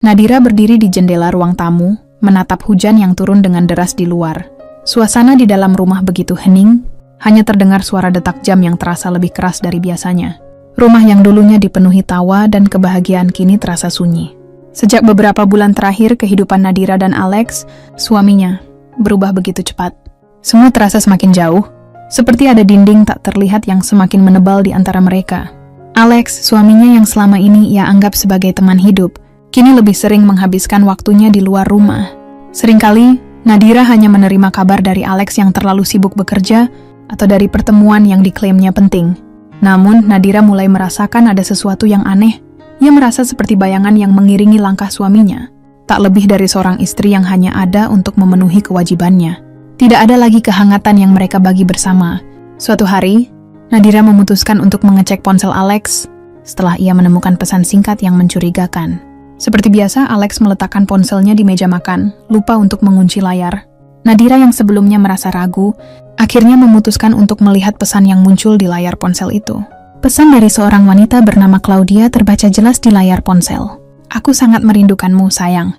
Nadira berdiri di jendela ruang tamu, menatap hujan yang turun dengan deras di luar. Suasana di dalam rumah begitu hening, hanya terdengar suara detak jam yang terasa lebih keras dari biasanya. Rumah yang dulunya dipenuhi tawa dan kebahagiaan kini terasa sunyi. Sejak beberapa bulan terakhir, kehidupan Nadira dan Alex, suaminya, berubah begitu cepat. Semua terasa semakin jauh, seperti ada dinding tak terlihat yang semakin menebal di antara mereka. Alex, suaminya yang selama ini ia anggap sebagai teman hidup, kini lebih sering menghabiskan waktunya di luar rumah. Seringkali, Nadira hanya menerima kabar dari Alex yang terlalu sibuk bekerja atau dari pertemuan yang diklaimnya penting. Namun, Nadira mulai merasakan ada sesuatu yang aneh. Ia merasa seperti bayangan yang mengiringi langkah suaminya. Tak lebih dari seorang istri yang hanya ada untuk memenuhi kewajibannya. Tidak ada lagi kehangatan yang mereka bagi bersama. Suatu hari, Nadira memutuskan untuk mengecek ponsel Alex setelah ia menemukan pesan singkat yang mencurigakan. Seperti biasa, Alex meletakkan ponselnya di meja makan, lupa untuk mengunci layar. Nadira yang sebelumnya merasa ragu, akhirnya memutuskan untuk melihat pesan yang muncul di layar ponsel itu. Pesan dari seorang wanita bernama Claudia terbaca jelas di layar ponsel. "Aku sangat merindukanmu, sayang.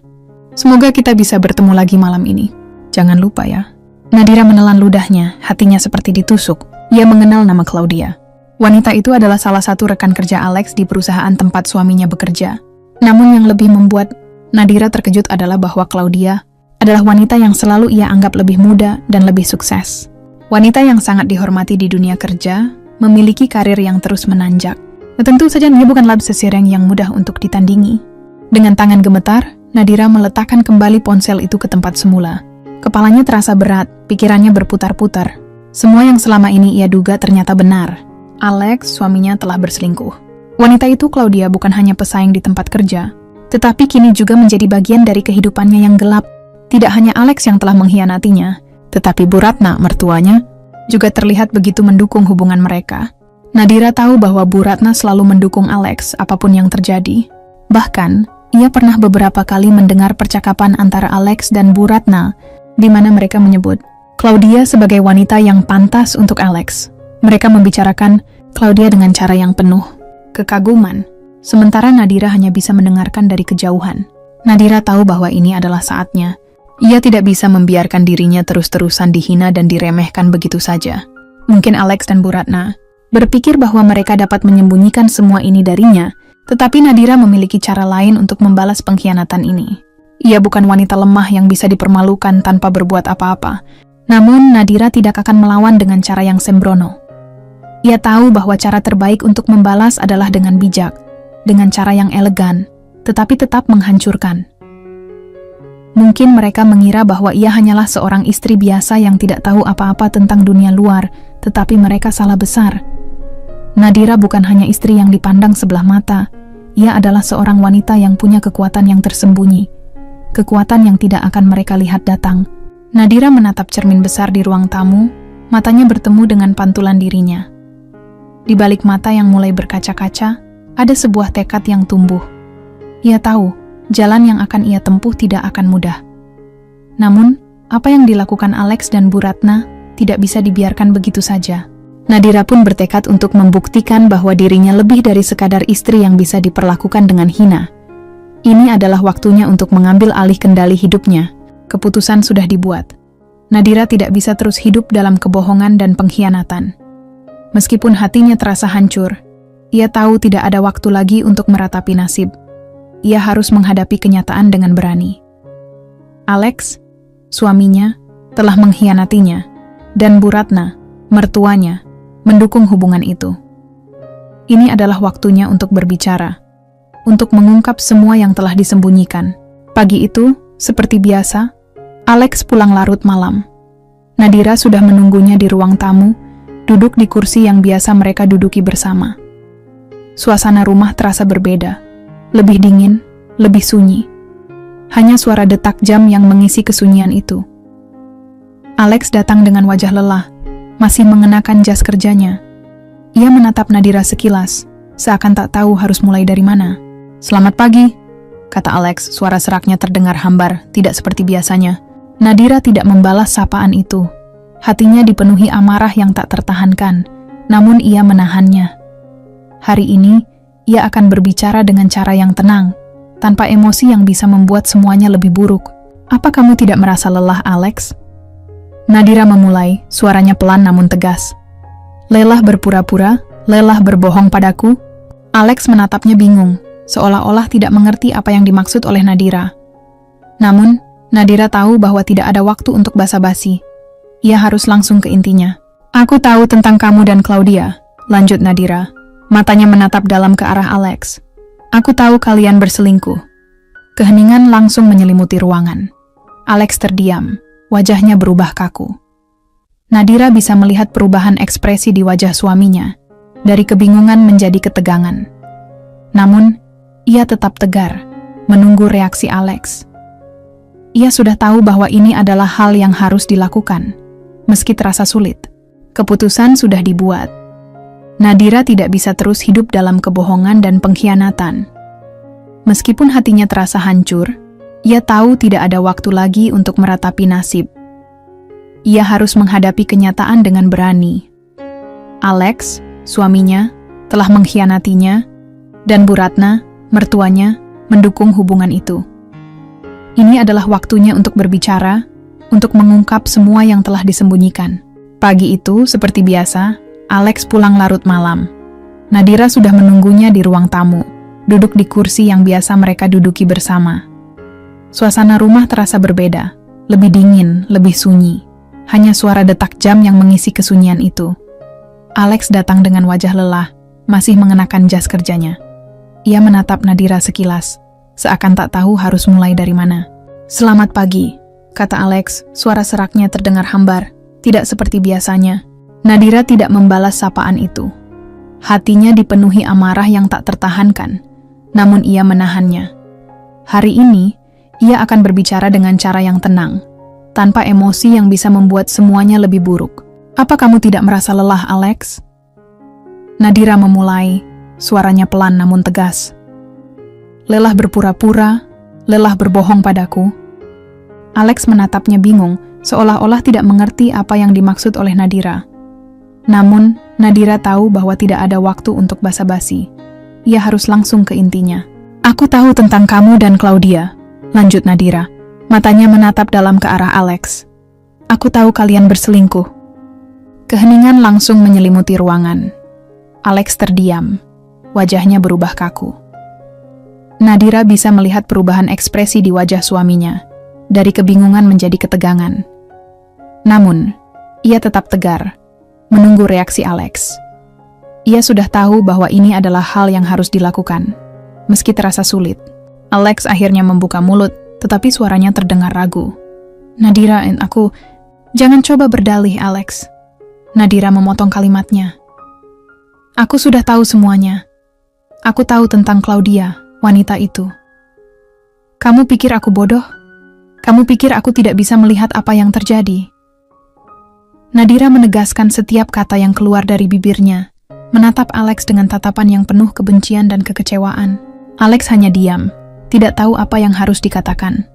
Semoga kita bisa bertemu lagi malam ini. Jangan lupa ya." Nadira menelan ludahnya, hatinya seperti ditusuk. Ia mengenal nama Claudia. Wanita itu adalah salah satu rekan kerja Alex di perusahaan tempat suaminya bekerja. Namun yang lebih membuat Nadira terkejut adalah bahwa Claudia adalah wanita yang selalu ia anggap lebih muda dan lebih sukses. Wanita yang sangat dihormati di dunia kerja, memiliki karir yang terus menanjak. Tentu saja dia bukanlah seseorang yang mudah untuk ditandingi. Dengan tangan gemetar, Nadira meletakkan kembali ponsel itu ke tempat semula. Kepalanya terasa berat, pikirannya berputar-putar. Semua yang selama ini ia duga ternyata benar. Alex, suaminya, telah berselingkuh. Wanita itu, Claudia, bukan hanya pesaing di tempat kerja, tetapi kini juga menjadi bagian dari kehidupannya yang gelap. Tidak hanya Alex yang telah mengkhianatinya, tetapi Bu Ratna, mertuanya, juga terlihat begitu mendukung hubungan mereka. Nadira tahu bahwa Bu Ratna selalu mendukung Alex apapun yang terjadi. Bahkan, ia pernah beberapa kali mendengar percakapan antara Alex dan Bu Ratna, di mana mereka menyebut Claudia sebagai wanita yang pantas untuk Alex. Mereka membicarakan Claudia dengan cara yang penuh kekaguman, sementara Nadira hanya bisa mendengarkan dari kejauhan. Nadira tahu bahwa ini adalah saatnya. Ia tidak bisa membiarkan dirinya terus-terusan dihina dan diremehkan begitu saja. Mungkin Alex dan Bu Ratna berpikir bahwa mereka dapat menyembunyikan semua ini darinya, tetapi Nadira memiliki cara lain untuk membalas pengkhianatan ini. Ia bukan wanita lemah yang bisa dipermalukan tanpa berbuat apa-apa. Namun, Nadira tidak akan melawan dengan cara yang sembrono. Ia tahu bahwa cara terbaik untuk membalas adalah dengan bijak, dengan cara yang elegan, tetapi tetap menghancurkan. Mungkin mereka mengira bahwa ia hanyalah seorang istri biasa yang tidak tahu apa-apa tentang dunia luar, tetapi mereka salah besar. Nadira bukan hanya istri yang dipandang sebelah mata, ia adalah seorang wanita yang punya kekuatan yang tersembunyi, kekuatan yang tidak akan mereka lihat datang. Nadira menatap cermin besar di ruang tamu, matanya bertemu dengan pantulan dirinya. Di balik mata yang mulai berkaca-kaca, ada sebuah tekad yang tumbuh. Ia tahu, jalan yang akan ia tempuh tidak akan mudah. Namun, apa yang dilakukan Alex dan Bu Ratna tidak bisa dibiarkan begitu saja. Nadira pun bertekad untuk membuktikan bahwa dirinya lebih dari sekadar istri yang bisa diperlakukan dengan hina. Ini adalah waktunya untuk mengambil alih kendali hidupnya. Keputusan sudah dibuat. Nadira tidak bisa terus hidup dalam kebohongan dan pengkhianatan. Meskipun hatinya terasa hancur, ia tahu tidak ada waktu lagi untuk meratapi nasib. Ia harus menghadapi kenyataan dengan berani. Alex, suaminya, telah mengkhianatinya, dan Bu Ratna, mertuanya, mendukung hubungan itu. Ini adalah waktunya untuk berbicara, untuk mengungkap semua yang telah disembunyikan. Pagi itu, seperti biasa, Alex pulang larut malam. Nadira sudah menunggunya di ruang tamu, duduk di kursi yang biasa mereka duduki bersama. Suasana rumah terasa berbeda, lebih dingin, lebih sunyi. Hanya suara detak jam yang mengisi kesunyian itu. Alex datang dengan wajah lelah, masih mengenakan jas kerjanya. Ia menatap Nadira sekilas, seakan tak tahu harus mulai dari mana. "Selamat pagi," kata Alex, suara seraknya terdengar hambar, tidak seperti biasanya. Nadira tidak membalas sapaan itu. Hatinya dipenuhi amarah yang tak tertahankan, namun ia menahannya. Hari ini, ia akan berbicara dengan cara yang tenang, tanpa emosi yang bisa membuat semuanya lebih buruk. Apa kamu tidak merasa lelah, Alex? Nadira memulai, suaranya pelan namun tegas. Lelah berpura-pura, lelah berbohong padaku? Alex menatapnya bingung, seolah-olah tidak mengerti apa yang dimaksud oleh Nadira. Namun, Nadira tahu bahwa tidak ada waktu untuk basa-basi. Ia harus langsung ke intinya. Aku tahu tentang kamu dan Claudia, lanjut Nadira. Matanya menatap dalam ke arah Alex. Aku tahu kalian berselingkuh. Keheningan langsung menyelimuti ruangan. Alex terdiam, wajahnya berubah kaku. Nadira bisa melihat perubahan ekspresi di wajah suaminya, dari kebingungan menjadi ketegangan. Namun, ia tetap tegar, menunggu reaksi Alex. Ia sudah tahu bahwa ini adalah hal yang harus dilakukan, meski terasa sulit. Keputusan sudah dibuat. Nadira tidak bisa terus hidup dalam kebohongan dan pengkhianatan. Meskipun hatinya terasa hancur, ia tahu tidak ada waktu lagi untuk meratapi nasib. Ia harus menghadapi kenyataan dengan berani. Alex, suaminya, telah mengkhianatinya, dan Bu Ratna, mertuanya, mendukung hubungan itu. Ini adalah waktunya untuk berbicara, untuk mengungkap semua yang telah disembunyikan. Pagi itu, seperti biasa, Alex pulang larut malam. Nadira sudah menunggunya di ruang tamu, duduk di kursi yang biasa mereka duduki bersama. Suasana rumah terasa berbeda, lebih dingin, lebih sunyi. Hanya suara detak jam yang mengisi kesunyian itu. Alex datang dengan wajah lelah, masih mengenakan jas kerjanya. Ia menatap Nadira sekilas, seakan tak tahu harus mulai dari mana. "Selamat pagi," kata Alex, suara seraknya terdengar hambar, tidak seperti biasanya. Nadira tidak membalas sapaan itu. Hatinya dipenuhi amarah yang tak tertahankan, namun ia menahannya. Hari ini, ia akan berbicara dengan cara yang tenang, tanpa emosi yang bisa membuat semuanya lebih buruk. "Apa kamu tidak merasa lelah, Alex?" Nadira memulai, suaranya pelan namun tegas. "Lelah berpura-pura, lelah berbohong padaku?" Alex menatapnya bingung, seolah-olah tidak mengerti apa yang dimaksud oleh Nadira. Namun, Nadira tahu bahwa tidak ada waktu untuk basa-basi. Ia harus langsung ke intinya. "Aku tahu tentang kamu dan Claudia," lanjut Nadira. Matanya menatap dalam ke arah Alex. "Aku tahu kalian berselingkuh." Keheningan langsung menyelimuti ruangan. Alex terdiam. Wajahnya berubah kaku. Nadira bisa melihat perubahan ekspresi di wajah suaminya, dari kebingungan menjadi ketegangan. Namun, ia tetap tegar, menunggu reaksi Alex. Ia sudah tahu bahwa ini adalah hal yang harus dilakukan, meski terasa sulit. Alex akhirnya membuka mulut, tetapi suaranya terdengar ragu. "Nadira, aku..." "Jangan coba berdalih, Alex." Nadira memotong kalimatnya. "Aku sudah tahu semuanya. Aku tahu tentang Claudia, wanita itu. Kamu pikir aku bodoh? Kamu pikir aku tidak bisa melihat apa yang terjadi?" Nadira menegaskan setiap kata yang keluar dari bibirnya, menatap Alex dengan tatapan yang penuh kebencian dan kekecewaan. Alex hanya diam, tidak tahu apa yang harus dikatakan.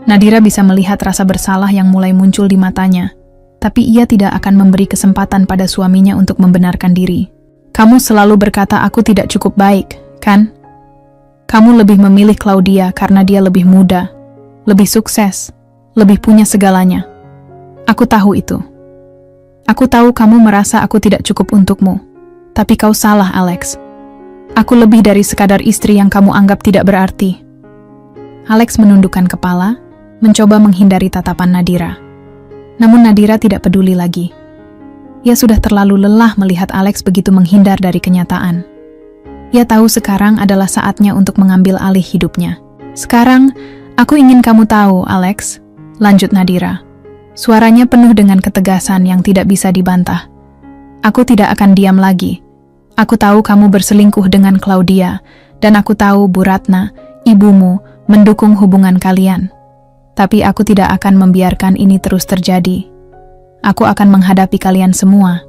Nadira bisa melihat rasa bersalah yang mulai muncul di matanya, tapi ia tidak akan memberi kesempatan pada suaminya untuk membenarkan diri. "Kamu selalu berkata aku tidak cukup baik, kan? Kamu lebih memilih Claudia karena dia lebih muda, lebih sukses, lebih punya segalanya. Aku tahu itu. Aku tahu kamu merasa aku tidak cukup untukmu. Tapi kau salah, Alex. Aku lebih dari sekadar istri yang kamu anggap tidak berarti." Alex menundukkan kepala, mencoba menghindari tatapan Nadira. Namun Nadira tidak peduli lagi. Ia sudah terlalu lelah melihat Alex begitu menghindar dari kenyataan. Ia tahu sekarang adalah saatnya untuk mengambil alih hidupnya. "Sekarang, aku ingin kamu tahu, Alex," lanjut Nadira. Suaranya penuh dengan ketegasan yang tidak bisa dibantah. "Aku tidak akan diam lagi. Aku tahu kamu berselingkuh dengan Claudia, dan aku tahu Bu Ratna, ibumu, mendukung hubungan kalian. Tapi aku tidak akan membiarkan ini terus terjadi. Aku akan menghadapi kalian semua.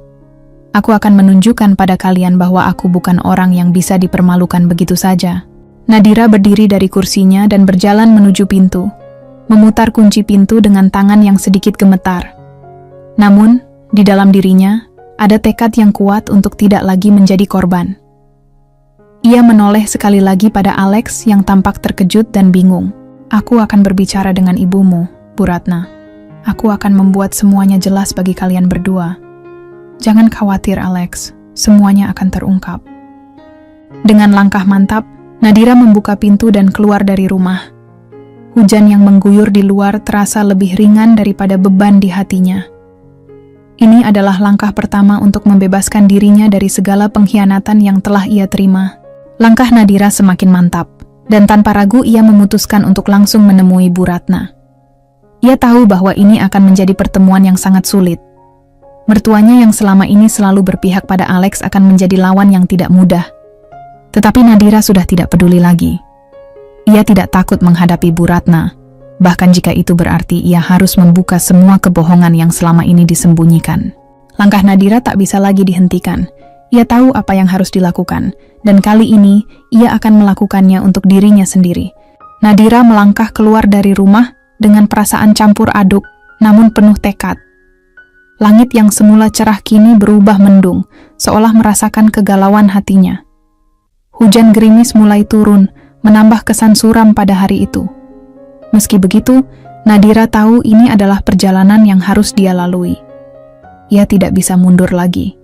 Aku akan menunjukkan pada kalian bahwa aku bukan orang yang bisa dipermalukan begitu saja." Nadira berdiri dari kursinya dan berjalan menuju pintu, memutar kunci pintu dengan tangan yang sedikit gemetar. Namun, di dalam dirinya, ada tekad yang kuat untuk tidak lagi menjadi korban. Ia menoleh sekali lagi pada Alex yang tampak terkejut dan bingung. Aku akan berbicara dengan ibumu, Bu Ratna. Aku akan membuat semuanya jelas bagi kalian berdua. Jangan khawatir, Alex. Semuanya akan terungkap. Dengan langkah mantap, Nadira membuka pintu dan keluar dari rumah. Hujan yang mengguyur di luar terasa lebih ringan daripada beban di hatinya. Ini adalah langkah pertama untuk membebaskan dirinya dari segala pengkhianatan yang telah ia terima. Langkah Nadira semakin mantap, dan tanpa ragu ia memutuskan untuk langsung menemui Bu Ratna. Ia tahu bahwa ini akan menjadi pertemuan yang sangat sulit. Mertuanya yang selama ini selalu berpihak pada Alex akan menjadi lawan yang tidak mudah. Tetapi Nadira sudah tidak peduli lagi. Ia tidak takut menghadapi Bu Ratna, bahkan jika itu berarti ia harus membuka semua kebohongan yang selama ini disembunyikan. Langkah Nadira tak bisa lagi dihentikan. Ia tahu apa yang harus dilakukan, dan kali ini ia akan melakukannya untuk dirinya sendiri. Nadira melangkah keluar dari rumah dengan perasaan campur aduk, namun penuh tekad. Langit yang semula cerah kini berubah mendung, seolah merasakan kegalauan hatinya. Hujan gerimis mulai turun, menambah kesan suram pada hari itu. Meski begitu, Nadira tahu ini adalah perjalanan yang harus dia lalui. Ia tidak bisa mundur lagi.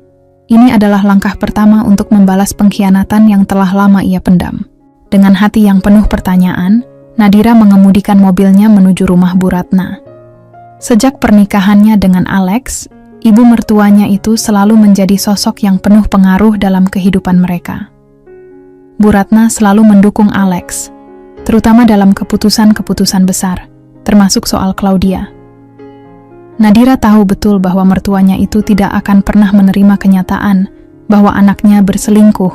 Ini adalah langkah pertama untuk membalas pengkhianatan yang telah lama ia pendam. Dengan hati yang penuh pertanyaan, Nadira mengemudikan mobilnya menuju rumah Bu Ratna. Sejak pernikahannya dengan Alex, ibu mertuanya itu selalu menjadi sosok yang penuh pengaruh dalam kehidupan mereka. Bu Ratna selalu mendukung Alex, terutama dalam keputusan-keputusan besar, termasuk soal Claudia. Nadira tahu betul bahwa mertuanya itu tidak akan pernah menerima kenyataan bahwa anaknya berselingkuh,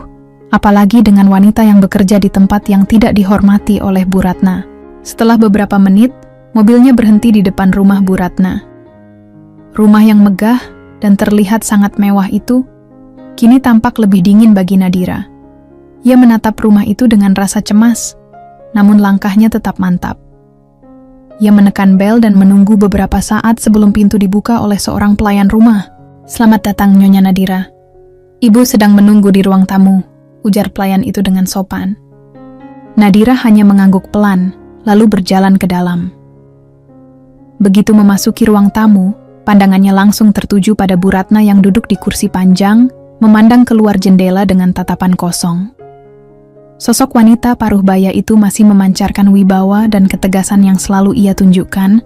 apalagi dengan wanita yang bekerja di tempat yang tidak dihormati oleh Bu Ratna. Setelah beberapa menit, mobilnya berhenti di depan rumah Bu Ratna. Rumah yang megah dan terlihat sangat mewah itu, kini tampak lebih dingin bagi Nadira. Ia menatap rumah itu dengan rasa cemas, namun langkahnya tetap mantap. Ia menekan bel dan menunggu beberapa saat sebelum pintu dibuka oleh seorang pelayan rumah. "Selamat datang, Nyonya Nadira. Ibu sedang menunggu di ruang tamu," ujar pelayan itu dengan sopan. Nadira hanya mengangguk pelan, lalu berjalan ke dalam. Begitu memasuki ruang tamu, pandangannya langsung tertuju pada Bu Ratna yang duduk di kursi panjang, memandang keluar jendela dengan tatapan kosong. Sosok wanita paruh baya itu masih memancarkan wibawa dan ketegasan yang selalu ia tunjukkan,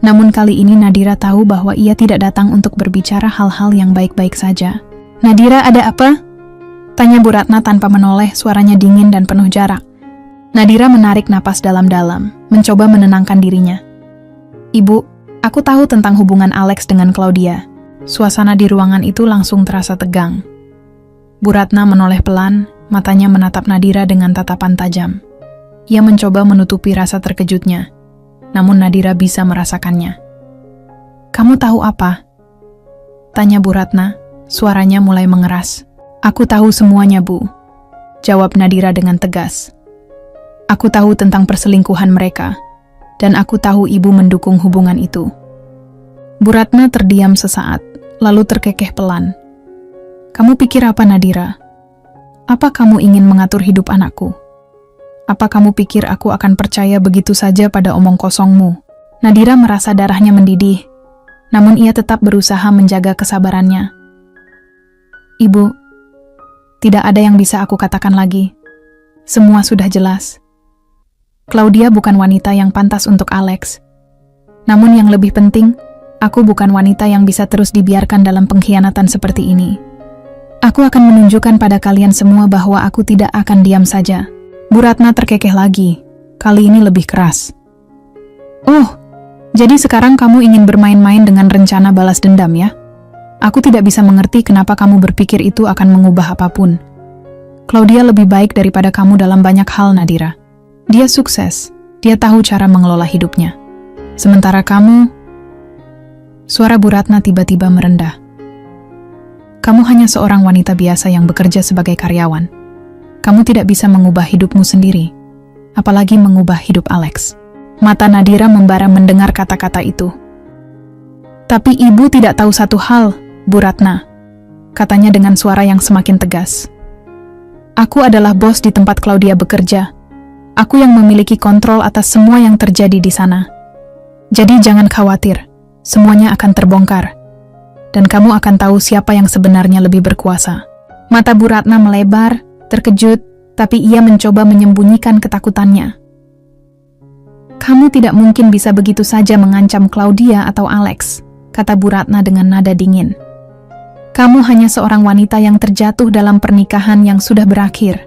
namun kali ini Nadira tahu bahwa ia tidak datang untuk berbicara hal-hal yang baik-baik saja. "Nadira, ada apa?" tanya Bu Ratna tanpa menoleh, suaranya dingin dan penuh jarak. Nadira menarik napas dalam-dalam, mencoba menenangkan dirinya. "Ibu, aku tahu tentang hubungan Alex dengan Claudia." Suasana di ruangan itu langsung terasa tegang. Bu Ratna menoleh pelan, matanya menatap Nadira dengan tatapan tajam. Ia mencoba menutupi rasa terkejutnya, namun Nadira bisa merasakannya. "Kamu tahu apa?" tanya Bu Ratna, suaranya mulai mengeras. "Aku tahu semuanya, Bu," jawab Nadira dengan tegas. "Aku tahu tentang perselingkuhan mereka, dan aku tahu ibu mendukung hubungan itu." Bu Ratna terdiam sesaat, lalu terkekeh pelan. "Kamu pikir apa, Nadira? Apa kamu ingin mengatur hidup anakku? Apa kamu pikir aku akan percaya begitu saja pada omong kosongmu?" Nadira merasa darahnya mendidih, namun ia tetap berusaha menjaga kesabarannya. "Ibu, tidak ada yang bisa aku katakan lagi. Semua sudah jelas. Claudia bukan wanita yang pantas untuk Alex. Namun yang lebih penting, aku bukan wanita yang bisa terus dibiarkan dalam pengkhianatan seperti ini. Aku akan menunjukkan pada kalian semua bahwa aku tidak akan diam saja." Bu Ratna terkekeh lagi, kali ini lebih keras. "Oh, jadi sekarang kamu ingin bermain-main dengan rencana balas dendam ya? Aku tidak bisa mengerti kenapa kamu berpikir itu akan mengubah apapun. Claudia lebih baik daripada kamu dalam banyak hal, Nadira. Dia sukses, dia tahu cara mengelola hidupnya. Sementara kamu..." Suara Bu Ratna tiba-tiba merendah. "Kamu hanya seorang wanita biasa yang bekerja sebagai karyawan. Kamu tidak bisa mengubah hidupmu sendiri, apalagi mengubah hidup Alex." Mata Nadira membara mendengar kata-kata itu. "Tapi ibu tidak tahu satu hal, Bu Ratna," katanya dengan suara yang semakin tegas. Aku adalah bos di tempat Claudia bekerja. Aku yang memiliki kontrol atas semua yang terjadi di sana. Jadi jangan khawatir, semuanya akan terbongkar. Dan kamu akan tahu siapa yang sebenarnya lebih berkuasa. Mata Bu Ratna melebar, terkejut, tapi ia mencoba menyembunyikan ketakutannya. Kamu tidak mungkin bisa begitu saja mengancam Claudia atau Alex, kata Bu Ratna dengan nada dingin. Kamu hanya seorang wanita yang terjatuh dalam pernikahan yang sudah berakhir.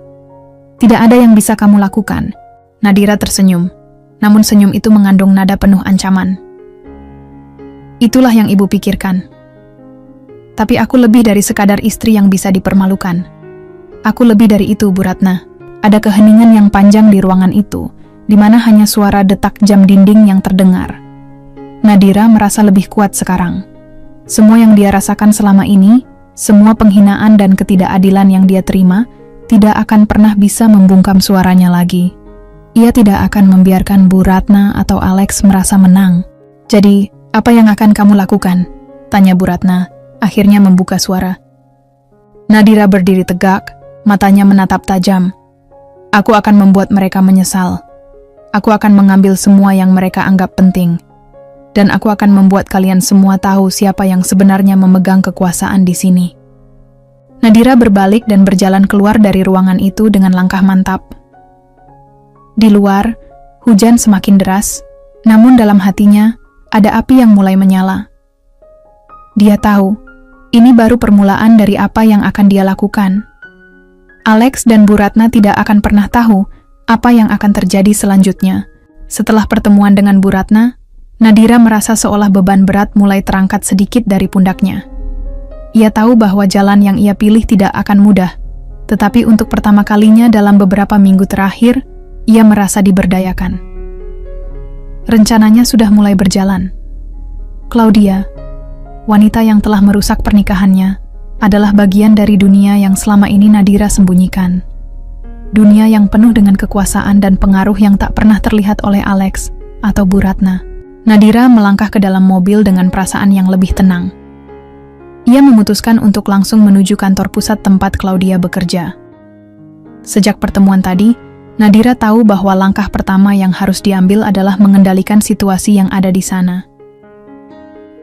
Tidak ada yang bisa kamu lakukan. Nadira tersenyum, namun senyum itu mengandung nada penuh ancaman. Itulah yang ibu pikirkan. Tapi aku lebih dari sekadar istri yang bisa dipermalukan. Aku lebih dari itu, Bu Ratna. Ada keheningan yang panjang di ruangan itu, di mana hanya suara detak jam dinding yang terdengar. Nadira merasa lebih kuat sekarang. Semua yang dia rasakan selama ini, semua penghinaan dan ketidakadilan yang dia terima, tidak akan pernah bisa membungkam suaranya lagi. Ia tidak akan membiarkan Bu Ratna atau Alex merasa menang. Jadi, apa yang akan kamu lakukan? Tanya Bu Ratna, akhirnya membuka suara. Nadira berdiri tegak, matanya menatap tajam. Aku akan membuat mereka menyesal. Aku akan mengambil semua yang mereka anggap penting. Dan aku akan membuat kalian semua tahu siapa yang sebenarnya memegang kekuasaan di sini. Nadira berbalik dan berjalan keluar dari ruangan itu dengan langkah mantap. Di luar, hujan semakin deras, namun dalam hatinya ada api yang mulai menyala. Dia tahu, ini baru permulaan dari apa yang akan dia lakukan. Alex dan Bu Ratna tidak akan pernah tahu apa yang akan terjadi selanjutnya. Setelah pertemuan dengan Bu Ratna, Nadira merasa seolah beban berat mulai terangkat sedikit dari pundaknya. Ia tahu bahwa jalan yang ia pilih tidak akan mudah, tetapi untuk pertama kalinya dalam beberapa minggu terakhir, ia merasa diberdayakan. Rencananya sudah mulai berjalan. Claudia, wanita yang telah merusak pernikahannya, adalah bagian dari dunia yang selama ini Nadira sembunyikan. Dunia yang penuh dengan kekuasaan dan pengaruh yang tak pernah terlihat oleh Alex atau Bu Ratna. Nadira melangkah ke dalam mobil dengan perasaan yang lebih tenang. Ia memutuskan untuk langsung menuju kantor pusat tempat Claudia bekerja. Sejak pertemuan tadi, Nadira tahu bahwa langkah pertama yang harus diambil adalah mengendalikan situasi yang ada di sana.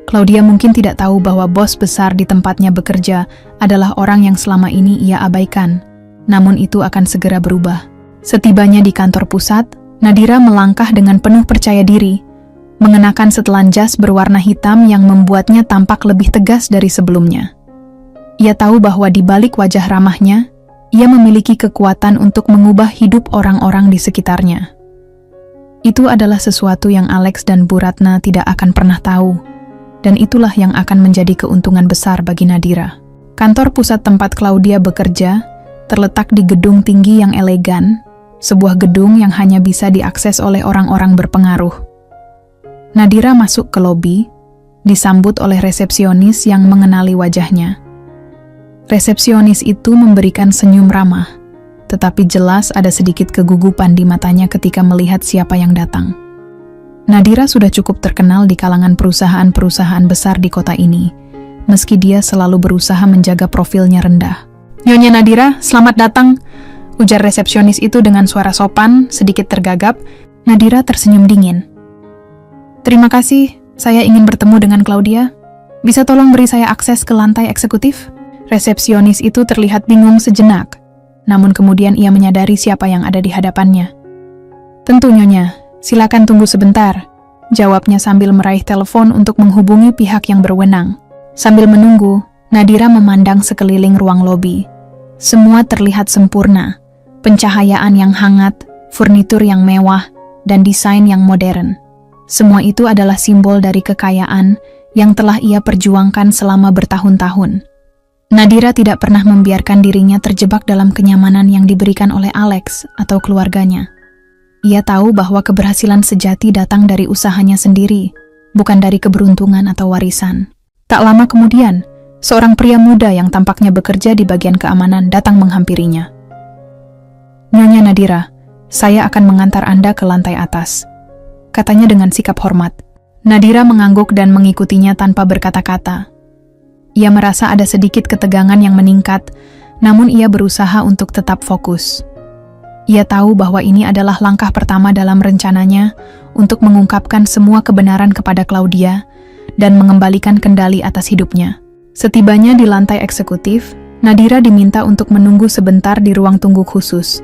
Claudia mungkin tidak tahu bahwa bos besar di tempatnya bekerja adalah orang yang selama ini ia abaikan, namun itu akan segera berubah. Setibanya di kantor pusat, Nadira melangkah dengan penuh percaya diri, mengenakan setelan jas berwarna hitam yang membuatnya tampak lebih tegas dari sebelumnya. Ia tahu bahwa di balik wajah ramahnya, ia memiliki kekuatan untuk mengubah hidup orang-orang di sekitarnya. Itu adalah sesuatu yang Alex dan Bu Ratna tidak akan pernah tahu, dan itulah yang akan menjadi keuntungan besar bagi Nadira. Kantor pusat tempat Claudia bekerja terletak di gedung tinggi yang elegan, sebuah gedung yang hanya bisa diakses oleh orang-orang berpengaruh. Nadira masuk ke lobi, disambut oleh resepsionis yang mengenali wajahnya. Resepsionis itu memberikan senyum ramah, tetapi jelas ada sedikit kegugupan di matanya ketika melihat siapa yang datang. Nadira sudah cukup terkenal di kalangan perusahaan-perusahaan besar di kota ini, meski dia selalu berusaha menjaga profilnya rendah. "Nyonya Nadira, selamat datang," ujar resepsionis itu dengan suara sopan, sedikit tergagap. Nadira tersenyum dingin. "Terima kasih, saya ingin bertemu dengan Claudia. Bisa tolong beri saya akses ke lantai eksekutif?" Resepsionis itu terlihat bingung sejenak, namun kemudian ia menyadari siapa yang ada di hadapannya. "Tentu, Nyonya, silakan tunggu sebentar," jawabnya sambil meraih telepon untuk menghubungi pihak yang berwenang. Sambil menunggu, Nadira memandang sekeliling ruang lobi. Semua terlihat sempurna, pencahayaan yang hangat, furnitur yang mewah, dan desain yang modern. Semua itu adalah simbol dari kekayaan yang telah ia perjuangkan selama bertahun-tahun. Nadira tidak pernah membiarkan dirinya terjebak dalam kenyamanan yang diberikan oleh Alex atau keluarganya. Ia tahu bahwa keberhasilan sejati datang dari usahanya sendiri, bukan dari keberuntungan atau warisan. Tak lama kemudian, seorang pria muda yang tampaknya bekerja di bagian keamanan datang menghampirinya. "Nyonya Nadira, saya akan mengantar Anda ke lantai atas," katanya dengan sikap hormat. Nadira mengangguk dan mengikutinya tanpa berkata-kata. Ia merasa ada sedikit ketegangan yang meningkat, Namun ia berusaha untuk tetap fokus. Ia tahu bahwa ini adalah langkah pertama dalam rencananya untuk mengungkapkan semua kebenaran kepada Claudia dan mengembalikan kendali atas hidupnya. Setibanya di lantai eksekutif, Nadira diminta untuk menunggu sebentar di ruang tunggu khusus,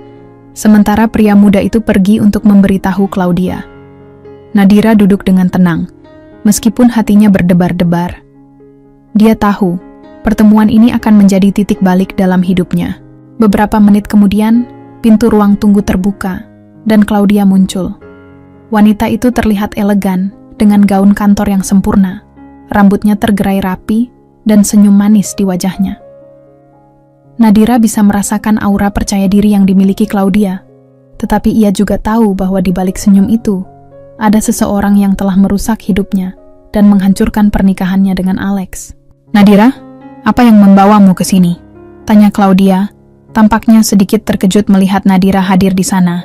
sementara pria muda itu pergi untuk memberitahu Claudia. Nadira duduk dengan tenang, meskipun hatinya berdebar-debar. Dia tahu, pertemuan ini akan menjadi titik balik dalam hidupnya. Beberapa menit kemudian, pintu ruang tunggu terbuka, dan Claudia muncul. Wanita itu terlihat elegan, dengan gaun kantor yang sempurna. Rambutnya tergerai rapi, dan senyum manis di wajahnya. Nadira bisa merasakan aura percaya diri yang dimiliki Claudia, tetapi ia juga tahu bahwa di balik senyum itu, ada seseorang yang telah merusak hidupnya dan menghancurkan pernikahannya dengan Alex. "Nadira, apa yang membawamu ke sini?" tanya Claudia, tampaknya sedikit terkejut melihat Nadira hadir di sana.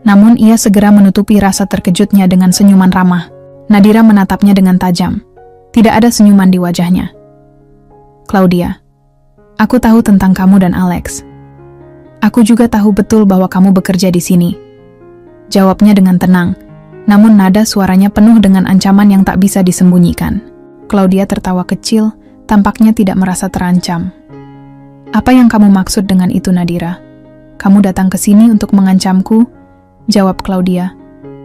Namun ia segera menutupi rasa terkejutnya dengan senyuman ramah. Nadira menatapnya dengan tajam. Tidak ada senyuman di wajahnya. "Claudia, aku tahu tentang kamu dan Alex. Aku juga tahu betul bahwa kamu bekerja di sini," jawabnya dengan tenang, namun nada suaranya penuh dengan ancaman yang tak bisa disembunyikan. Claudia tertawa kecil, tampaknya tidak merasa terancam. "Apa yang kamu maksud dengan itu, Nadira? Kamu datang ke sini untuk mengancamku?" jawab Claudia.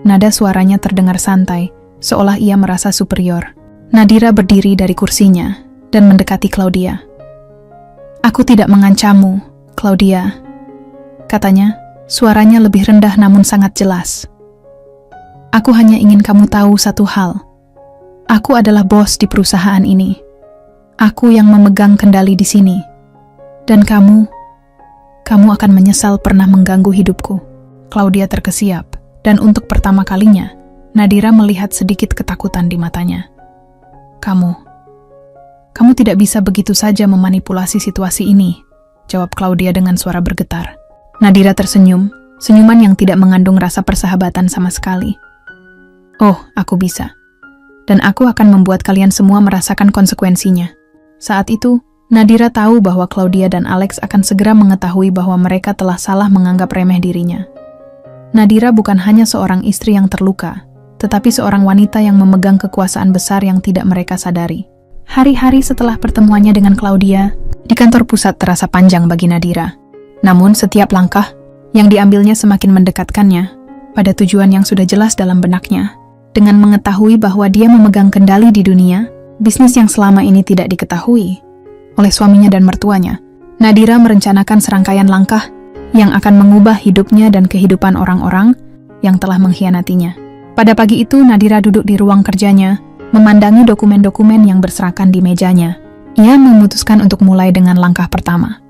Nada suaranya terdengar santai, seolah ia merasa superior. Nadira berdiri dari kursinya dan mendekati Claudia. "Aku tidak mengancammu, Claudia," katanya, suaranya lebih rendah namun sangat jelas. "Aku hanya ingin kamu tahu satu hal. Aku adalah bos di perusahaan ini. Aku yang memegang kendali di sini. Dan kamu akan menyesal pernah mengganggu hidupku." Claudia terkesiap, dan untuk pertama kalinya, Nadira melihat sedikit ketakutan di matanya. Kamu tidak bisa begitu saja memanipulasi situasi ini," jawab Claudia dengan suara bergetar. Nadira tersenyum, senyuman yang tidak mengandung rasa persahabatan sama sekali. "Oh, aku bisa. Dan aku akan membuat kalian semua merasakan konsekuensinya." Saat itu, Nadira tahu bahwa Claudia dan Alex akan segera mengetahui bahwa mereka telah salah menganggap remeh dirinya. Nadira bukan hanya seorang istri yang terluka, tetapi seorang wanita yang memegang kekuasaan besar yang tidak mereka sadari. Hari-hari setelah pertemuannya dengan Claudia, di kantor pusat terasa panjang bagi Nadira. Namun setiap langkah yang diambilnya semakin mendekatkannya pada tujuan yang sudah jelas dalam benaknya. Dengan mengetahui bahwa dia memegang kendali di dunia, bisnis yang selama ini tidak diketahui oleh suaminya dan mertuanya, Nadira merencanakan serangkaian langkah yang akan mengubah hidupnya dan kehidupan orang-orang yang telah mengkhianatinya. Pada pagi itu, Nadira duduk di ruang kerjanya, memandangi dokumen-dokumen yang berserakan di mejanya. Ia memutuskan untuk mulai dengan langkah pertama.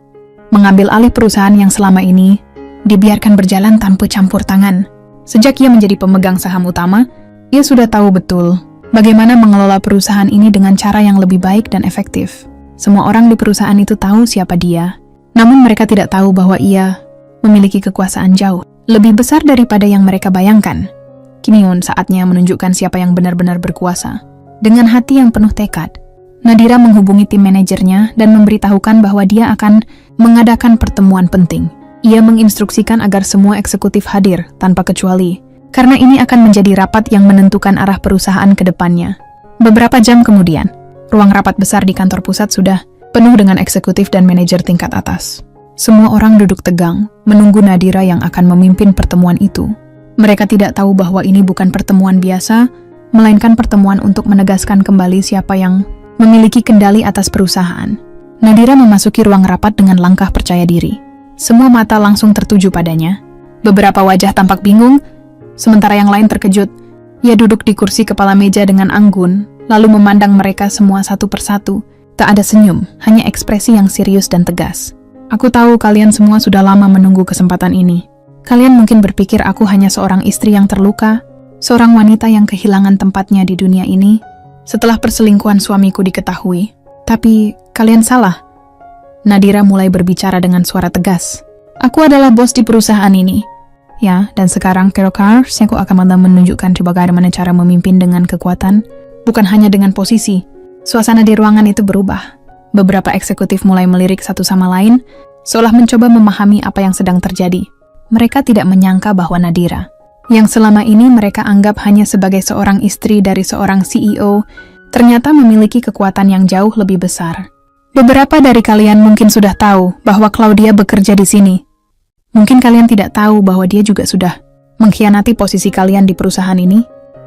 Mengambil alih perusahaan yang selama ini dibiarkan berjalan tanpa campur tangan. Sejak ia menjadi pemegang saham utama, ia sudah tahu betul bagaimana mengelola perusahaan ini dengan cara yang lebih baik dan efektif. Semua orang di perusahaan itu tahu siapa dia, namun mereka tidak tahu bahwa ia memiliki kekuasaan jauh lebih besar daripada yang mereka bayangkan. Kini saatnya menunjukkan siapa yang benar-benar berkuasa. Dengan hati yang penuh tekad, Nadira menghubungi tim manajernya dan memberitahukan bahwa dia akan mengadakan pertemuan penting. Ia menginstruksikan agar semua eksekutif hadir tanpa kecuali, karena ini akan menjadi rapat yang menentukan arah perusahaan ke depannya. Beberapa jam kemudian, ruang rapat besar di kantor pusat sudah penuh dengan eksekutif dan manajer tingkat atas. Semua orang duduk tegang, menunggu Nadira yang akan memimpin pertemuan itu. Mereka tidak tahu bahwa ini bukan pertemuan biasa, melainkan pertemuan untuk menegaskan kembali siapa yang memiliki kendali atas perusahaan. Nadira memasuki ruang rapat dengan langkah percaya diri. Semua mata langsung tertuju padanya. Beberapa wajah tampak bingung, sementara yang lain terkejut. Ia duduk di kursi kepala meja dengan anggun, lalu memandang mereka semua satu persatu. Tak ada senyum, hanya ekspresi yang serius dan tegas. "Aku tahu kalian semua sudah lama menunggu kesempatan ini. Kalian mungkin berpikir aku hanya seorang istri yang terluka, seorang wanita yang kehilangan tempatnya di dunia ini setelah perselingkuhan suamiku diketahui. Tapi kalian salah." Nadira mulai berbicara dengan suara tegas. "Aku adalah bos di perusahaan ini. Ya, dan sekarang aku akan menunjukkan bagaimana cara memimpin dengan kekuatan, bukan hanya dengan posisi." Suasana di ruangan itu berubah. Beberapa eksekutif mulai melirik satu sama lain, seolah mencoba memahami apa yang sedang terjadi. Mereka tidak menyangka bahwa Nadira, yang selama ini mereka anggap hanya sebagai seorang istri dari seorang CEO, ternyata memiliki kekuatan yang jauh lebih besar. Beberapa dari kalian mungkin sudah tahu bahwa Claudia bekerja di sini. Mungkin kalian tidak tahu bahwa dia juga sudah mengkhianati posisi kalian di perusahaan ini,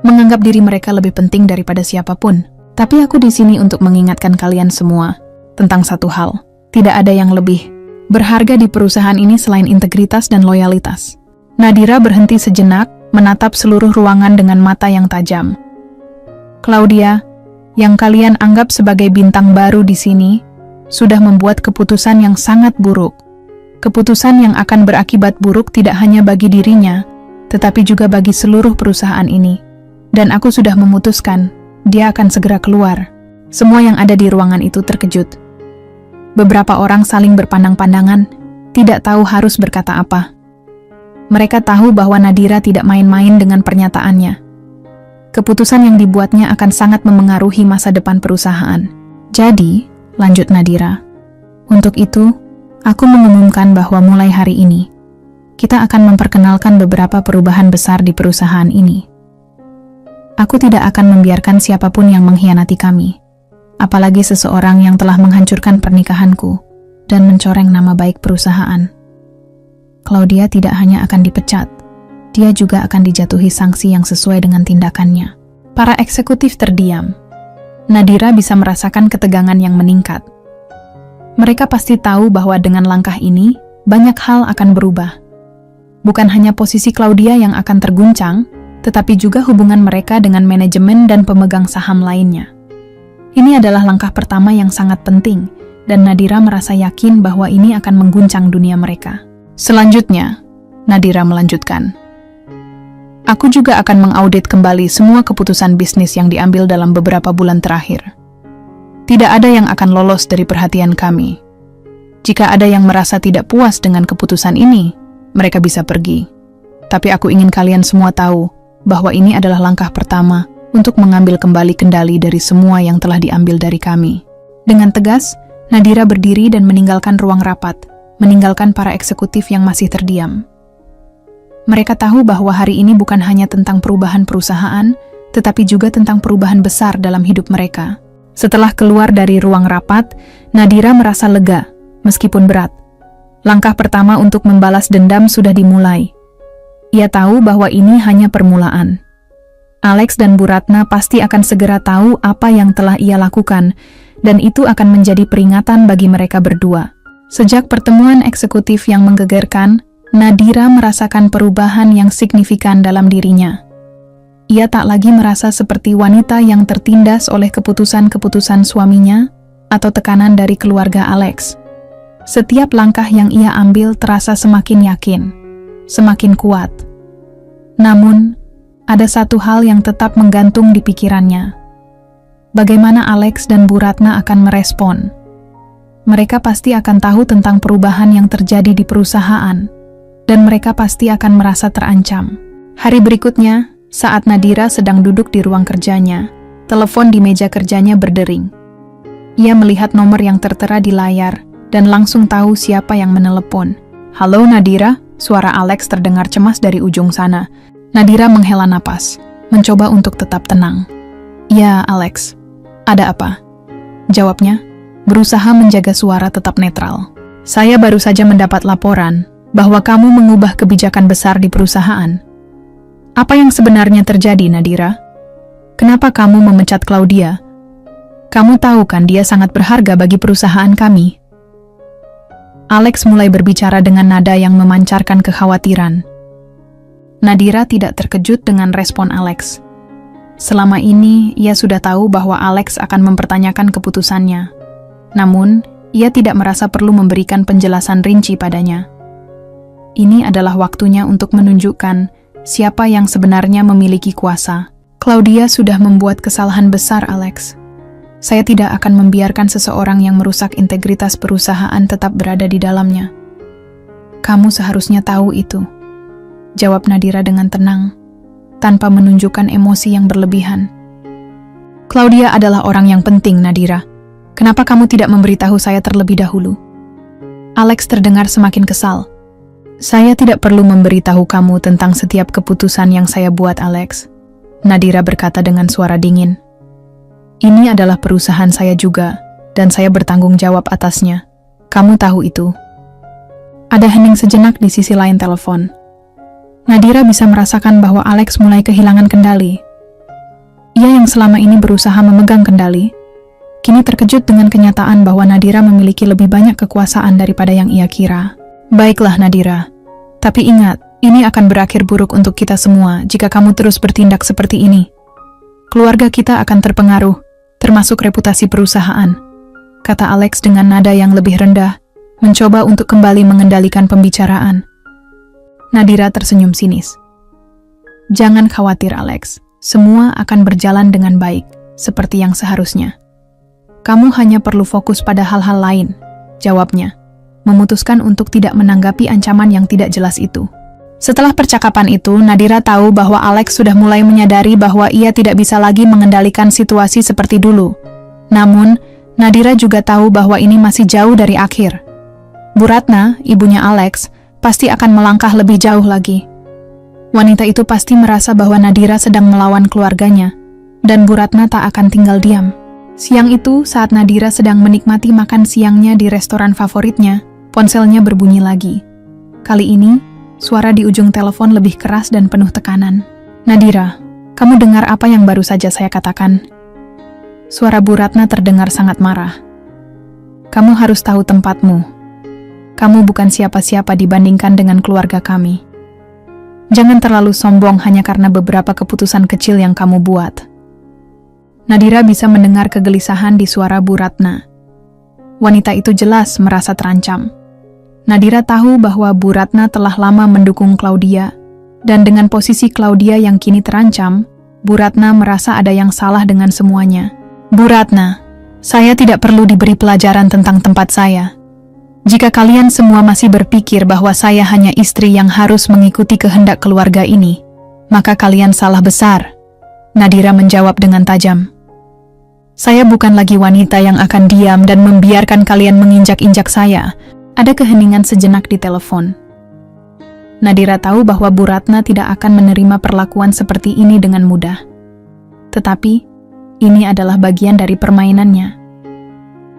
menganggap diri mereka lebih penting daripada siapapun. Tapi aku di sini untuk mengingatkan kalian semua tentang satu hal. Tidak ada yang lebih berharga di perusahaan ini selain integritas dan loyalitas. Nadira berhenti sejenak, menatap seluruh ruangan dengan mata yang tajam. Claudia, yang kalian anggap sebagai bintang baru di sini, sudah membuat keputusan yang sangat buruk. Keputusan yang akan berakibat buruk tidak hanya bagi dirinya, tetapi juga bagi seluruh perusahaan ini. Dan aku sudah memutuskan, dia akan segera keluar. Semua yang ada di ruangan itu terkejut. Beberapa orang saling berpandang-pandangan, tidak tahu harus berkata apa. Mereka tahu bahwa Nadira tidak main-main dengan pernyataannya. Keputusan yang dibuatnya akan sangat memengaruhi masa depan perusahaan. Jadi, lanjut Nadira, untuk itu, aku mengumumkan bahwa mulai hari ini, kita akan memperkenalkan beberapa perubahan besar di perusahaan ini. Aku tidak akan membiarkan siapapun yang mengkhianati kami. Apalagi seseorang yang telah menghancurkan pernikahanku dan mencoreng nama baik perusahaan. Claudia tidak hanya akan dipecat, dia juga akan dijatuhi sanksi yang sesuai dengan tindakannya. Para eksekutif terdiam. Nadira bisa merasakan ketegangan yang meningkat. Mereka pasti tahu bahwa dengan langkah ini, banyak hal akan berubah. Bukan hanya posisi Claudia yang akan terguncang, tetapi juga hubungan mereka dengan manajemen dan pemegang saham lainnya. Ini adalah langkah pertama yang sangat penting, dan Nadira merasa yakin bahwa ini akan mengguncang dunia mereka. Selanjutnya, Nadira melanjutkan. Aku juga akan mengaudit kembali semua keputusan bisnis yang diambil dalam beberapa bulan terakhir. Tidak ada yang akan lolos dari perhatian kami. Jika ada yang merasa tidak puas dengan keputusan ini, mereka bisa pergi. Tapi aku ingin kalian semua tahu bahwa ini adalah langkah pertama untuk mengambil kembali kendali dari semua yang telah diambil dari kami. Dengan tegas, Nadira berdiri dan meninggalkan ruang rapat, meninggalkan para eksekutif yang masih terdiam. Mereka tahu bahwa hari ini bukan hanya tentang perubahan perusahaan, tetapi juga tentang perubahan besar dalam hidup mereka. Setelah keluar dari ruang rapat, Nadira merasa lega, meskipun berat. Langkah pertama untuk membalas dendam sudah dimulai. Ia tahu bahwa ini hanya permulaan. Alex dan Bu Ratna pasti akan segera tahu apa yang telah ia lakukan, dan itu akan menjadi peringatan bagi mereka berdua. Sejak pertemuan eksekutif yang menggegerkan, Nadira merasakan perubahan yang signifikan dalam dirinya. Ia tak lagi merasa seperti wanita yang tertindas oleh keputusan-keputusan suaminya atau tekanan dari keluarga Alex. Setiap langkah yang ia ambil terasa semakin yakin, semakin kuat. Namun, ada satu hal yang tetap menggantung di pikirannya. Bagaimana Alex dan Bu Ratna akan merespon? Mereka pasti akan tahu tentang perubahan yang terjadi di perusahaan, dan mereka pasti akan merasa terancam. Hari berikutnya, saat Nadira sedang duduk di ruang kerjanya, telepon di meja kerjanya berdering. Ia melihat nomor yang tertera di layar, dan langsung tahu siapa yang menelepon. "Halo Nadira," suara Alex terdengar cemas dari ujung sana. Nadira menghela napas, mencoba untuk tetap tenang. "Ya, Alex. Ada apa?" jawabnya, berusaha menjaga suara tetap netral. "Saya baru saja mendapat laporan bahwa kamu mengubah kebijakan besar di perusahaan. Apa yang sebenarnya terjadi, Nadira? Kenapa kamu memecat Claudia? Kamu tahu kan dia sangat berharga bagi perusahaan kami?" Alex mulai berbicara dengan nada yang memancarkan kekhawatiran. Nadira tidak terkejut dengan respon Alex. Selama ini, ia sudah tahu bahwa Alex akan mempertanyakan keputusannya. Namun, ia tidak merasa perlu memberikan penjelasan rinci padanya. Ini adalah waktunya untuk menunjukkan siapa yang sebenarnya memiliki kuasa. "Claudia sudah membuat kesalahan besar, Alex. Saya tidak akan membiarkan seseorang yang merusak integritas perusahaan tetap berada di dalamnya. Kamu seharusnya tahu itu," jawab Nadira dengan tenang, tanpa menunjukkan emosi yang berlebihan. "Claudia adalah orang yang penting, Nadira. Kenapa kamu tidak memberitahu saya terlebih dahulu?" Alex terdengar semakin kesal. Saya tidak perlu memberitahu kamu tentang setiap keputusan yang saya buat, Alex. Nadira berkata dengan suara dingin. Ini adalah perusahaan saya juga, dan saya bertanggung jawab atasnya. Kamu tahu itu. Ada hening sejenak di sisi lain telepon. Nadira bisa merasakan bahwa Alex mulai kehilangan kendali. Ia yang selama ini berusaha memegang kendali, kini terkejut dengan kenyataan bahwa Nadira memiliki lebih banyak kekuasaan daripada yang ia kira. Baiklah Nadira, tapi ingat, ini akan berakhir buruk untuk kita semua jika kamu terus bertindak seperti ini. Keluarga kita akan terpengaruh, termasuk reputasi perusahaan, kata Alex dengan nada yang lebih rendah, mencoba untuk kembali mengendalikan pembicaraan. Nadira tersenyum sinis. Jangan khawatir Alex, semua akan berjalan dengan baik, seperti yang seharusnya. Kamu hanya perlu fokus pada hal-hal lain, jawabnya, memutuskan untuk tidak menanggapi ancaman yang tidak jelas itu. Setelah percakapan itu, Nadira tahu bahwa Alex sudah mulai menyadari bahwa ia tidak bisa lagi mengendalikan situasi seperti dulu. Namun, Nadira juga tahu bahwa ini masih jauh dari akhir. Bu Ratna, ibunya Alex, pasti akan melangkah lebih jauh lagi. Wanita itu pasti merasa bahwa Nadira sedang melawan keluarganya, dan Bu Ratna tak akan tinggal diam. Siang itu, saat Nadira sedang menikmati makan siangnya di restoran favoritnya, ponselnya berbunyi lagi. Kali ini, suara di ujung telepon lebih keras dan penuh tekanan. Nadira, kamu dengar apa yang baru saja saya katakan? Suara Bu Ratna terdengar sangat marah. Kamu harus tahu tempatmu. Kamu bukan siapa-siapa dibandingkan dengan keluarga kami. Jangan terlalu sombong hanya karena beberapa keputusan kecil yang kamu buat. Nadira bisa mendengar kegelisahan di suara Bu Ratna. Wanita itu jelas merasa terancam. Nadira tahu bahwa Bu Ratna telah lama mendukung Claudia, dan dengan posisi Claudia yang kini terancam, Bu Ratna merasa ada yang salah dengan semuanya. Bu Ratna, saya tidak perlu diberi pelajaran tentang tempat saya. Jika kalian semua masih berpikir bahwa saya hanya istri yang harus mengikuti kehendak keluarga ini, maka kalian salah besar. Nadira menjawab dengan tajam. Saya bukan lagi wanita yang akan diam dan membiarkan kalian menginjak-injak saya. Ada keheningan sejenak di telepon. Nadira tahu bahwa Bu Ratna tidak akan menerima perlakuan seperti ini dengan mudah. Tetapi, ini adalah bagian dari permainannya.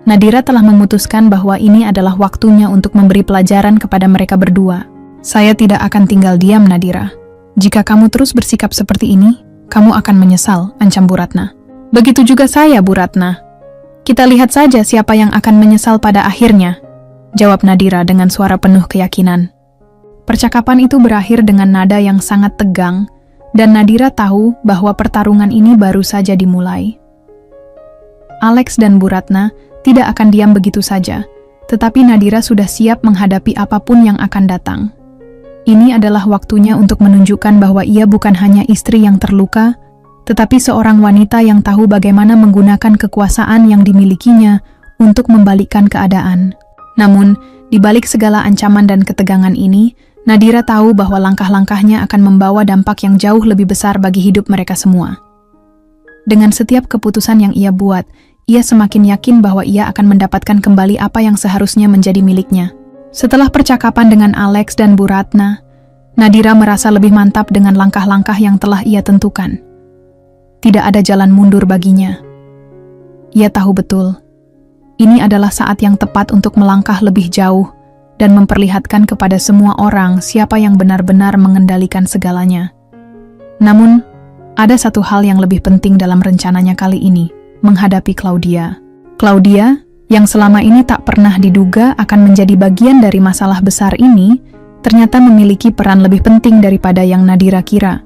Nadira telah memutuskan bahwa ini adalah waktunya untuk memberi pelajaran kepada mereka berdua. Saya tidak akan tinggal diam, Nadira. Jika kamu terus bersikap seperti ini, kamu akan menyesal, ancam Bu Ratna. Begitu juga saya, Bu Ratna. Kita lihat saja siapa yang akan menyesal pada akhirnya, jawab Nadira dengan suara penuh keyakinan. Percakapan itu berakhir dengan nada yang sangat tegang, dan Nadira tahu bahwa pertarungan ini baru saja dimulai. Alex dan Bu Ratna tidak akan diam begitu saja, tetapi Nadira sudah siap menghadapi apapun yang akan datang. Ini adalah waktunya untuk menunjukkan bahwa ia bukan hanya istri yang terluka, tetapi seorang wanita yang tahu bagaimana menggunakan kekuasaan yang dimilikinya untuk membalikkan keadaan. Namun, di balik segala ancaman dan ketegangan ini, Nadira tahu bahwa langkah-langkahnya akan membawa dampak yang jauh lebih besar bagi hidup mereka semua. Dengan setiap keputusan yang ia buat, ia semakin yakin bahwa ia akan mendapatkan kembali apa yang seharusnya menjadi miliknya. Setelah percakapan dengan Alex dan Bu Ratna, Nadira merasa lebih mantap dengan langkah-langkah yang telah ia tentukan. Tidak ada jalan mundur baginya. Ia tahu betul, ini adalah saat yang tepat untuk melangkah lebih jauh dan memperlihatkan kepada semua orang siapa yang benar-benar mengendalikan segalanya. Namun, ada satu hal yang lebih penting dalam rencananya kali ini, menghadapi Claudia. Claudia, yang selama ini tak pernah diduga akan menjadi bagian dari masalah besar ini, ternyata memiliki peran lebih penting daripada yang Nadira kira.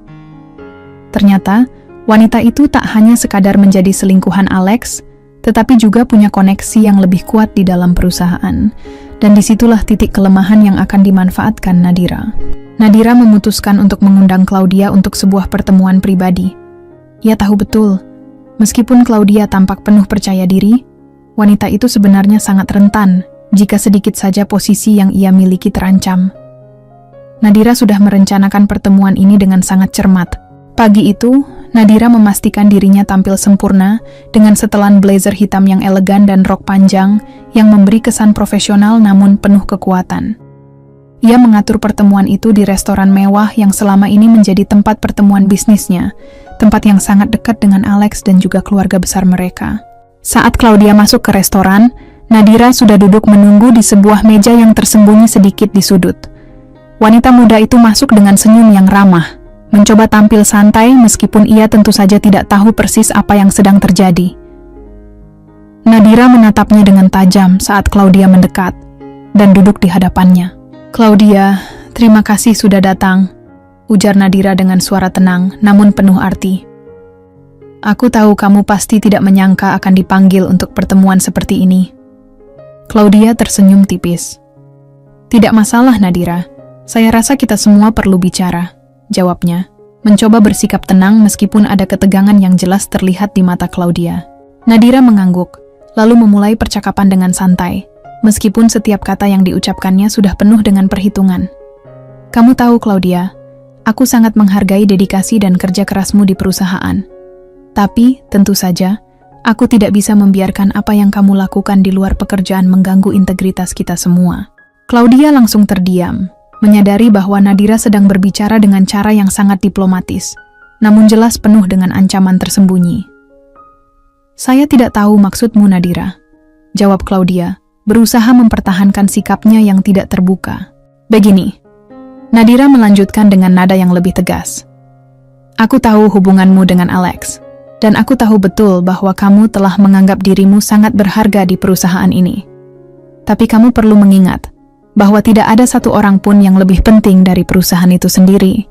Ternyata, wanita itu tak hanya sekadar menjadi selingkuhan Alex, tetapi juga punya koneksi yang lebih kuat di dalam perusahaan. Dan disitulah titik kelemahan yang akan dimanfaatkan Nadira. Nadira memutuskan untuk mengundang Claudia untuk sebuah pertemuan pribadi. Ia tahu betul, meskipun Claudia tampak penuh percaya diri, wanita itu sebenarnya sangat rentan jika sedikit saja posisi yang ia miliki terancam. Nadira sudah merencanakan pertemuan ini dengan sangat cermat. Pagi itu, Nadira memastikan dirinya tampil sempurna dengan setelan blazer hitam yang elegan dan rok panjang yang memberi kesan profesional namun penuh kekuatan. Ia mengatur pertemuan itu di restoran mewah yang selama ini menjadi tempat pertemuan bisnisnya, tempat yang sangat dekat dengan Alex dan juga keluarga besar mereka. Saat Claudia masuk ke restoran, Nadira sudah duduk menunggu di sebuah meja yang tersembunyi sedikit di sudut. Wanita muda itu masuk dengan senyum yang ramah, mencoba tampil santai meskipun ia tentu saja tidak tahu persis apa yang sedang terjadi. Nadira menatapnya dengan tajam saat Claudia mendekat dan duduk di hadapannya. "Claudia, terima kasih sudah datang," ujar Nadira dengan suara tenang namun penuh arti. "Aku tahu kamu pasti tidak menyangka akan dipanggil untuk pertemuan seperti ini." Claudia tersenyum tipis. "Tidak masalah, Nadira. Saya rasa kita semua perlu bicara," jawabnya, mencoba bersikap tenang meskipun ada ketegangan yang jelas terlihat di mata Claudia. Nadira mengangguk, lalu memulai percakapan dengan santai, meskipun setiap kata yang diucapkannya sudah penuh dengan perhitungan. "Kamu tahu, Claudia, aku sangat menghargai dedikasi dan kerja kerasmu di perusahaan. Tapi, tentu saja, aku tidak bisa membiarkan apa yang kamu lakukan di luar pekerjaan mengganggu integritas kita semua." Claudia langsung terdiam, menyadari bahwa Nadira sedang berbicara dengan cara yang sangat diplomatis, namun jelas penuh dengan ancaman tersembunyi. "Saya tidak tahu maksudmu, Nadira," jawab Claudia, berusaha mempertahankan sikapnya yang tidak terbuka. "Begini," Nadira melanjutkan dengan nada yang lebih tegas. "Aku tahu hubunganmu dengan Alex, dan aku tahu betul bahwa kamu telah menganggap dirimu sangat berharga di perusahaan ini. Tapi kamu perlu mengingat bahwa tidak ada satu orang pun yang lebih penting dari perusahaan itu sendiri.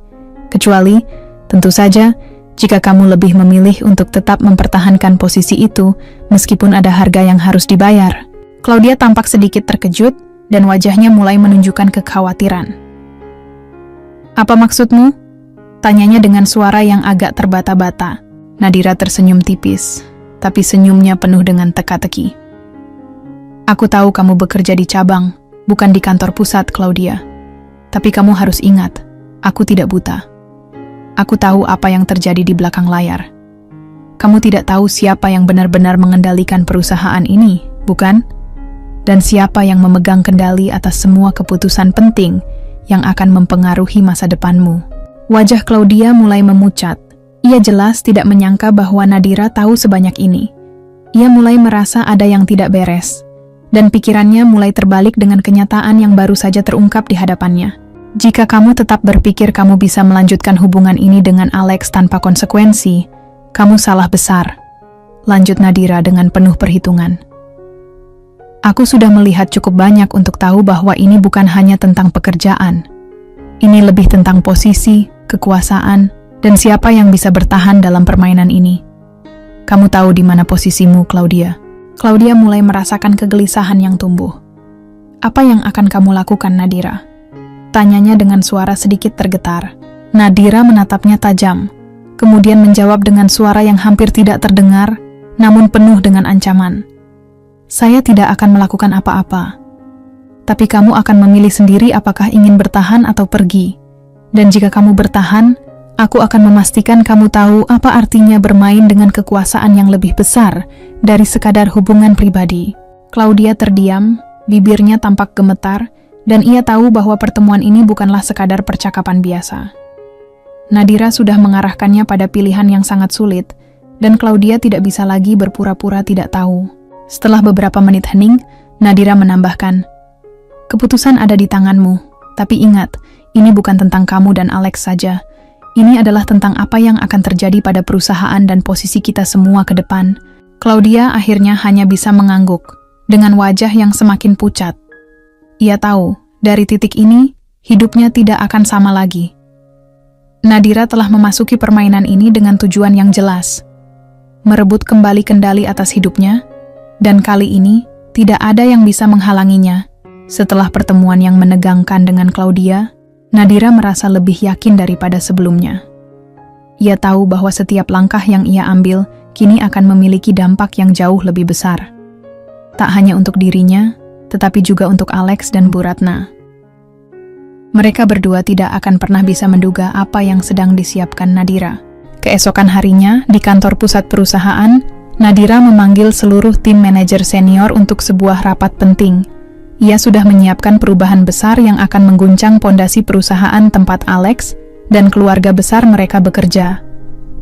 Kecuali, tentu saja, jika kamu lebih memilih untuk tetap mempertahankan posisi itu, meskipun ada harga yang harus dibayar." Claudia tampak sedikit terkejut, dan wajahnya mulai menunjukkan kekhawatiran. "Apa maksudmu?" tanyanya dengan suara yang agak terbata-bata. Nadira tersenyum tipis, tapi senyumnya penuh dengan teka-teki. "Aku tahu kamu bekerja di cabang, bukan di kantor pusat, Claudia. Tapi kamu harus ingat, aku tidak buta. Aku tahu apa yang terjadi di belakang layar. Kamu tidak tahu siapa yang benar-benar mengendalikan perusahaan ini, bukan? Dan siapa yang memegang kendali atas semua keputusan penting yang akan mempengaruhi masa depanmu." Wajah Claudia mulai memucat. Ia jelas tidak menyangka bahwa Nadira tahu sebanyak ini. Ia mulai merasa ada yang tidak beres, dan pikirannya mulai terbalik dengan kenyataan yang baru saja terungkap di hadapannya. "Jika kamu tetap berpikir kamu bisa melanjutkan hubungan ini dengan Alex tanpa konsekuensi, kamu salah besar," lanjut Nadira dengan penuh perhitungan. "Aku sudah melihat cukup banyak untuk tahu bahwa ini bukan hanya tentang pekerjaan. Ini lebih tentang posisi, kekuasaan, dan siapa yang bisa bertahan dalam permainan ini. Kamu tahu di mana posisimu, Claudia." Claudia mulai merasakan kegelisahan yang tumbuh. "Apa yang akan kamu lakukan, Nadira?" tanyanya dengan suara sedikit tergetar. Nadira menatapnya tajam, kemudian menjawab dengan suara yang hampir tidak terdengar, namun penuh dengan ancaman. "Saya tidak akan melakukan apa-apa. Tapi kamu akan memilih sendiri apakah ingin bertahan atau pergi. Dan jika kamu bertahan, aku akan memastikan kamu tahu apa artinya bermain dengan kekuasaan yang lebih besar dari sekadar hubungan pribadi." Claudia terdiam, bibirnya tampak gemetar, dan ia tahu bahwa pertemuan ini bukanlah sekadar percakapan biasa. Nadira sudah mengarahkannya pada pilihan yang sangat sulit, dan Claudia tidak bisa lagi berpura-pura tidak tahu. Setelah beberapa menit hening, Nadira menambahkan, "Keputusan ada di tanganmu, tapi ingat, ini bukan tentang kamu dan Alex saja. Ini adalah tentang apa yang akan terjadi pada perusahaan dan posisi kita semua ke depan." Claudia akhirnya hanya bisa mengangguk, dengan wajah yang semakin pucat. Ia tahu, dari titik ini, hidupnya tidak akan sama lagi. Nadira telah memasuki permainan ini dengan tujuan yang jelas, merebut kembali kendali atas hidupnya, dan kali ini, tidak ada yang bisa menghalanginya. Setelah pertemuan yang menegangkan dengan Claudia, Nadira merasa lebih yakin daripada sebelumnya. Ia tahu bahwa setiap langkah yang ia ambil kini akan memiliki dampak yang jauh lebih besar. Tak hanya untuk dirinya, tetapi juga untuk Alex dan Bu Ratna. Mereka berdua tidak akan pernah bisa menduga apa yang sedang disiapkan Nadira. Keesokan harinya, di kantor pusat perusahaan, Nadira memanggil seluruh tim manajer senior untuk sebuah rapat penting. Ia sudah menyiapkan perubahan besar yang akan mengguncang pondasi perusahaan tempat Alex dan keluarga besar mereka bekerja.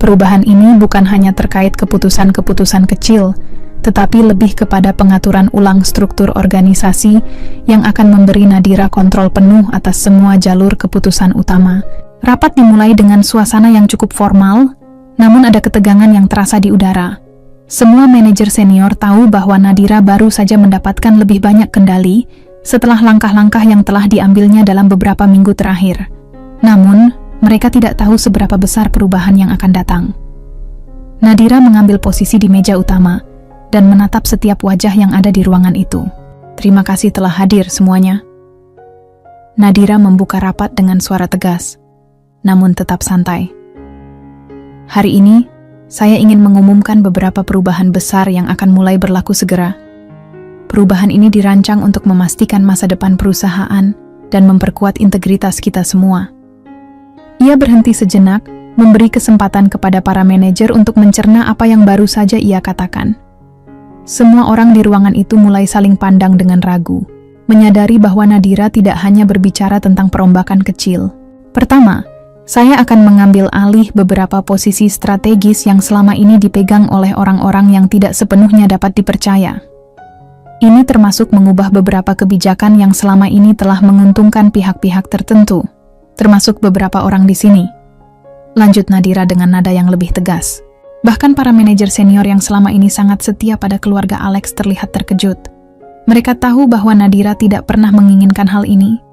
Perubahan ini bukan hanya terkait keputusan-keputusan kecil, tetapi lebih kepada pengaturan ulang struktur organisasi yang akan memberi Nadira kontrol penuh atas semua jalur keputusan utama. Rapat dimulai dengan suasana yang cukup formal, namun ada ketegangan yang terasa di udara. Semua manajer senior tahu bahwa Nadira baru saja mendapatkan lebih banyak kendali setelah langkah-langkah yang telah diambilnya dalam beberapa minggu terakhir. Namun, mereka tidak tahu seberapa besar perubahan yang akan datang. Nadira mengambil posisi di meja utama dan menatap setiap wajah yang ada di ruangan itu. "Terima kasih telah hadir semuanya." Nadira membuka rapat dengan suara tegas, namun tetap santai. "Hari ini, saya ingin mengumumkan beberapa perubahan besar yang akan mulai berlaku segera. Perubahan ini dirancang untuk memastikan masa depan perusahaan dan memperkuat integritas kita semua." Ia berhenti sejenak, memberi kesempatan kepada para manajer untuk mencerna apa yang baru saja ia katakan. Semua orang di ruangan itu mulai saling pandang dengan ragu, menyadari bahwa Nadira tidak hanya berbicara tentang perombakan kecil. Pertama, "Saya akan mengambil alih beberapa posisi strategis yang selama ini dipegang oleh orang-orang yang tidak sepenuhnya dapat dipercaya. Ini termasuk mengubah beberapa kebijakan yang selama ini telah menguntungkan pihak-pihak tertentu, termasuk beberapa orang di sini." Lanjut Nadira dengan nada yang lebih tegas. Bahkan para manajer senior yang selama ini sangat setia pada keluarga Alex terlihat terkejut. Mereka tahu bahwa Nadira tidak pernah menginginkan hal ini,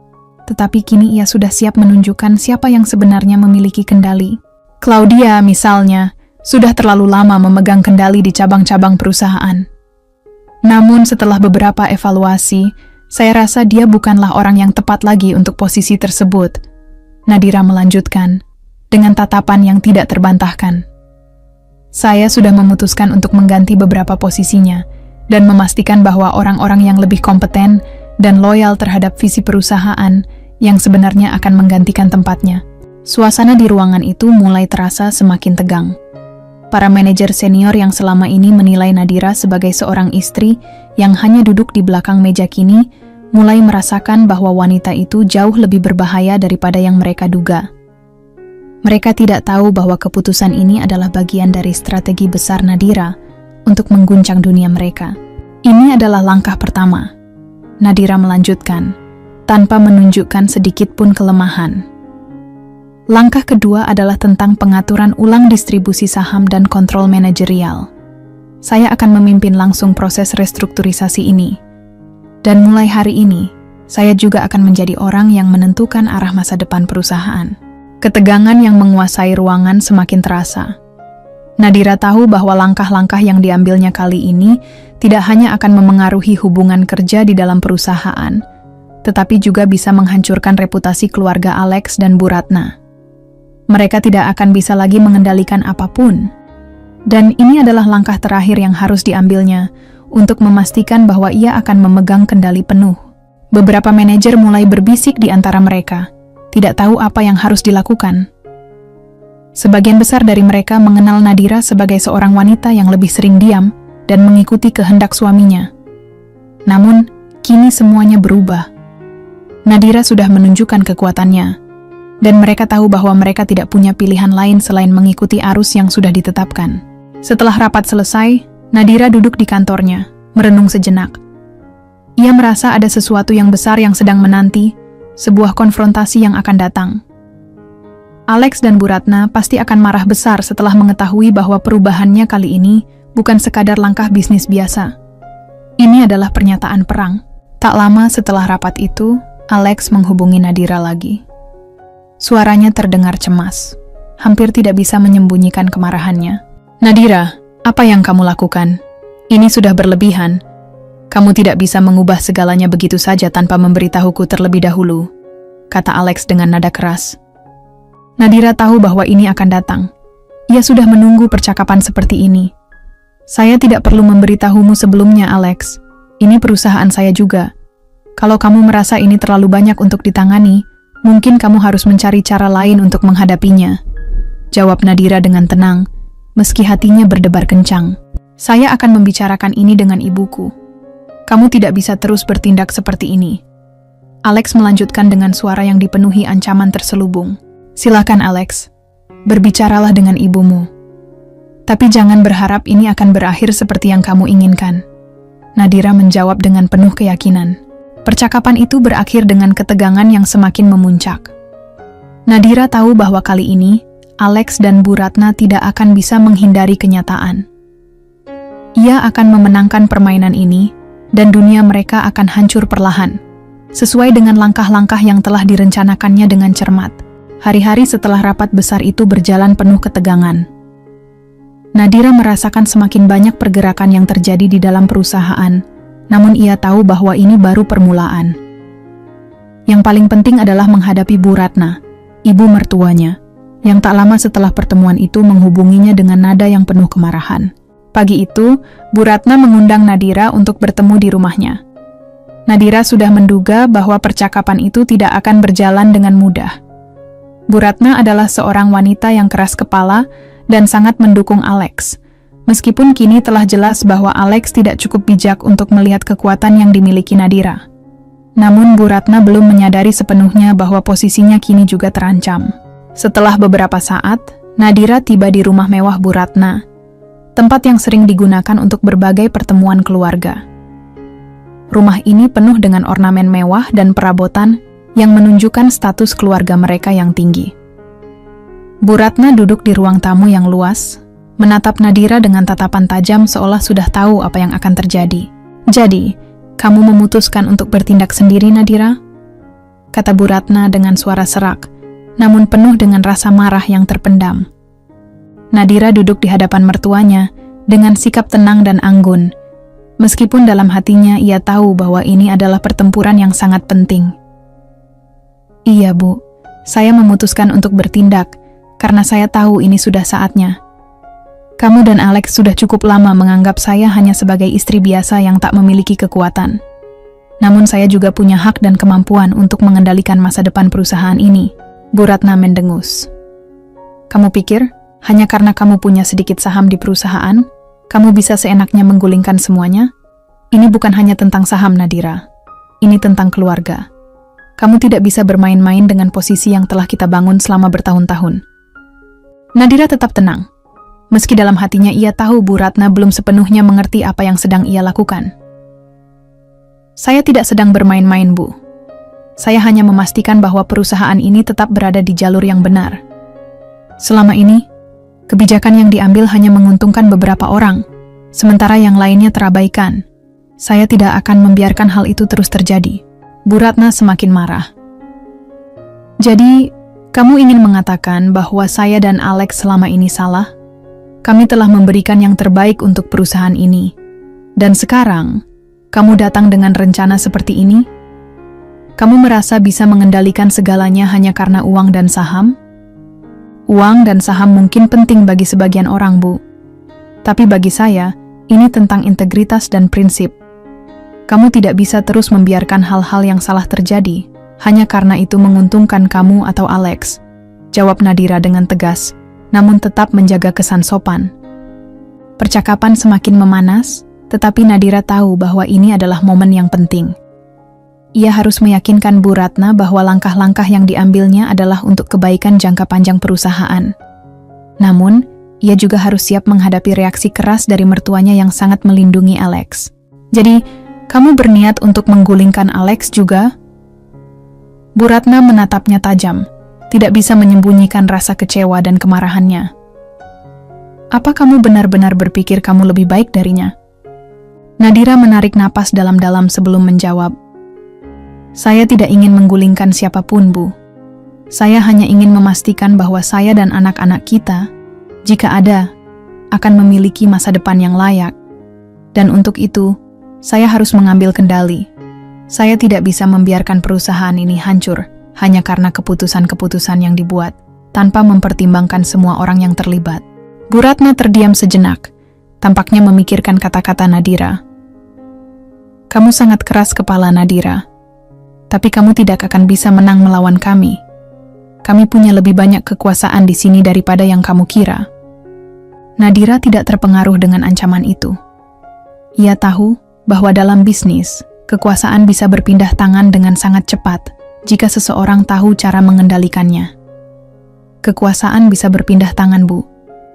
tetapi kini ia sudah siap menunjukkan siapa yang sebenarnya memiliki kendali. Claudia, misalnya, sudah terlalu lama memegang kendali di cabang-cabang perusahaan. Namun setelah beberapa evaluasi, saya rasa dia bukanlah orang yang tepat lagi untuk posisi tersebut. Nadira melanjutkan, dengan tatapan yang tidak terbantahkan. "Saya sudah memutuskan untuk mengganti beberapa posisinya, dan memastikan bahwa orang-orang yang lebih kompeten dan loyal terhadap visi perusahaan yang sebenarnya akan menggantikan tempatnya." Suasana di ruangan itu mulai terasa semakin tegang. Para manajer senior yang selama ini menilai Nadira sebagai seorang istri yang hanya duduk di belakang meja kini, mulai merasakan bahwa wanita itu jauh lebih berbahaya daripada yang mereka duga. Mereka tidak tahu bahwa keputusan ini adalah bagian dari strategi besar Nadira untuk mengguncang dunia mereka. "Ini adalah langkah pertama," Nadira melanjutkan, tanpa menunjukkan sedikit pun kelemahan. "Langkah kedua adalah tentang pengaturan ulang distribusi saham dan kontrol manajerial. Saya akan memimpin langsung proses restrukturisasi ini. Dan mulai hari ini, saya juga akan menjadi orang yang menentukan arah masa depan perusahaan." Ketegangan yang menguasai ruangan semakin terasa. Nadira tahu bahwa langkah-langkah yang diambilnya kali ini tidak hanya akan memengaruhi hubungan kerja di dalam perusahaan, tetapi juga bisa menghancurkan reputasi keluarga Alex dan Bu Ratna. Mereka tidak akan bisa lagi mengendalikan apapun. Dan ini adalah langkah terakhir yang harus diambilnya untuk memastikan bahwa ia akan memegang kendali penuh. Beberapa manajer mulai berbisik di antara mereka, tidak tahu apa yang harus dilakukan. Sebagian besar dari mereka mengenal Nadira sebagai seorang wanita yang lebih sering diam dan mengikuti kehendak suaminya. Namun, kini semuanya berubah. Nadira sudah menunjukkan kekuatannya, dan mereka tahu bahwa mereka tidak punya pilihan lain selain mengikuti arus yang sudah ditetapkan. Setelah rapat selesai, Nadira duduk di kantornya, merenung sejenak. Ia merasa ada sesuatu yang besar yang sedang menanti, sebuah konfrontasi yang akan datang. Alex dan Bu Ratna pasti akan marah besar setelah mengetahui bahwa perubahannya kali ini bukan sekadar langkah bisnis biasa. Ini adalah pernyataan perang. Tak lama setelah rapat itu, Alex menghubungi Nadira lagi. Suaranya terdengar cemas, hampir tidak bisa menyembunyikan kemarahannya. "Nadira, apa yang kamu lakukan? Ini sudah berlebihan. Kamu tidak bisa mengubah segalanya begitu saja tanpa memberitahuku terlebih dahulu," kata Alex dengan nada keras. Nadira tahu bahwa ini akan datang. Ia sudah menunggu percakapan seperti ini. "Saya tidak perlu memberitahumu sebelumnya, Alex. Ini perusahaan saya juga. Kalau kamu merasa ini terlalu banyak untuk ditangani, mungkin kamu harus mencari cara lain untuk menghadapinya." jawab Nadira dengan tenang, meski hatinya berdebar kencang. Saya akan membicarakan ini dengan ibuku. Kamu tidak bisa terus bertindak seperti ini. Alex melanjutkan dengan suara yang dipenuhi ancaman terselubung. Silakan Alex, berbicaralah dengan ibumu. Tapi jangan berharap ini akan berakhir seperti yang kamu inginkan. Nadira menjawab dengan penuh keyakinan. Percakapan itu berakhir dengan ketegangan yang semakin memuncak. Nadira tahu bahwa kali ini, Alex dan Bu Ratna tidak akan bisa menghindari kenyataan. Ia akan memenangkan permainan ini, dan dunia mereka akan hancur perlahan, sesuai dengan langkah-langkah yang telah direncanakannya dengan cermat. Hari-hari setelah rapat besar itu berjalan penuh ketegangan. Nadira merasakan semakin banyak pergerakan yang terjadi di dalam perusahaan, namun ia tahu bahwa ini baru permulaan. Yang paling penting adalah menghadapi Bu Ratna, ibu mertuanya, yang tak lama setelah pertemuan itu menghubunginya dengan nada yang penuh kemarahan. Pagi itu, Bu Ratna mengundang Nadira untuk bertemu di rumahnya. Nadira sudah menduga bahwa percakapan itu tidak akan berjalan dengan mudah. Bu Ratna adalah seorang wanita yang keras kepala dan sangat mendukung Alex, meskipun kini telah jelas bahwa Alex tidak cukup bijak untuk melihat kekuatan yang dimiliki Nadira. Namun Bu Ratna belum menyadari sepenuhnya bahwa posisinya kini juga terancam. Setelah beberapa saat, Nadira tiba di rumah mewah Bu Ratna, tempat yang sering digunakan untuk berbagai pertemuan keluarga. Rumah ini penuh dengan ornamen mewah dan perabotan yang menunjukkan status keluarga mereka yang tinggi. Bu Ratna duduk di ruang tamu yang luas, menatap Nadira dengan tatapan tajam seolah sudah tahu apa yang akan terjadi. Jadi, kamu memutuskan untuk bertindak sendiri, Nadira? Kata Bu Ratna dengan suara serak, namun penuh dengan rasa marah yang terpendam. Nadira duduk di hadapan mertuanya dengan sikap tenang dan anggun, meskipun dalam hatinya ia tahu bahwa ini adalah pertempuran yang sangat penting. Iya, Bu, saya memutuskan untuk bertindak, karena saya tahu ini sudah saatnya. Kamu dan Alex sudah cukup lama menganggap saya hanya sebagai istri biasa yang tak memiliki kekuatan. Namun saya juga punya hak dan kemampuan untuk mengendalikan masa depan perusahaan ini. Bu Ratna mendengus. Kamu pikir, hanya karena kamu punya sedikit saham di perusahaan, kamu bisa seenaknya menggulingkan semuanya? Ini bukan hanya tentang saham, Nadira. Ini tentang keluarga. Kamu tidak bisa bermain-main dengan posisi yang telah kita bangun selama bertahun-tahun. Nadira tetap tenang. Meski dalam hatinya ia tahu Bu Ratna belum sepenuhnya mengerti apa yang sedang ia lakukan. Saya tidak sedang bermain-main, Bu. Saya hanya memastikan bahwa perusahaan ini tetap berada di jalur yang benar. Selama ini, kebijakan yang diambil hanya menguntungkan beberapa orang, sementara yang lainnya terabaikan. Saya tidak akan membiarkan hal itu terus terjadi. Bu Ratna semakin marah. Jadi, kamu ingin mengatakan bahwa saya dan Alex selama ini salah? Kami telah memberikan yang terbaik untuk perusahaan ini. Dan sekarang, kamu datang dengan rencana seperti ini? Kamu merasa bisa mengendalikan segalanya hanya karena uang dan saham? Uang dan saham mungkin penting bagi sebagian orang, Bu. Tapi bagi saya, ini tentang integritas dan prinsip. Kamu tidak bisa terus membiarkan hal-hal yang salah terjadi, hanya karena itu menguntungkan kamu atau Alex, jawab Nadira dengan tegas, namun tetap menjaga kesan sopan. Percakapan semakin memanas, tetapi Nadira tahu bahwa ini adalah momen yang penting. Ia harus meyakinkan Bu Ratna bahwa langkah-langkah yang diambilnya adalah untuk kebaikan jangka panjang perusahaan. Namun, ia juga harus siap menghadapi reaksi keras dari mertuanya yang sangat melindungi Alex. Jadi, kamu berniat untuk menggulingkan Alex juga? Bu Ratna menatapnya tajam, tidak bisa menyembunyikan rasa kecewa dan kemarahannya. Apa kamu benar-benar berpikir kamu lebih baik darinya? Nadira menarik napas dalam-dalam sebelum menjawab. Saya tidak ingin menggulingkan siapapun, Bu. Saya hanya ingin memastikan bahwa saya dan anak-anak kita, jika ada, akan memiliki masa depan yang layak. Dan untuk itu, saya harus mengambil kendali. Saya tidak bisa membiarkan perusahaan ini hancur hanya karena keputusan-keputusan yang dibuat, tanpa mempertimbangkan semua orang yang terlibat. Bu Ratna terdiam sejenak, tampaknya memikirkan kata-kata Nadira. Kamu sangat keras kepala, Nadira. Tapi kamu tidak akan bisa menang melawan kami. kami punya lebih banyak kekuasaan di sini daripada yang kamu kira." Nadira tidak terpengaruh dengan ancaman itu. Ia tahu bahwa dalam bisnis, kekuasaan bisa berpindah tangan dengan sangat cepat jika seseorang tahu cara mengendalikannya. Kekuasaan bisa berpindah tangan, Bu.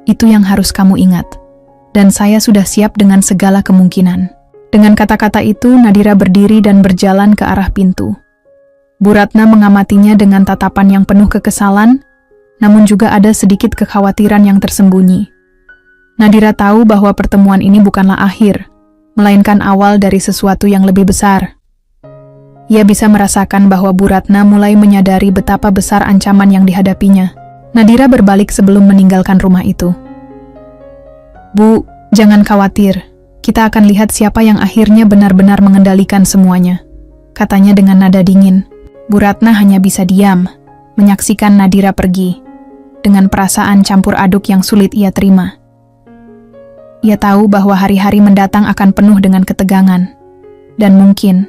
Itu yang harus kamu ingat. Dan saya sudah siap dengan segala kemungkinan. Dengan kata-kata itu, Nadira berdiri dan berjalan ke arah pintu. Bu Ratna mengamatinya dengan tatapan yang penuh kekesalan, namun juga ada sedikit kekhawatiran yang tersembunyi. Nadira tahu bahwa pertemuan ini bukanlah akhir, melainkan awal dari sesuatu yang lebih besar. Ia bisa merasakan bahwa Bu Ratna mulai menyadari betapa besar ancaman yang dihadapinya. Nadira berbalik sebelum meninggalkan rumah itu. "Bu, jangan khawatir. Kita akan lihat siapa yang akhirnya benar-benar mengendalikan semuanya," katanya dengan nada dingin. Bu Ratna hanya bisa diam, menyaksikan Nadira pergi, dengan perasaan campur aduk yang sulit ia terima. Ia tahu bahwa hari-hari mendatang akan penuh dengan ketegangan, dan mungkin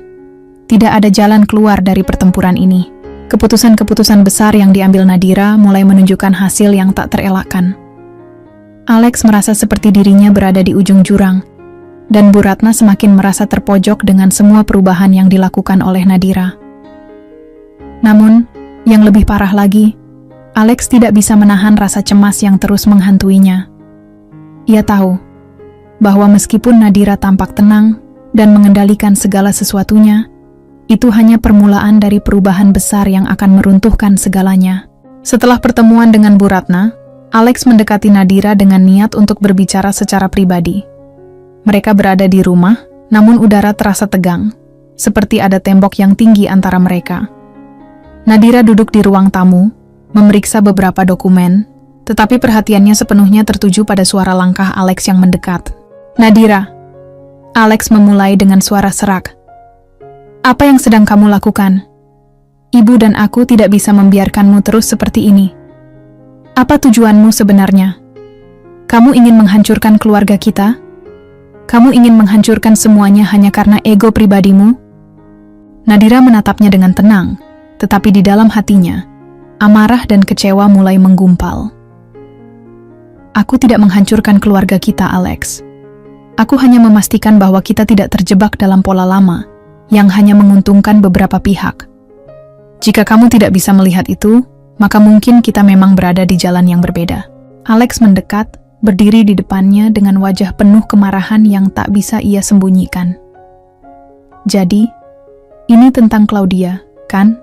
tidak ada jalan keluar dari pertempuran ini. Keputusan-keputusan besar yang diambil Nadira mulai menunjukkan hasil yang tak terelakkan. Alex merasa seperti dirinya berada di ujung jurang, dan Bu Ratna semakin merasa terpojok dengan semua perubahan yang dilakukan oleh Nadira. Namun, yang lebih parah lagi, Alex tidak bisa menahan rasa cemas yang terus menghantuinya. Ia tahu bahwa meskipun Nadira tampak tenang dan mengendalikan segala sesuatunya, itu hanya permulaan dari perubahan besar yang akan meruntuhkan segalanya. Setelah pertemuan dengan Bu Ratna, Alex mendekati Nadira dengan niat untuk berbicara secara pribadi. Mereka berada di rumah, namun udara terasa tegang, seperti ada tembok yang tinggi antara mereka. Nadira duduk di ruang tamu, memeriksa beberapa dokumen, tetapi perhatiannya sepenuhnya tertuju pada suara langkah Alex yang mendekat. "Nadira," Alex memulai dengan suara serak. "Apa yang sedang kamu lakukan? Ibu dan aku tidak bisa membiarkanmu terus seperti ini. Apa tujuanmu sebenarnya? Kamu ingin menghancurkan keluarga kita? Kamu ingin menghancurkan semuanya hanya karena ego pribadimu?" Nadira menatapnya dengan tenang, tetapi di dalam hatinya, amarah dan kecewa mulai menggumpal. "Aku tidak menghancurkan keluarga kita, Alex. Aku hanya memastikan bahwa kita tidak terjebak dalam pola lama yang hanya menguntungkan beberapa pihak. Jika kamu tidak bisa melihat itu, maka mungkin kita memang berada di jalan yang berbeda." Alex mendekat, berdiri di depannya dengan wajah penuh kemarahan yang tak bisa ia sembunyikan. "Jadi, ini tentang Claudia, kan?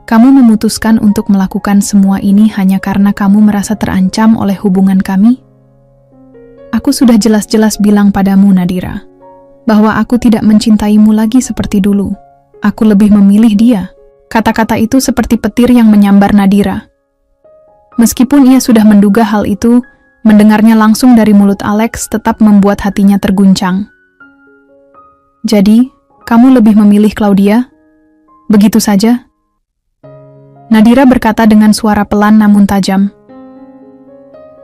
Kamu memutuskan untuk melakukan semua ini hanya karena kamu merasa terancam oleh hubungan kami? Aku sudah jelas-jelas bilang padamu, Nadira, bahwa aku tidak mencintaimu lagi seperti dulu. Aku lebih memilih dia." Kata-kata itu seperti petir yang menyambar Nadira. Meskipun ia sudah menduga hal itu, mendengarnya langsung dari mulut Alex tetap membuat hatinya terguncang. "Jadi, kamu lebih memilih Claudia? Begitu saja?" Nadira berkata dengan suara pelan namun tajam.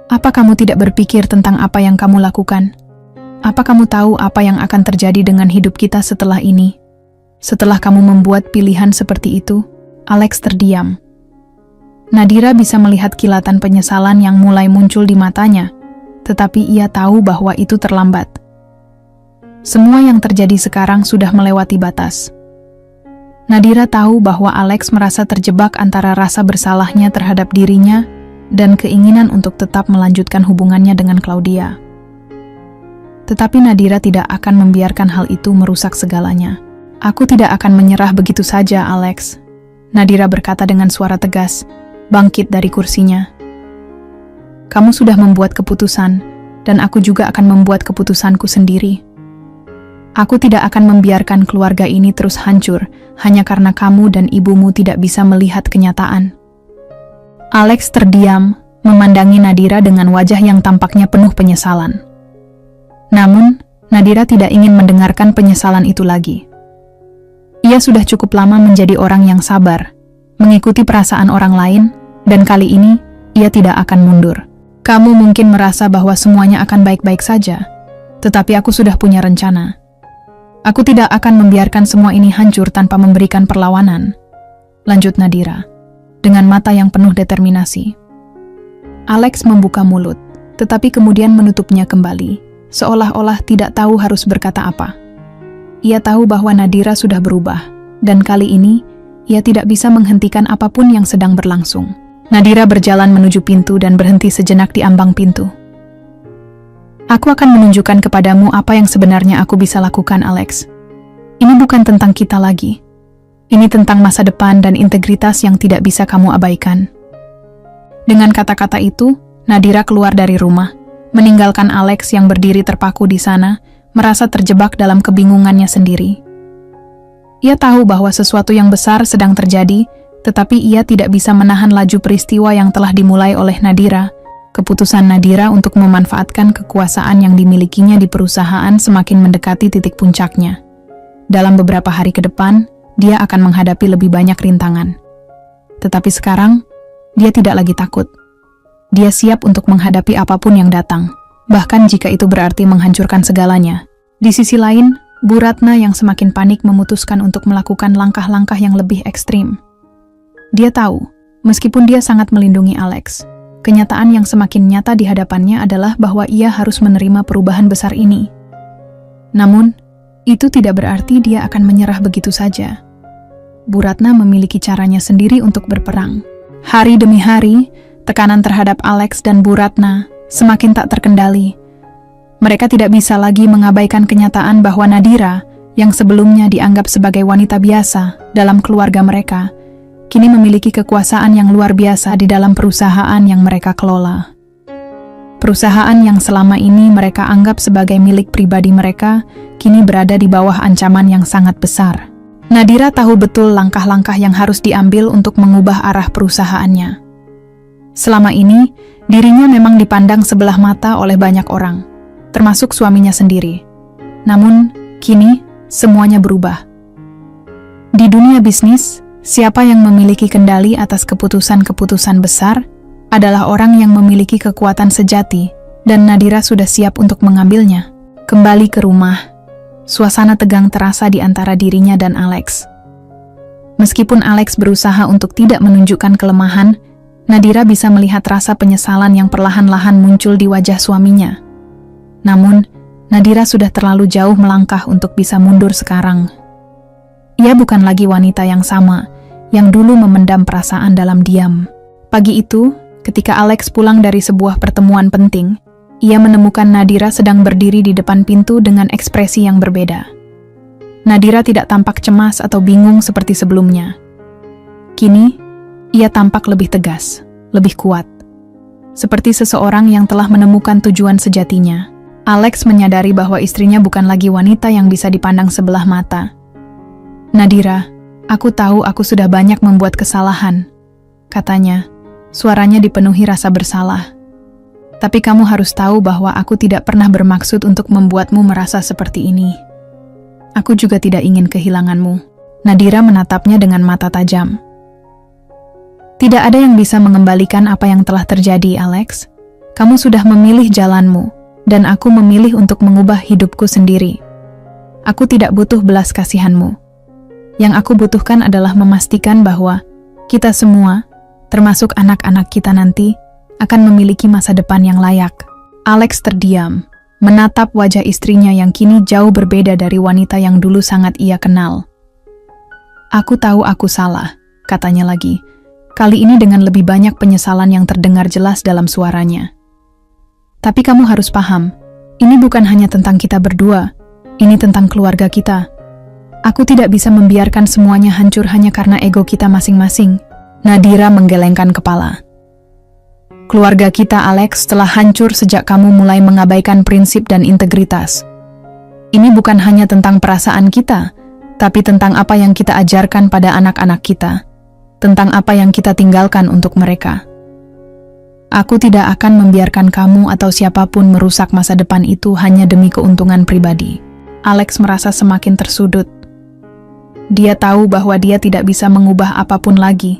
"Apa kamu tidak berpikir tentang apa yang kamu lakukan? Apa kamu tahu apa yang akan terjadi dengan hidup kita setelah ini? Setelah kamu membuat pilihan seperti itu?" Alex terdiam. Nadira bisa melihat kilatan penyesalan yang mulai muncul di matanya, tetapi ia tahu bahwa itu terlambat. Semua yang terjadi sekarang sudah melewati batas. Nadira tahu bahwa Alex merasa terjebak antara rasa bersalahnya terhadap dirinya dan keinginan untuk tetap melanjutkan hubungannya dengan Claudia. Tetapi Nadira tidak akan membiarkan hal itu merusak segalanya. "Aku tidak akan menyerah begitu saja, Alex," Nadira berkata dengan suara tegas, bangkit dari kursinya. "Kamu sudah membuat keputusan, dan aku juga akan membuat keputusanku sendiri. Aku tidak akan membiarkan keluarga ini terus hancur hanya karena kamu dan ibumu tidak bisa melihat kenyataan." Alex terdiam, memandangi Nadira dengan wajah yang tampaknya penuh penyesalan. Namun, Nadira tidak ingin mendengarkan penyesalan itu lagi. Ia sudah cukup lama menjadi orang yang sabar, mengikuti perasaan orang lain, dan kali ini, ia tidak akan mundur. "Kamu mungkin merasa bahwa semuanya akan baik-baik saja, tetapi aku sudah punya rencana. Aku tidak akan membiarkan semua ini hancur tanpa memberikan perlawanan," lanjut Nadira. dengan mata yang penuh determinasi. Alex membuka mulut, tetapi kemudian menutupnya kembali, seolah-olah tidak tahu harus berkata apa. Ia tahu bahwa Nadira sudah berubah, dan kali ini, ia tidak bisa menghentikan apapun yang sedang berlangsung. Nadira berjalan menuju pintu dan berhenti sejenak di ambang pintu. Aku akan menunjukkan kepadamu apa yang sebenarnya aku bisa lakukan, Alex. Ini bukan tentang kita lagi. Ini tentang masa depan dan integritas yang tidak bisa kamu abaikan. Dengan kata-kata itu, Nadira keluar dari rumah, meninggalkan Alex yang berdiri terpaku di sana, merasa terjebak dalam kebingungannya sendiri. Ia tahu bahwa sesuatu yang besar sedang terjadi, tetapi ia tidak bisa menahan laju peristiwa yang telah dimulai oleh Nadira. Keputusan Nadira untuk memanfaatkan kekuasaan yang dimilikinya di perusahaan semakin mendekati titik puncaknya. Dalam beberapa hari ke depan, dia akan menghadapi lebih banyak rintangan. Tetapi sekarang, dia tidak lagi takut. Dia siap untuk menghadapi apapun yang datang, bahkan jika itu berarti menghancurkan segalanya. Di sisi lain, Bu Ratna yang semakin panik memutuskan untuk melakukan langkah-langkah yang lebih ekstrim. Dia tahu, meskipun dia sangat melindungi Alex, kenyataan yang semakin nyata di hadapannya adalah bahwa ia harus menerima perubahan besar ini. Namun, itu tidak berarti dia akan menyerah begitu saja. Bu Ratna memiliki caranya sendiri untuk berperang. Hari demi hari, tekanan terhadap Alex dan Bu Ratna semakin tak terkendali. Mereka tidak bisa lagi mengabaikan kenyataan bahwa Nadira, yang sebelumnya dianggap sebagai wanita biasa dalam keluarga mereka, kini memiliki kekuasaan yang luar biasa di dalam perusahaan yang mereka kelola. Perusahaan yang selama ini mereka anggap sebagai milik pribadi mereka, kini berada di bawah ancaman yang sangat besar. Nadira tahu betul langkah-langkah yang harus diambil untuk mengubah arah perusahaannya. Selama ini, dirinya memang dipandang sebelah mata oleh banyak orang, termasuk suaminya sendiri. Namun, kini semuanya berubah. Di dunia bisnis, siapa yang memiliki kendali atas keputusan-keputusan besar adalah orang yang memiliki kekuatan sejati, dan Nadira sudah siap untuk mengambilnya. Kembali ke rumah, suasana tegang terasa di antara dirinya dan Alex. Meskipun Alex berusaha untuk tidak menunjukkan kelemahan, Nadira bisa melihat rasa penyesalan yang perlahan-lahan muncul di wajah suaminya. Namun, Nadira sudah terlalu jauh melangkah untuk bisa mundur sekarang. Ia bukan lagi wanita yang sama, yang dulu memendam perasaan dalam diam. Pagi itu, ketika Alex pulang dari sebuah pertemuan penting, ia menemukan Nadira sedang berdiri di depan pintu dengan ekspresi yang berbeda. Nadira tidak tampak cemas atau bingung seperti sebelumnya. Kini, ia tampak lebih tegas, lebih kuat. Seperti seseorang yang telah menemukan tujuan sejatinya. Alex menyadari bahwa istrinya bukan lagi wanita yang bisa dipandang sebelah mata. Nadira, aku tahu aku sudah banyak membuat kesalahan, katanya. Suaranya dipenuhi rasa bersalah. Tapi kamu harus tahu bahwa aku tidak pernah bermaksud untuk membuatmu merasa seperti ini. Aku juga tidak ingin kehilanganmu. Nadira menatapnya dengan mata tajam. Tidak ada yang bisa mengembalikan apa yang telah terjadi, Alex. Kamu sudah memilih jalanmu, dan aku memilih untuk mengubah hidupku sendiri. Aku tidak butuh belas kasihanmu. Yang aku butuhkan adalah memastikan bahwa kita semua, termasuk anak-anak kita nanti, akan memiliki masa depan yang layak. Alex terdiam, menatap wajah istrinya yang kini jauh berbeda dari wanita yang dulu sangat ia kenal. Aku tahu aku salah, katanya lagi. Kali ini dengan lebih banyak penyesalan yang terdengar jelas dalam suaranya. Tapi kamu harus paham, ini bukan hanya tentang kita berdua, ini tentang keluarga kita. Aku tidak bisa membiarkan semuanya hancur hanya karena ego kita masing-masing. Nadira menggelengkan kepala. Keluarga kita, Alex, telah hancur sejak kamu mulai mengabaikan prinsip dan integritas. Ini bukan hanya tentang perasaan kita, tapi tentang apa yang kita ajarkan pada anak-anak kita, tentang apa yang kita tinggalkan untuk mereka. Aku tidak akan membiarkan kamu atau siapapun merusak masa depan itu hanya demi keuntungan pribadi. Alex merasa semakin tersudut. Dia tahu bahwa dia tidak bisa mengubah apapun lagi.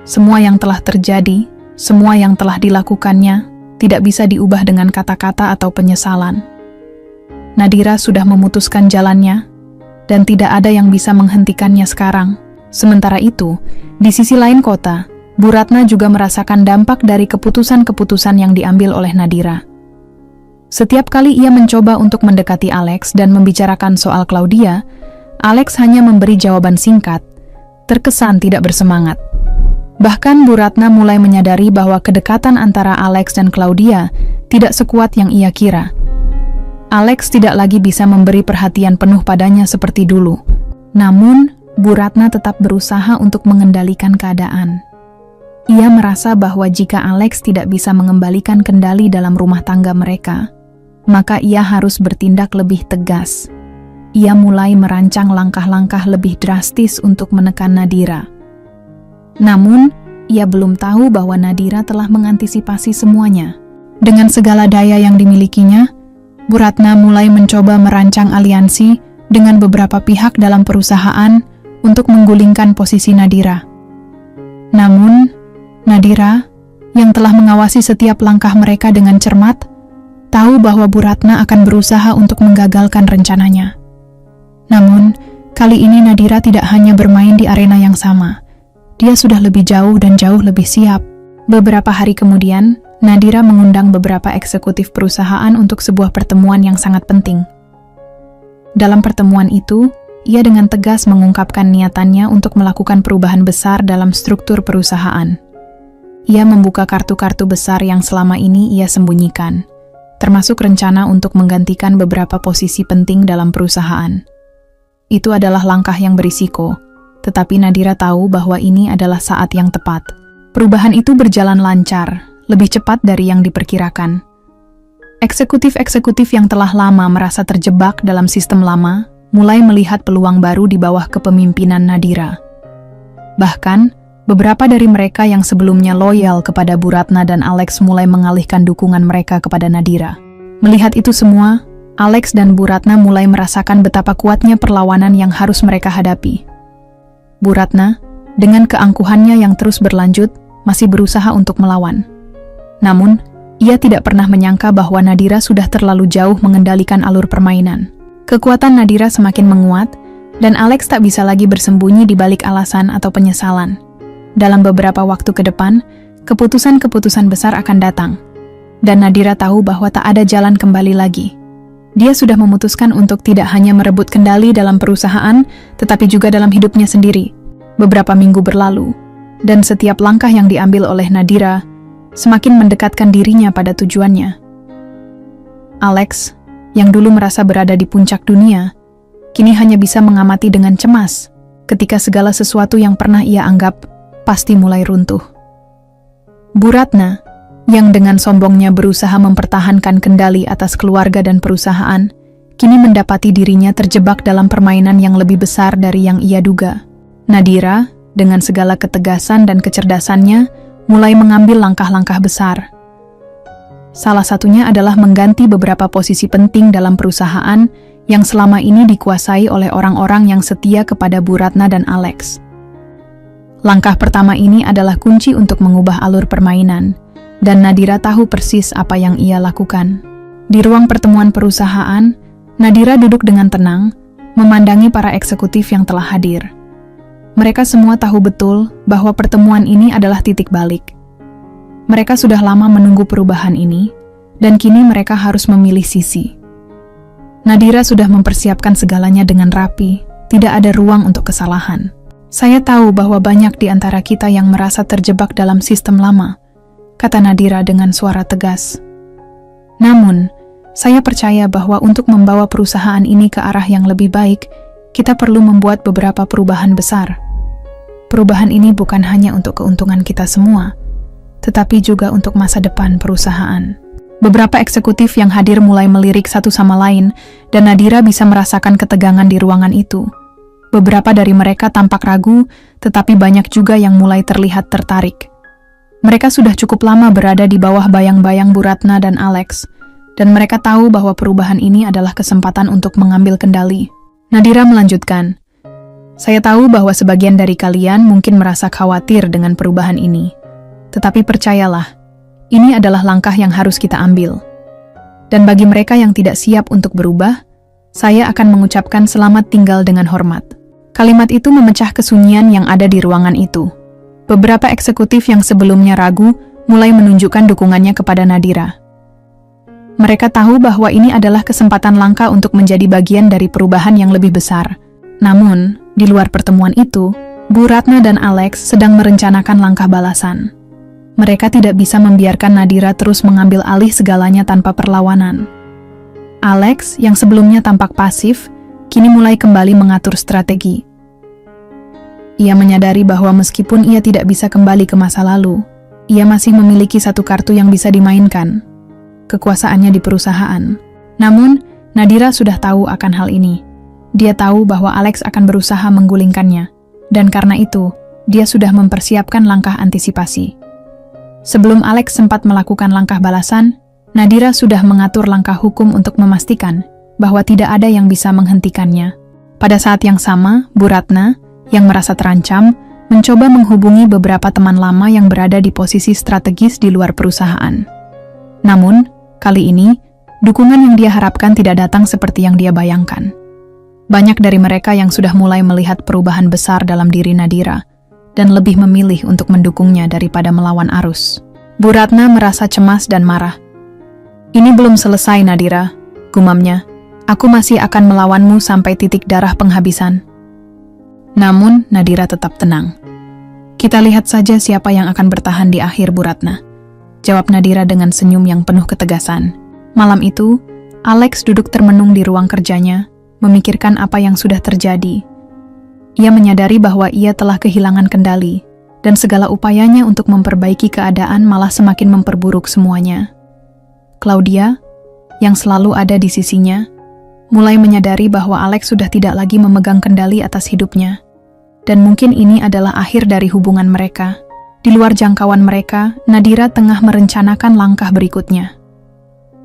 Semua yang telah terjadi, semua yang telah dilakukannya, tidak bisa diubah dengan kata-kata atau penyesalan. Nadira sudah memutuskan jalannya, dan tidak ada yang bisa menghentikannya sekarang. Sementara itu, di sisi lain kota, Bu Ratna juga merasakan dampak dari keputusan-keputusan yang diambil oleh Nadira. Setiap kali ia mencoba untuk mendekati Alex dan membicarakan soal Claudia, Alex hanya memberi jawaban singkat, terkesan tidak bersemangat. Bahkan Bu Ratna mulai menyadari bahwa kedekatan antara Alex dan Claudia tidak sekuat yang ia kira. Alex tidak lagi bisa memberi perhatian penuh padanya seperti dulu. Namun, Bu Ratna tetap berusaha untuk mengendalikan keadaan. Ia merasa bahwa jika Alex tidak bisa mengembalikan kendali dalam rumah tangga mereka, maka ia harus bertindak lebih tegas. Ia mulai merancang langkah-langkah lebih drastis untuk menekan Nadira. Namun, ia belum tahu bahwa Nadira telah mengantisipasi semuanya. Dengan segala daya yang dimilikinya, Bu Ratna mulai mencoba merancang aliansi dengan beberapa pihak dalam perusahaan untuk menggulingkan posisi Nadira. Namun, Nadira, yang telah mengawasi setiap langkah mereka dengan cermat, tahu bahwa Bu Ratna akan berusaha untuk menggagalkan rencananya. Namun, kali ini Nadira tidak hanya bermain di arena yang sama. Dia sudah lebih jauh dan jauh lebih siap. Beberapa hari kemudian, Nadira mengundang beberapa eksekutif perusahaan untuk sebuah pertemuan yang sangat penting. Dalam pertemuan itu, ia dengan tegas mengungkapkan niatannya untuk melakukan perubahan besar dalam struktur perusahaan. Ia membuka kartu-kartu besar yang selama ini ia sembunyikan, termasuk rencana untuk menggantikan beberapa posisi penting dalam perusahaan. Itu adalah langkah yang berisiko, tetapi Nadira tahu bahwa ini adalah saat yang tepat. Perubahan itu berjalan lancar, lebih cepat dari yang diperkirakan. Eksekutif-eksekutif yang telah lama merasa terjebak dalam sistem lama, mulai melihat peluang baru di bawah kepemimpinan Nadira. Bahkan, beberapa dari mereka yang sebelumnya loyal kepada Bu Ratna dan Alex mulai mengalihkan dukungan mereka kepada Nadira. Melihat itu semua, Alex dan Bu Ratna mulai merasakan betapa kuatnya perlawanan yang harus mereka hadapi. Bu Ratna, dengan keangkuhannya yang terus berlanjut, masih berusaha untuk melawan. Namun, ia tidak pernah menyangka bahwa Nadira sudah terlalu jauh mengendalikan alur permainan. Kekuatan Nadira semakin menguat, dan Alex tak bisa lagi bersembunyi di balik alasan atau penyesalan. Dalam beberapa waktu ke depan, keputusan-keputusan besar akan datang. Dan Nadira tahu bahwa tak ada jalan kembali lagi. Dia sudah memutuskan untuk tidak hanya merebut kendali dalam perusahaan, tetapi juga dalam hidupnya sendiri. Beberapa minggu berlalu, dan setiap langkah yang diambil oleh Nadira semakin mendekatkan dirinya pada tujuannya. Alex, yang dulu merasa berada di puncak dunia, kini hanya bisa mengamati dengan cemas ketika segala sesuatu yang pernah ia anggap pasti mulai runtuh. Bu Ratna, yang dengan sombongnya berusaha mempertahankan kendali atas keluarga dan perusahaan, kini mendapati dirinya terjebak dalam permainan yang lebih besar dari yang ia duga. Nadira, dengan segala ketegasan dan kecerdasannya, mulai mengambil langkah-langkah besar. Salah satunya adalah mengganti beberapa posisi penting dalam perusahaan yang selama ini dikuasai oleh orang-orang yang setia kepada Bu Ratna dan Alex. Langkah pertama ini adalah kunci untuk mengubah alur permainan, dan Nadira tahu persis apa yang ia lakukan. Di ruang pertemuan perusahaan, Nadira duduk dengan tenang, memandangi para eksekutif yang telah hadir. Mereka semua tahu betul bahwa pertemuan ini adalah titik balik. Mereka sudah lama menunggu perubahan ini, dan kini mereka harus memilih sisi. Nadira sudah mempersiapkan segalanya dengan rapi, tidak ada ruang untuk kesalahan. Saya tahu bahwa banyak di antara kita yang merasa terjebak dalam sistem lama, kata Nadira dengan suara tegas. Namun, saya percaya bahwa untuk membawa perusahaan ini ke arah yang lebih baik, kita perlu membuat beberapa perubahan besar. Perubahan ini bukan hanya untuk keuntungan kita semua, tetapi juga untuk masa depan perusahaan. Beberapa eksekutif yang hadir mulai melirik satu sama lain, dan Nadira bisa merasakan ketegangan di ruangan itu. Beberapa dari mereka tampak ragu, tetapi banyak juga yang mulai terlihat tertarik. Mereka sudah cukup lama berada di bawah bayang-bayang Bu Ratna dan Alex, dan mereka tahu bahwa perubahan ini adalah kesempatan untuk mengambil kendali. Nadira melanjutkan, "Saya tahu bahwa sebagian dari kalian mungkin merasa khawatir dengan perubahan ini, tetapi percayalah, ini adalah langkah yang harus kita ambil. Dan bagi mereka yang tidak siap untuk berubah, saya akan mengucapkan selamat tinggal dengan hormat." Kalimat itu memecah kesunyian yang ada di ruangan itu. Beberapa eksekutif yang sebelumnya ragu mulai menunjukkan dukungannya kepada Nadira. Mereka tahu bahwa ini adalah kesempatan langka untuk menjadi bagian dari perubahan yang lebih besar. Namun, di luar pertemuan itu, Bu Ratna dan Alex sedang merencanakan langkah balasan. Mereka tidak bisa membiarkan Nadira terus mengambil alih segalanya tanpa perlawanan. Alex, yang sebelumnya tampak pasif, kini mulai kembali mengatur strategi. Ia menyadari bahwa meskipun ia tidak bisa kembali ke masa lalu, ia masih memiliki satu kartu yang bisa dimainkan, kekuasaannya di perusahaan. Namun, Nadira sudah tahu akan hal ini. Dia tahu bahwa Alex akan berusaha menggulingkannya, dan karena itu, dia sudah mempersiapkan langkah antisipasi. Sebelum Alex sempat melakukan langkah balasan, Nadira sudah mengatur langkah hukum untuk memastikan bahwa tidak ada yang bisa menghentikannya. Pada saat yang sama, Bu Ratna, yang merasa terancam, mencoba menghubungi beberapa teman lama yang berada di posisi strategis di luar perusahaan. Namun, kali ini, dukungan yang dia harapkan tidak datang seperti yang dia bayangkan. Banyak dari mereka yang sudah mulai melihat perubahan besar dalam diri Nadira, dan lebih memilih untuk mendukungnya daripada melawan arus. Bu Ratna merasa cemas dan marah. "Ini belum selesai, Nadira," gumamnya. "Aku masih akan melawanmu sampai titik darah penghabisan." Namun, Nadira tetap tenang. "Kita lihat saja siapa yang akan bertahan di akhir, Bu Ratna," jawab Nadira dengan senyum yang penuh ketegasan. Malam itu, Alex duduk termenung di ruang kerjanya, memikirkan apa yang sudah terjadi. Ia menyadari bahwa ia telah kehilangan kendali, dan segala upayanya untuk memperbaiki keadaan malah semakin memperburuk semuanya. Claudia, yang selalu ada di sisinya, mulai menyadari bahwa Alex sudah tidak lagi memegang kendali atas hidupnya. Dan mungkin ini adalah akhir dari hubungan mereka. Di luar jangkauan mereka, Nadira tengah merencanakan langkah berikutnya.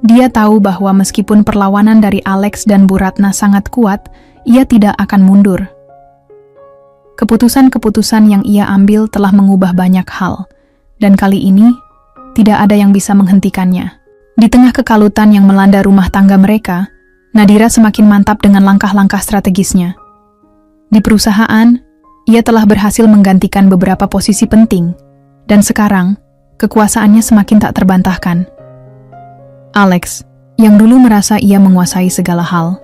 Dia tahu bahwa meskipun perlawanan dari Alex dan Bu Ratna sangat kuat, ia tidak akan mundur. Keputusan-keputusan yang ia ambil telah mengubah banyak hal, dan kali ini, tidak ada yang bisa menghentikannya. Di tengah kekalutan yang melanda rumah tangga mereka, Nadira semakin mantap dengan langkah-langkah strategisnya. Di perusahaan, ia telah berhasil menggantikan beberapa posisi penting, dan sekarang, kekuasaannya semakin tak terbantahkan. Alex, yang dulu merasa ia menguasai segala hal,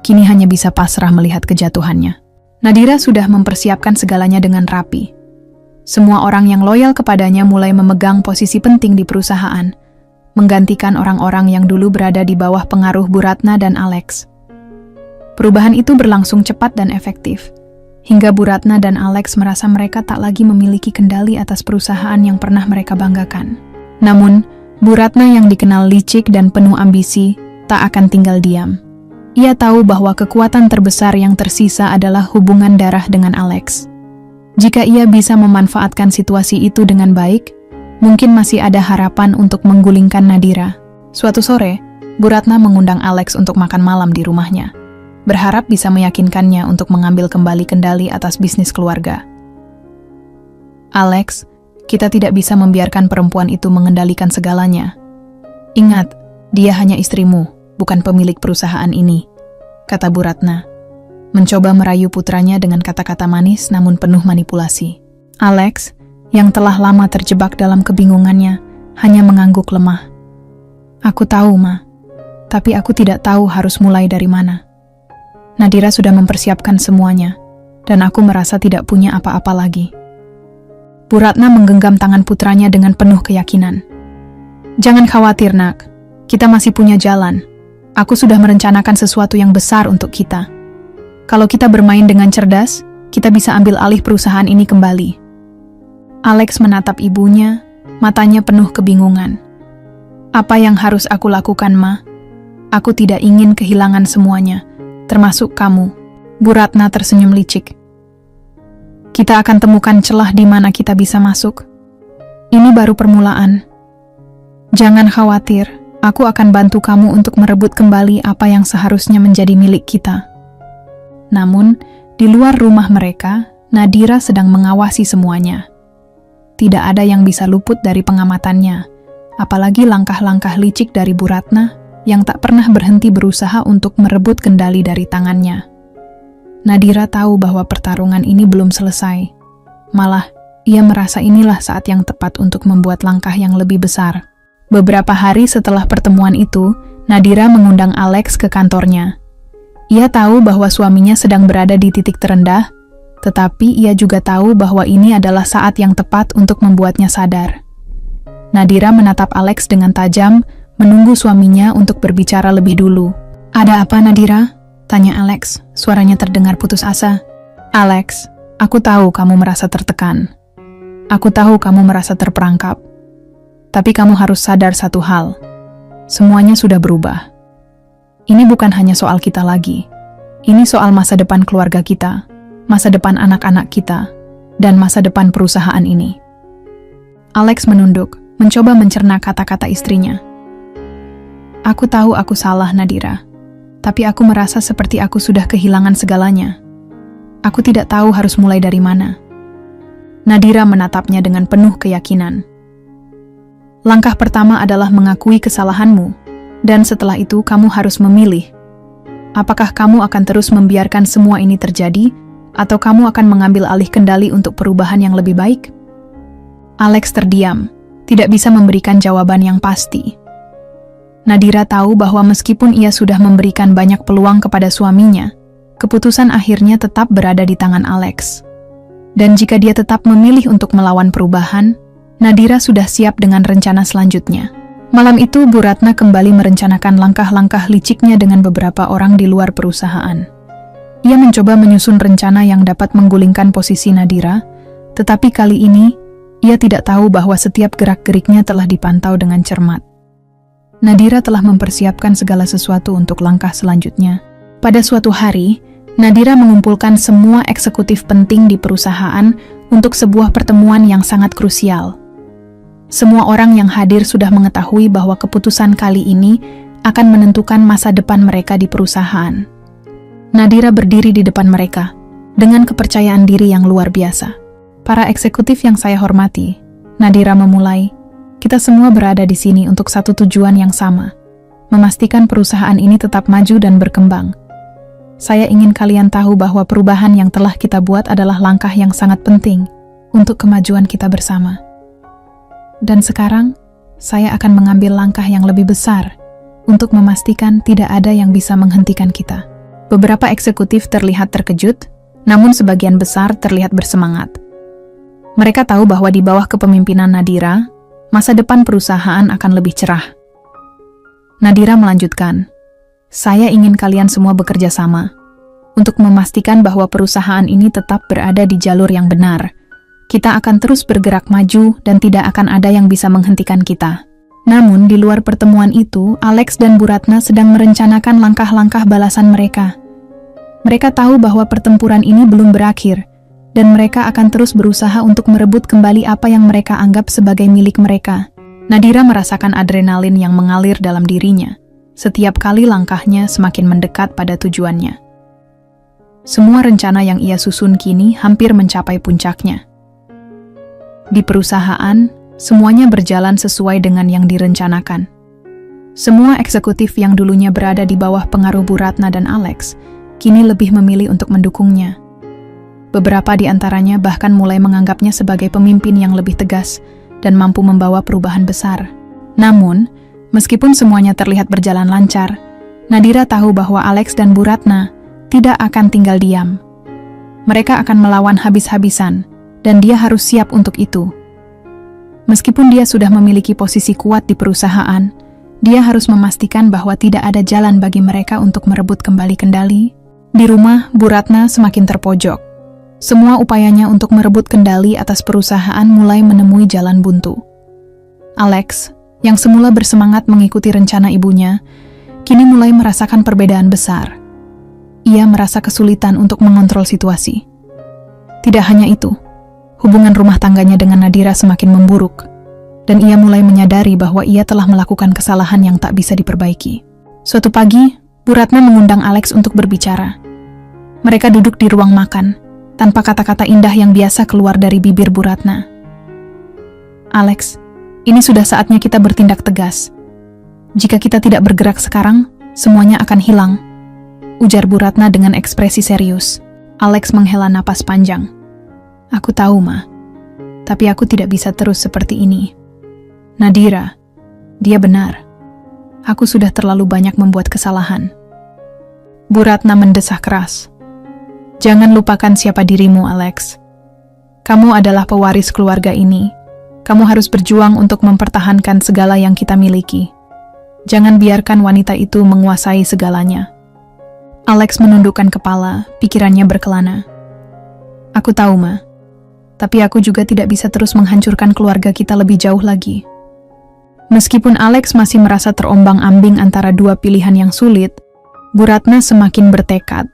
kini hanya bisa pasrah melihat kejatuhannya. Nadira sudah mempersiapkan segalanya dengan rapi. Semua orang yang loyal kepadanya mulai memegang posisi penting di perusahaan, menggantikan orang-orang yang dulu berada di bawah pengaruh Bu Ratna dan Alex. Perubahan itu berlangsung cepat dan efektif, hingga Bu Ratna dan Alex merasa mereka tak lagi memiliki kendali atas perusahaan yang pernah mereka banggakan. Namun, Bu Ratna yang dikenal licik dan penuh ambisi tak akan tinggal diam. Ia tahu bahwa kekuatan terbesar yang tersisa adalah hubungan darah dengan Alex. Jika ia bisa memanfaatkan situasi itu dengan baik, mungkin masih ada harapan untuk menggulingkan Nadira. Suatu sore, Bu Ratna mengundang Alex untuk makan malam di rumahnya, berharap bisa meyakinkannya untuk mengambil kembali kendali atas bisnis keluarga. "Alex, kita tidak bisa membiarkan perempuan itu mengendalikan segalanya. Ingat, dia hanya istrimu, bukan pemilik perusahaan ini," kata Bu Ratna, mencoba merayu putranya dengan kata-kata manis namun penuh manipulasi. Alex, yang telah lama terjebak dalam kebingungannya, hanya mengangguk lemah. "Aku tahu, Ma, tapi aku tidak tahu harus mulai dari mana. Nadira sudah mempersiapkan semuanya, dan aku merasa tidak punya apa-apa lagi." Bu Ratna menggenggam tangan putranya dengan penuh keyakinan. "Jangan khawatir, Nak. Kita masih punya jalan. Aku sudah merencanakan sesuatu yang besar untuk kita. Kalau kita bermain dengan cerdas, kita bisa ambil alih perusahaan ini kembali." Alex menatap ibunya, matanya penuh kebingungan. "Apa yang harus aku lakukan, Ma? Aku tidak ingin kehilangan semuanya, termasuk kamu." Bu Ratna tersenyum licik. "Kita akan temukan celah di mana kita bisa masuk. Ini baru permulaan. Jangan khawatir, aku akan bantu kamu untuk merebut kembali apa yang seharusnya menjadi milik kita." Namun, di luar rumah mereka, Nadira sedang mengawasi semuanya. Tidak ada yang bisa luput dari pengamatannya, apalagi langkah-langkah licik dari Bu Ratna yang tak pernah berhenti berusaha untuk merebut kendali dari tangannya. Nadira tahu bahwa pertarungan ini belum selesai. Malah, Ia merasa inilah saat yang tepat untuk membuat langkah yang lebih besar. Beberapa hari setelah pertemuan itu, Nadira mengundang Alex ke kantornya. Ia tahu bahwa suaminya sedang berada di titik terendah, tetapi ia juga tahu bahwa ini adalah saat yang tepat untuk membuatnya sadar. Nadira menatap Alex dengan tajam, menunggu suaminya untuk berbicara lebih dulu. "Ada apa, Nadira?" tanya Alex, suaranya terdengar putus asa. "Alex, aku tahu kamu merasa tertekan. Aku tahu kamu merasa terperangkap. Tapi kamu harus sadar satu hal. Semuanya sudah berubah. Ini bukan hanya soal kita lagi. Ini soal masa depan keluarga kita, masa depan anak-anak kita, dan masa depan perusahaan ini." Alex menunduk, mencoba mencerna kata-kata istrinya. "Aku tahu aku salah, Nadira. Tapi aku merasa seperti aku sudah kehilangan segalanya. Aku tidak tahu harus mulai dari mana." Nadira menatapnya dengan penuh keyakinan. "Langkah pertama adalah mengakui kesalahanmu, dan setelah itu kamu harus memilih. Apakah kamu akan terus membiarkan semua ini terjadi, atau kamu akan mengambil alih kendali untuk perubahan yang lebih baik?" Alex terdiam, tidak bisa memberikan jawaban yang pasti. Nadira tahu bahwa meskipun ia sudah memberikan banyak peluang kepada suaminya, keputusan akhirnya tetap berada di tangan Alex. Dan jika dia tetap memilih untuk melawan perubahan, Nadira sudah siap dengan rencana selanjutnya. Malam itu, Bu Ratna kembali merencanakan langkah-langkah liciknya dengan beberapa orang di luar perusahaan. Ia mencoba menyusun rencana yang dapat menggulingkan posisi Nadira, tetapi kali ini, ia tidak tahu bahwa setiap gerak-geriknya telah dipantau dengan cermat. Nadira telah mempersiapkan segala sesuatu untuk langkah selanjutnya. Pada suatu hari, Nadira mengumpulkan semua eksekutif penting di perusahaan untuk sebuah pertemuan yang sangat krusial. Semua orang yang hadir sudah mengetahui bahwa keputusan kali ini akan menentukan masa depan mereka di perusahaan. Nadira berdiri di depan mereka dengan kepercayaan diri yang luar biasa. "Para eksekutif yang saya hormati," Nadira memulai, "kita semua berada di sini untuk satu tujuan yang sama, memastikan perusahaan ini tetap maju dan berkembang. Saya ingin kalian tahu bahwa perubahan yang telah kita buat adalah langkah yang sangat penting untuk kemajuan kita bersama. Dan sekarang, saya akan mengambil langkah yang lebih besar untuk memastikan tidak ada yang bisa menghentikan kita." Beberapa eksekutif terlihat terkejut, namun sebagian besar terlihat bersemangat. Mereka tahu bahwa di bawah kepemimpinan Nadira, masa depan perusahaan akan lebih cerah. Nadira melanjutkan, "Saya ingin kalian semua bekerja sama untuk memastikan bahwa perusahaan ini tetap berada di jalur yang benar. Kita akan terus bergerak maju dan tidak akan ada yang bisa menghentikan kita." Namun, di luar pertemuan itu, Alex dan Bu Ratna sedang merencanakan langkah-langkah balasan mereka. Mereka tahu bahwa pertempuran ini belum berakhir, dan mereka akan terus berusaha untuk merebut kembali apa yang mereka anggap sebagai milik mereka. Nadira merasakan adrenalin yang mengalir dalam dirinya. Setiap kali langkahnya semakin mendekat pada tujuannya. Semua rencana yang ia susun kini hampir mencapai puncaknya. Di perusahaan, semuanya berjalan sesuai dengan yang direncanakan. Semua eksekutif yang dulunya berada di bawah pengaruh Bu Ratna dan Alex, kini lebih memilih untuk mendukungnya. Beberapa di antaranya bahkan mulai menganggapnya sebagai pemimpin yang lebih tegas dan mampu membawa perubahan besar. Namun, meskipun semuanya terlihat berjalan lancar, Nadira tahu bahwa Alex dan Bu Ratna tidak akan tinggal diam. Mereka akan melawan habis-habisan, dan dia harus siap untuk itu. Meskipun dia sudah memiliki posisi kuat di perusahaan, dia harus memastikan bahwa tidak ada jalan bagi mereka untuk merebut kembali kendali. Di rumah, Bu Ratna semakin terpojok. Semua upayanya untuk merebut kendali atas perusahaan mulai menemui jalan buntu. Alex, yang semula bersemangat mengikuti rencana ibunya, kini mulai merasakan perbedaan besar. Ia merasa kesulitan untuk mengontrol situasi. Tidak hanya itu, hubungan rumah tangganya dengan Nadira semakin memburuk, dan ia mulai menyadari bahwa ia telah melakukan kesalahan yang tak bisa diperbaiki. Suatu pagi, Bu Ratna mengundang Alex untuk berbicara. Mereka duduk di ruang makan, tanpa kata-kata indah yang biasa keluar dari bibir Bu Ratna. "Alex, ini sudah saatnya kita bertindak tegas. Jika kita tidak bergerak sekarang, semuanya akan hilang," ujar Bu Ratna dengan ekspresi serius. Alex menghela napas panjang. "Aku tahu, Ma. Tapi aku tidak bisa terus seperti ini. Nadira, dia benar. Aku sudah terlalu banyak membuat kesalahan. Bu Ratna mendesah keras. Jangan lupakan siapa dirimu, Alex. Kamu adalah pewaris keluarga ini. Kamu harus berjuang untuk mempertahankan segala yang kita miliki. Jangan biarkan wanita itu menguasai segalanya. Alex menundukkan kepala, pikirannya berkelana. Aku tahu, Ma. Tapi aku juga tidak bisa terus menghancurkan keluarga kita lebih jauh lagi. Meskipun Alex masih merasa terombang-ambing antara dua pilihan yang sulit, Bu Ratna semakin bertekad.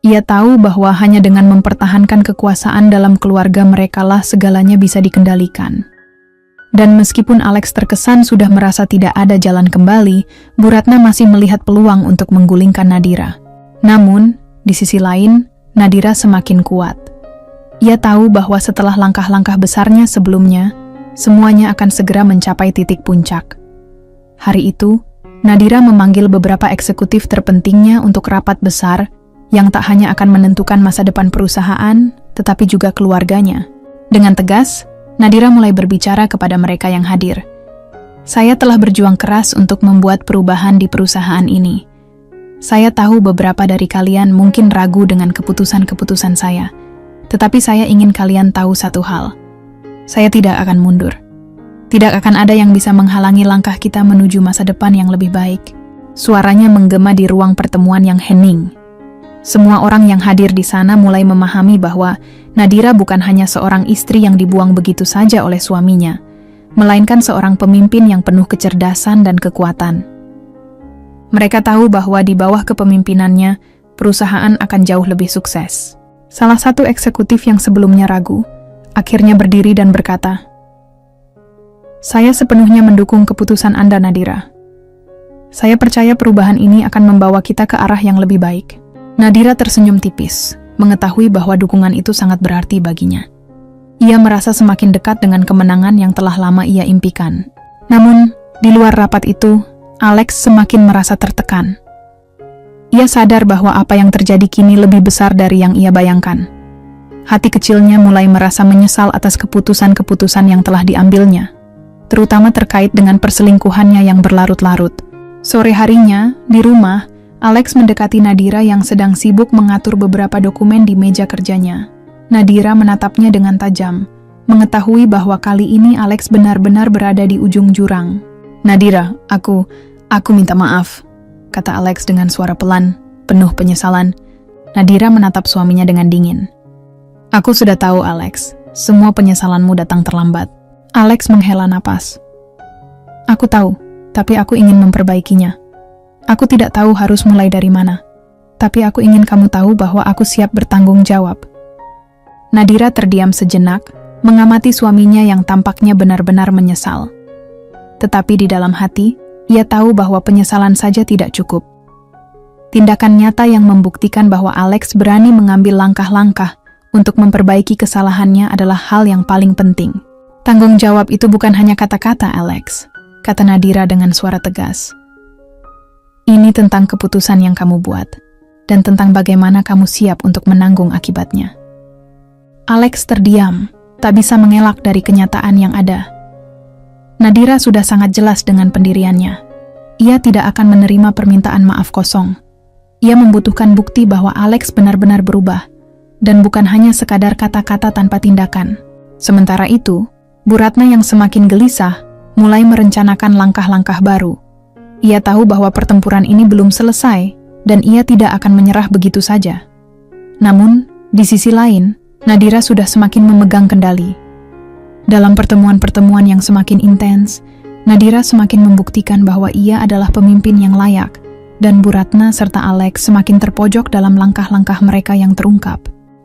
Ia tahu bahwa hanya dengan mempertahankan kekuasaan dalam keluarga merekalah segalanya bisa dikendalikan. Dan meskipun Alex terkesan sudah merasa tidak ada jalan kembali, Bu Ratna masih melihat peluang untuk menggulingkan Nadira. Namun, di sisi lain, Nadira semakin kuat. Ia tahu bahwa setelah langkah-langkah besarnya sebelumnya, semuanya akan segera mencapai titik puncak. Hari itu, Nadira memanggil beberapa eksekutif terpentingnya untuk rapat besar yang tak hanya akan menentukan masa depan perusahaan, tetapi juga keluarganya. Dengan tegas, Nadira mulai berbicara kepada mereka yang hadir. Saya telah berjuang keras untuk membuat perubahan di perusahaan ini. Saya tahu beberapa dari kalian mungkin ragu dengan keputusan-keputusan saya, tetapi saya ingin kalian tahu satu hal. Saya tidak akan mundur. Tidak akan ada yang bisa menghalangi langkah kita menuju masa depan yang lebih baik. Suaranya menggema di ruang pertemuan yang hening. Semua orang yang hadir di sana mulai memahami bahwa Nadira bukan hanya seorang istri yang dibuang begitu saja oleh suaminya, melainkan seorang pemimpin yang penuh kecerdasan dan kekuatan. Mereka tahu bahwa di bawah kepemimpinannya, perusahaan akan jauh lebih sukses. Salah satu eksekutif yang sebelumnya ragu, akhirnya berdiri dan berkata, "Saya sepenuhnya mendukung keputusan Anda, Nadira. Saya percaya perubahan ini akan membawa kita ke arah yang lebih baik." Nadira tersenyum tipis, mengetahui bahwa dukungan itu sangat berarti baginya. Ia merasa semakin dekat dengan kemenangan yang telah lama ia impikan. Namun, di luar rapat itu, Alex semakin merasa tertekan. Ia sadar bahwa apa yang terjadi kini lebih besar dari yang ia bayangkan. Hati kecilnya mulai merasa menyesal atas keputusan-keputusan yang telah diambilnya, terutama terkait dengan perselingkuhannya yang berlarut-larut. Sore harinya, di rumah, Alex mendekati Nadira yang sedang sibuk mengatur beberapa dokumen di meja kerjanya. Nadira menatapnya dengan tajam, mengetahui bahwa kali ini Alex benar-benar berada di ujung jurang. "Nadira, aku minta maaf," kata Alex dengan suara pelan, penuh penyesalan. Nadira menatap suaminya dengan dingin. "Aku sudah tahu, Alex. Semua penyesalanmu datang terlambat." Alex menghela napas. "Aku tahu, tapi aku ingin memperbaikinya. Aku tidak tahu harus mulai dari mana. Tapi aku ingin kamu tahu bahwa aku siap bertanggung jawab." Nadira terdiam sejenak, mengamati suaminya yang tampaknya benar-benar menyesal. Tetapi di dalam hati, ia tahu bahwa penyesalan saja tidak cukup. Tindakan nyata yang membuktikan bahwa Alex berani mengambil langkah-langkah untuk memperbaiki kesalahannya adalah hal yang paling penting. "Tanggung jawab itu bukan hanya kata-kata, Alex," kata Nadira dengan suara tegas. "Ini tentang keputusan yang kamu buat, dan tentang bagaimana kamu siap untuk menanggung akibatnya." Alex terdiam, tak bisa mengelak dari kenyataan yang ada. Nadira sudah sangat jelas dengan pendiriannya. Ia tidak akan menerima permintaan maaf kosong. Ia membutuhkan bukti bahwa Alex benar-benar berubah, dan bukan hanya sekadar kata-kata tanpa tindakan. Sementara itu, Bu Ratna yang semakin gelisah, mulai merencanakan langkah-langkah baru. Ia tahu bahwa pertempuran ini belum selesai, dan ia tidak akan menyerah begitu saja. Namun, di sisi lain, Nadira sudah semakin memegang kendali. Dalam pertemuan-pertemuan yang semakin intens, Nadira semakin membuktikan bahwa ia adalah pemimpin yang layak, dan Bu Ratna serta Alex semakin terpojok dalam langkah-langkah mereka yang terungkap.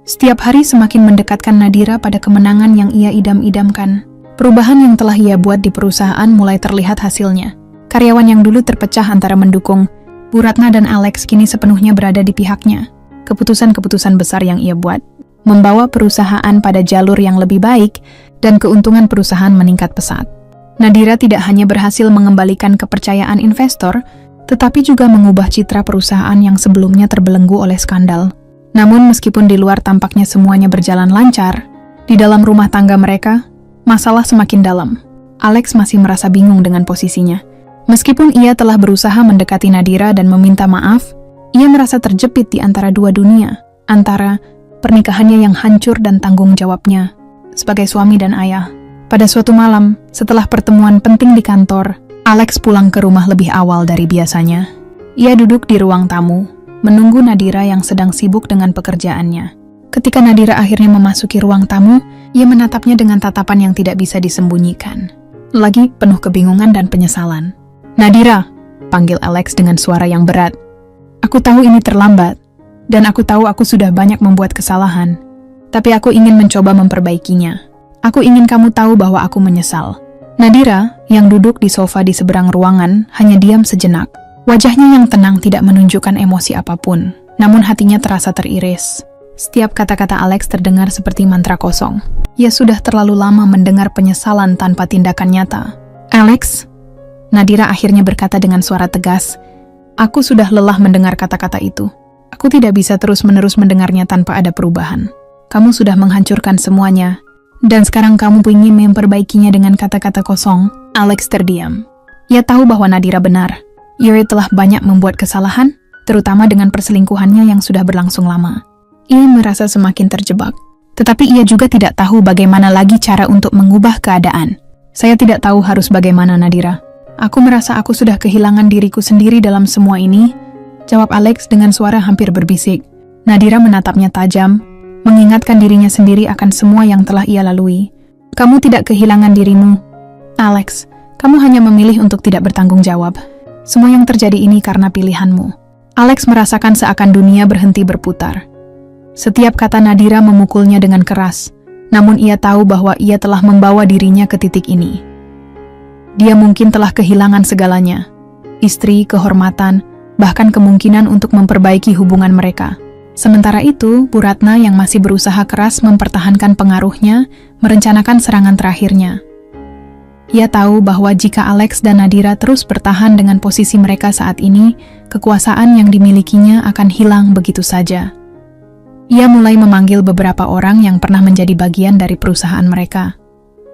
Setiap hari semakin mendekatkan Nadira pada kemenangan yang ia idam-idamkan. Perubahan yang telah ia buat di perusahaan mulai terlihat hasilnya. Karyawan yang dulu terpecah antara mendukung, Bu Ratna dan Alex kini sepenuhnya berada di pihaknya. Keputusan-keputusan besar yang ia buat membawa perusahaan pada jalur yang lebih baik, dan keuntungan perusahaan meningkat pesat. Nadira tidak hanya berhasil mengembalikan kepercayaan investor, tetapi juga mengubah citra perusahaan yang sebelumnya terbelenggu oleh skandal. Namun meskipun di luar tampaknya semuanya berjalan lancar, Di dalam rumah tangga mereka, masalah semakin dalam. Alex masih merasa bingung dengan posisinya. Meskipun ia telah berusaha mendekati Nadira dan meminta maaf, ia merasa terjepit di antara dua dunia, antara pernikahannya yang hancur dan tanggung jawabnya sebagai suami dan ayah. Pada suatu malam, setelah pertemuan penting di kantor, Alex pulang ke rumah lebih awal dari biasanya. Ia duduk di ruang tamu, menunggu Nadira yang sedang sibuk dengan pekerjaannya. Ketika Nadira akhirnya memasuki ruang tamu, ia menatapnya dengan tatapan yang tidak bisa disembunyikan. Lagi penuh kebingungan dan penyesalan. "Nadira," panggil Alex dengan suara yang berat. "Aku tahu ini terlambat, dan aku tahu aku sudah banyak membuat kesalahan. Tapi aku ingin mencoba memperbaikinya. Aku ingin kamu tahu bahwa aku menyesal." Nadira, yang duduk di sofa di seberang ruangan, hanya diam sejenak. Wajahnya yang tenang tidak menunjukkan emosi apapun, namun hatinya terasa teriris. Setiap kata-kata Alex terdengar seperti mantra kosong. Ia sudah terlalu lama mendengar penyesalan tanpa tindakan nyata. "Alex," Nadira akhirnya berkata dengan suara tegas, "aku sudah lelah mendengar kata-kata itu. Aku tidak bisa terus-menerus mendengarnya tanpa ada perubahan. Kamu sudah menghancurkan semuanya, dan sekarang kamu ingin memperbaikinya dengan kata-kata kosong." Alex terdiam. Ia tahu bahwa Nadira benar. Yuri telah banyak membuat kesalahan, terutama dengan perselingkuhannya yang sudah berlangsung lama. Ia merasa semakin terjebak, tetapi ia juga tidak tahu bagaimana lagi cara untuk mengubah keadaan. "Saya tidak tahu harus bagaimana, Nadira. Aku merasa aku sudah kehilangan diriku sendiri dalam semua ini," jawab Alex dengan suara hampir berbisik. Nadira menatapnya tajam, mengingatkan dirinya sendiri akan semua yang telah ia lalui. "Kamu tidak kehilangan dirimu, Alex. Kamu hanya memilih untuk tidak bertanggung jawab. Semua yang terjadi ini karena pilihanmu." Alex merasakan seakan dunia berhenti berputar. Setiap kata Nadira memukulnya dengan keras, namun ia tahu bahwa ia telah membawa dirinya ke titik ini. Dia mungkin telah kehilangan segalanya, istri, kehormatan, bahkan kemungkinan untuk memperbaiki hubungan mereka. Sementara itu, Bu Ratna yang masih berusaha keras mempertahankan pengaruhnya, merencanakan serangan terakhirnya. Ia tahu bahwa jika Alex dan Nadira terus bertahan dengan posisi mereka saat ini, kekuasaan yang dimilikinya akan hilang begitu saja. Ia mulai memanggil beberapa orang yang pernah menjadi bagian dari perusahaan mereka,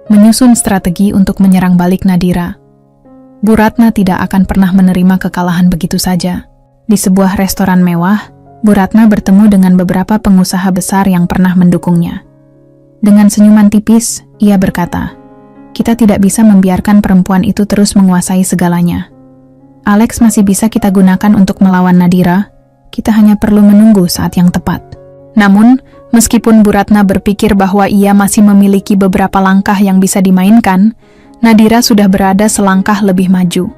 menyusun strategi untuk menyerang balik Nadira. Bu Ratna tidak akan pernah menerima kekalahan begitu saja. Di sebuah restoran mewah, Bu Ratna bertemu dengan beberapa pengusaha besar yang pernah mendukungnya. Dengan senyuman tipis, ia berkata, "Kita tidak bisa membiarkan perempuan itu terus menguasai segalanya. Alex masih bisa kita gunakan untuk melawan Nadira, kita hanya perlu menunggu saat yang tepat." Namun, meskipun Bu Ratna berpikir bahwa ia masih memiliki beberapa langkah yang bisa dimainkan, Nadira sudah berada selangkah lebih maju.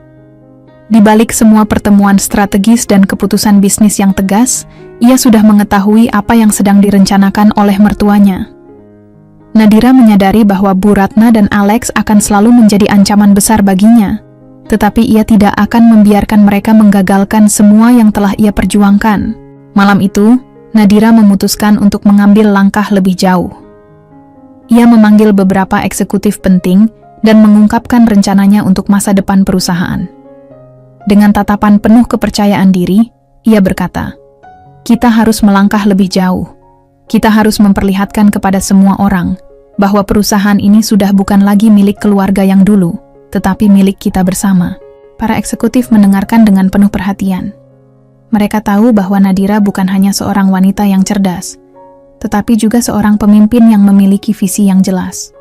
Di balik semua pertemuan strategis dan keputusan bisnis yang tegas, ia sudah mengetahui apa yang sedang direncanakan oleh mertuanya. Nadira menyadari bahwa Bu Ratna dan Alex akan selalu menjadi ancaman besar baginya, tetapi ia tidak akan membiarkan mereka menggagalkan semua yang telah ia perjuangkan. Malam itu, Nadira memutuskan untuk mengambil langkah lebih jauh. Ia memanggil beberapa eksekutif penting dan mengungkapkan rencananya untuk masa depan perusahaan. Dengan tatapan penuh kepercayaan diri, ia berkata, "Kita harus melangkah lebih jauh. Kita harus memperlihatkan kepada semua orang bahwa perusahaan ini sudah bukan lagi milik keluarga yang dulu, tetapi milik kita bersama." Para eksekutif mendengarkan dengan penuh perhatian. Mereka tahu bahwa Nadira bukan hanya seorang wanita yang cerdas, tetapi juga seorang pemimpin yang memiliki visi yang jelas.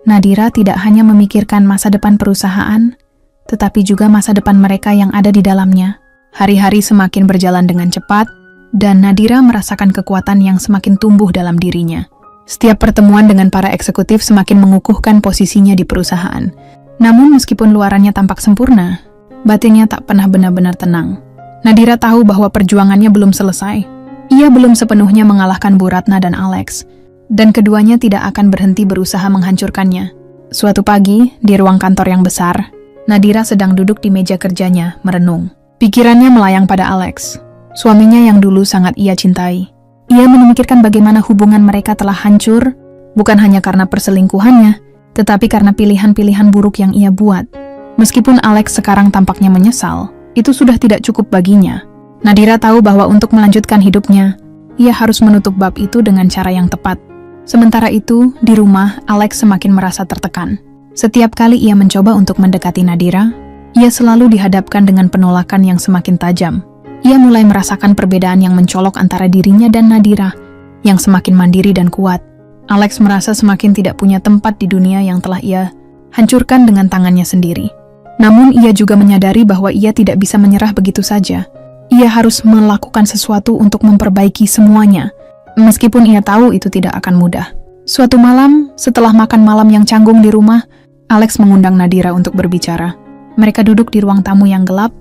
Nadira tidak hanya memikirkan masa depan perusahaan, tetapi juga masa depan mereka yang ada di dalamnya. Hari-hari semakin berjalan dengan cepat, dan Nadira merasakan kekuatan yang semakin tumbuh dalam dirinya. Setiap pertemuan dengan para eksekutif semakin mengukuhkan posisinya di perusahaan. Namun meskipun luarannya tampak sempurna, batinnya tak pernah benar-benar tenang. Nadira tahu bahwa perjuangannya belum selesai. Ia belum sepenuhnya mengalahkan Bu Ratna dan Alex, dan keduanya tidak akan berhenti berusaha menghancurkannya. Suatu pagi, di ruang kantor yang besar, Nadira sedang duduk di meja kerjanya, merenung. Pikirannya melayang pada Alex, suaminya yang dulu sangat ia cintai. Ia memikirkan bagaimana hubungan mereka telah hancur, bukan hanya karena perselingkuhannya, tetapi karena pilihan-pilihan buruk yang ia buat. Meskipun Alex sekarang tampaknya menyesal, itu sudah tidak cukup baginya. Nadira tahu bahwa untuk melanjutkan hidupnya, ia harus menutup bab itu dengan cara yang tepat. Sementara itu, di rumah, Alex semakin merasa tertekan. Setiap kali ia mencoba untuk mendekati Nadira, ia selalu dihadapkan dengan penolakan yang semakin tajam. Ia mulai merasakan perbedaan yang mencolok antara dirinya dan Nadira, yang semakin mandiri dan kuat. Alex merasa semakin tidak punya tempat di dunia yang telah ia hancurkan dengan tangannya sendiri. Namun ia juga menyadari bahwa ia tidak bisa menyerah begitu saja. Ia harus melakukan sesuatu untuk memperbaiki semuanya, meskipun ia tahu itu tidak akan mudah. Suatu malam, setelah makan malam yang canggung di rumah, Alex mengundang Nadira untuk berbicara. Mereka duduk di ruang tamu yang gelap,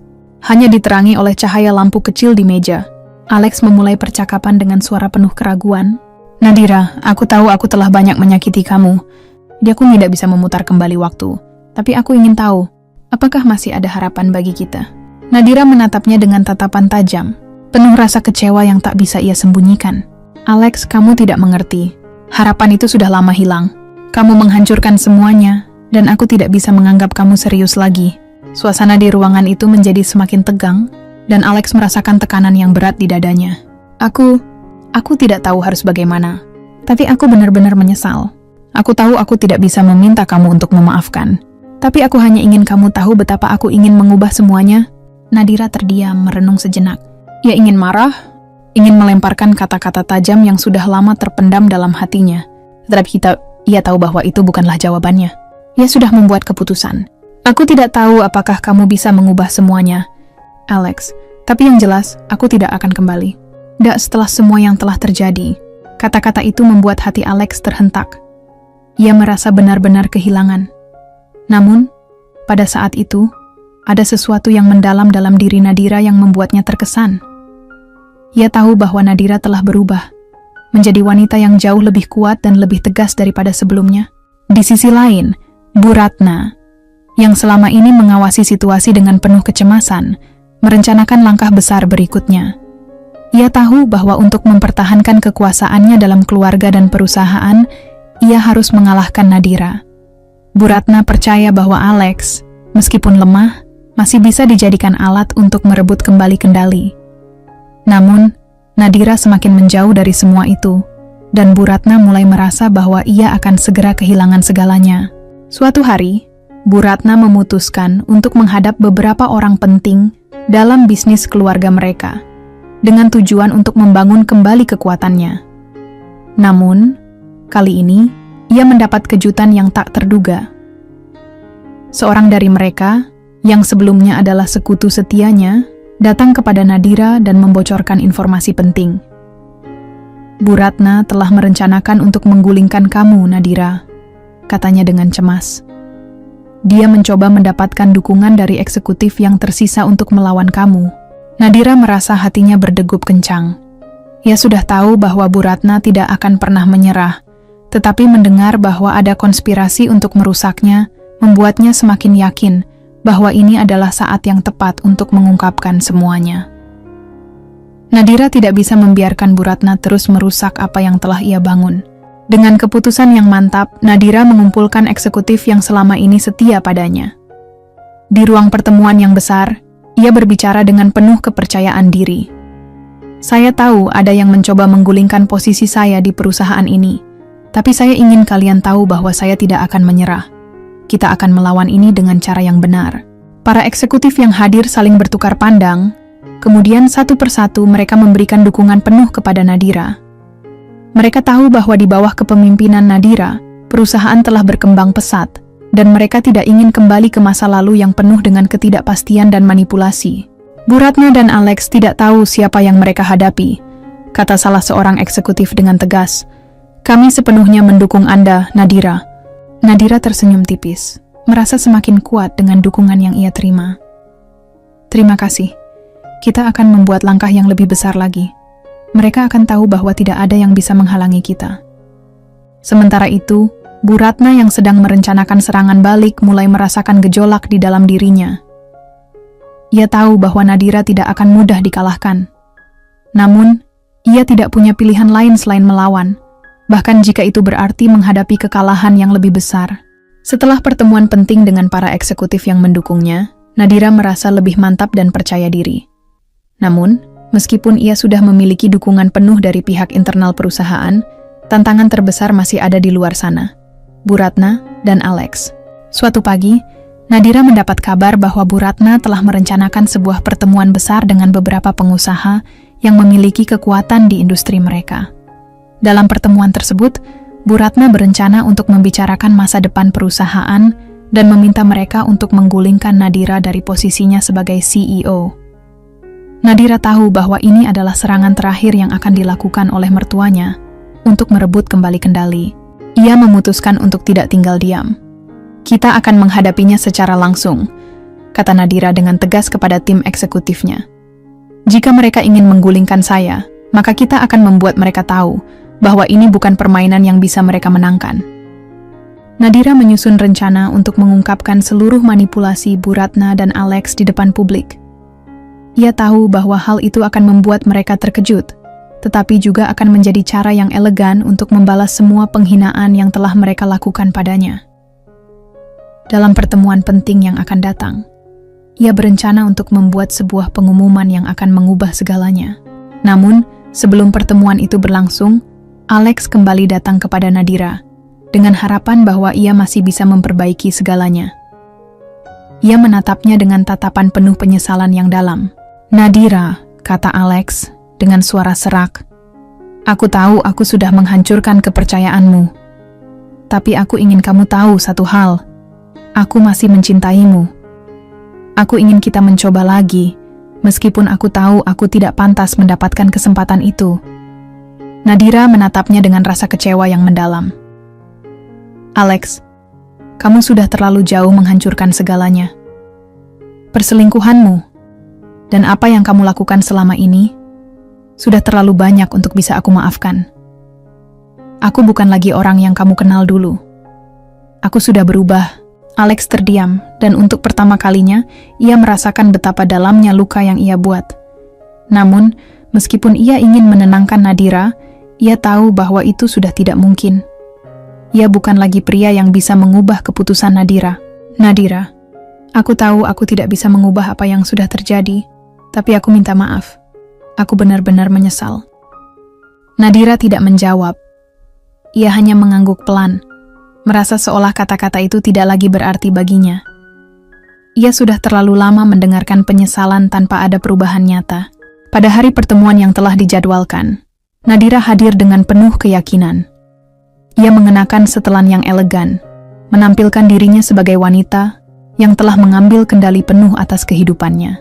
hanya diterangi oleh cahaya lampu kecil di meja. Alex memulai percakapan dengan suara penuh keraguan. Nadira, aku tahu aku telah banyak menyakiti kamu. Jadi aku tidak bisa memutar kembali waktu. Tapi aku ingin tahu, apakah masih ada harapan bagi kita? Nadira menatapnya dengan tatapan tajam, penuh rasa kecewa yang tak bisa ia sembunyikan. Alex, kamu tidak mengerti. Harapan itu sudah lama hilang. Kamu menghancurkan semuanya, dan aku tidak bisa menganggap kamu serius lagi. Suasana di ruangan itu menjadi semakin tegang, dan Alex merasakan tekanan yang berat di dadanya. Aku tidak tahu harus bagaimana, tapi aku benar-benar menyesal. Aku tahu aku tidak bisa meminta kamu untuk memaafkan, tapi aku hanya ingin kamu tahu betapa aku ingin mengubah semuanya. Nadira terdiam merenung sejenak. Ia ingin marah, ingin melemparkan kata-kata tajam yang sudah lama terpendam dalam hatinya. Tetapi ia tahu bahwa itu bukanlah jawabannya. Ia sudah membuat keputusan. Aku tidak tahu apakah kamu bisa mengubah semuanya, Alex. Tapi yang jelas, aku tidak akan kembali. Tidak setelah semua yang telah terjadi. Kata-kata itu membuat hati Alex terhentak. Ia merasa benar-benar kehilangan. Namun, pada saat itu, ada sesuatu yang mendalam dalam diri Nadira yang membuatnya terkesan. Ia tahu bahwa Nadira telah berubah, menjadi wanita yang jauh lebih kuat dan lebih tegas daripada sebelumnya. Di sisi lain, Bu Ratna, yang selama ini mengawasi situasi dengan penuh kecemasan, merencanakan langkah besar berikutnya. Ia tahu bahwa untuk mempertahankan kekuasaannya dalam keluarga dan perusahaan, ia harus mengalahkan Nadira. Bu Ratna percaya bahwa Alex, meskipun lemah, masih bisa dijadikan alat untuk merebut kembali kendali. Namun, Nadira semakin menjauh dari semua itu, dan Bu Ratna mulai merasa bahwa ia akan segera kehilangan segalanya. Suatu hari, Bu Ratna memutuskan untuk menghadap beberapa orang penting dalam bisnis keluarga mereka, dengan tujuan untuk membangun kembali kekuatannya. Namun, kali ini, ia mendapat kejutan yang tak terduga. Seorang dari mereka, yang sebelumnya adalah sekutu setianya, datang kepada Nadira dan membocorkan informasi penting. Bu Ratna telah merencanakan untuk menggulingkan kamu, Nadira, katanya dengan cemas. Dia mencoba mendapatkan dukungan dari eksekutif yang tersisa untuk melawan kamu. Nadira merasa hatinya berdegup kencang. Ia sudah tahu bahwa Bu Ratna tidak akan pernah menyerah, tetapi mendengar bahwa ada konspirasi untuk merusaknya, membuatnya semakin yakin bahwa ini adalah saat yang tepat untuk mengungkapkan semuanya. Nadira tidak bisa membiarkan Bu Ratna terus merusak apa yang telah ia bangun. Dengan keputusan yang mantap, Nadira mengumpulkan eksekutif yang selama ini setia padanya. Di ruang pertemuan yang besar, ia berbicara dengan penuh kepercayaan diri. Saya tahu ada yang mencoba menggulingkan posisi saya di perusahaan ini, tapi saya ingin kalian tahu bahwa saya tidak akan menyerah. Kita akan melawan ini dengan cara yang benar. Para eksekutif yang hadir saling bertukar pandang, kemudian satu persatu mereka memberikan dukungan penuh kepada Nadira. Mereka tahu bahwa di bawah kepemimpinan Nadira, perusahaan telah berkembang pesat, dan mereka tidak ingin kembali ke masa lalu yang penuh dengan ketidakpastian dan manipulasi. Bu Ratna dan Alex tidak tahu siapa yang mereka hadapi, kata salah seorang eksekutif dengan tegas. Kami sepenuhnya mendukung Anda, Nadira. Nadira tersenyum tipis, merasa semakin kuat dengan dukungan yang ia terima. Terima kasih. Kita akan membuat langkah yang lebih besar lagi. Mereka akan tahu bahwa tidak ada yang bisa menghalangi kita. Sementara itu, Bu Ratna yang sedang merencanakan serangan balik mulai merasakan gejolak di dalam dirinya. Ia tahu bahwa Nadira tidak akan mudah dikalahkan. Namun, ia tidak punya pilihan lain selain melawan, bahkan jika itu berarti menghadapi kekalahan yang lebih besar. Setelah pertemuan penting dengan para eksekutif yang mendukungnya, Nadira merasa lebih mantap dan percaya diri. Namun, meskipun ia sudah memiliki dukungan penuh dari pihak internal perusahaan, Tantangan terbesar masih ada di luar sana. Bu Ratna dan Alex. Suatu pagi, Nadira mendapat kabar bahwa Bu Ratna telah merencanakan sebuah pertemuan besar dengan beberapa pengusaha yang memiliki kekuatan di industri mereka. Dalam pertemuan tersebut, Bu Ratna berencana untuk membicarakan masa depan perusahaan dan meminta mereka untuk menggulingkan Nadira dari posisinya sebagai CEO. Nadira tahu bahwa ini adalah serangan terakhir yang akan dilakukan oleh mertuanya untuk merebut kembali kendali. Ia memutuskan untuk tidak tinggal diam. Kita akan menghadapinya secara langsung, kata Nadira dengan tegas kepada tim eksekutifnya. Jika mereka ingin menggulingkan saya, maka kita akan membuat mereka tahu bahwa ini bukan permainan yang bisa mereka menangkan. Nadira menyusun rencana untuk mengungkapkan seluruh manipulasi Bu Ratna dan Alex di depan publik. Ia tahu bahwa hal itu akan membuat mereka terkejut, tetapi juga akan menjadi cara yang elegan untuk membalas semua penghinaan yang telah mereka lakukan padanya. Dalam pertemuan penting yang akan datang, ia berencana untuk membuat sebuah pengumuman yang akan mengubah segalanya. Namun, sebelum pertemuan itu berlangsung, Alex kembali datang kepada Nadira, dengan harapan bahwa ia masih bisa memperbaiki segalanya. Ia menatapnya dengan tatapan penuh penyesalan yang dalam. "Nadira," kata Alex, dengan suara serak. "Aku tahu aku sudah menghancurkan kepercayaanmu. Tapi aku ingin kamu tahu satu hal. Aku masih mencintaimu. Aku ingin kita mencoba lagi, meskipun aku tahu aku tidak pantas mendapatkan kesempatan itu." Nadira menatapnya dengan rasa kecewa yang mendalam. "Alex, kamu sudah terlalu jauh menghancurkan segalanya. Perselingkuhanmu dan apa yang kamu lakukan selama ini sudah terlalu banyak untuk bisa aku maafkan. Aku bukan lagi orang yang kamu kenal dulu. Aku sudah berubah." Alex terdiam, dan untuk pertama kalinya, ia merasakan betapa dalamnya luka yang ia buat. Namun, meskipun ia ingin menenangkan Nadira, ia tahu bahwa itu sudah tidak mungkin. Ia bukan lagi pria yang bisa mengubah keputusan Nadira. "Nadira, aku tahu aku tidak bisa mengubah apa yang sudah terjadi, tapi aku minta maaf. Aku benar-benar menyesal." Nadira tidak menjawab. Ia hanya mengangguk pelan, merasa seolah kata-kata itu tidak lagi berarti baginya. Ia sudah terlalu lama mendengarkan penyesalan tanpa ada perubahan nyata. Pada hari pertemuan yang telah dijadwalkan, Nadira hadir dengan penuh keyakinan. Ia mengenakan setelan yang elegan, menampilkan dirinya sebagai wanita yang telah mengambil kendali penuh atas kehidupannya.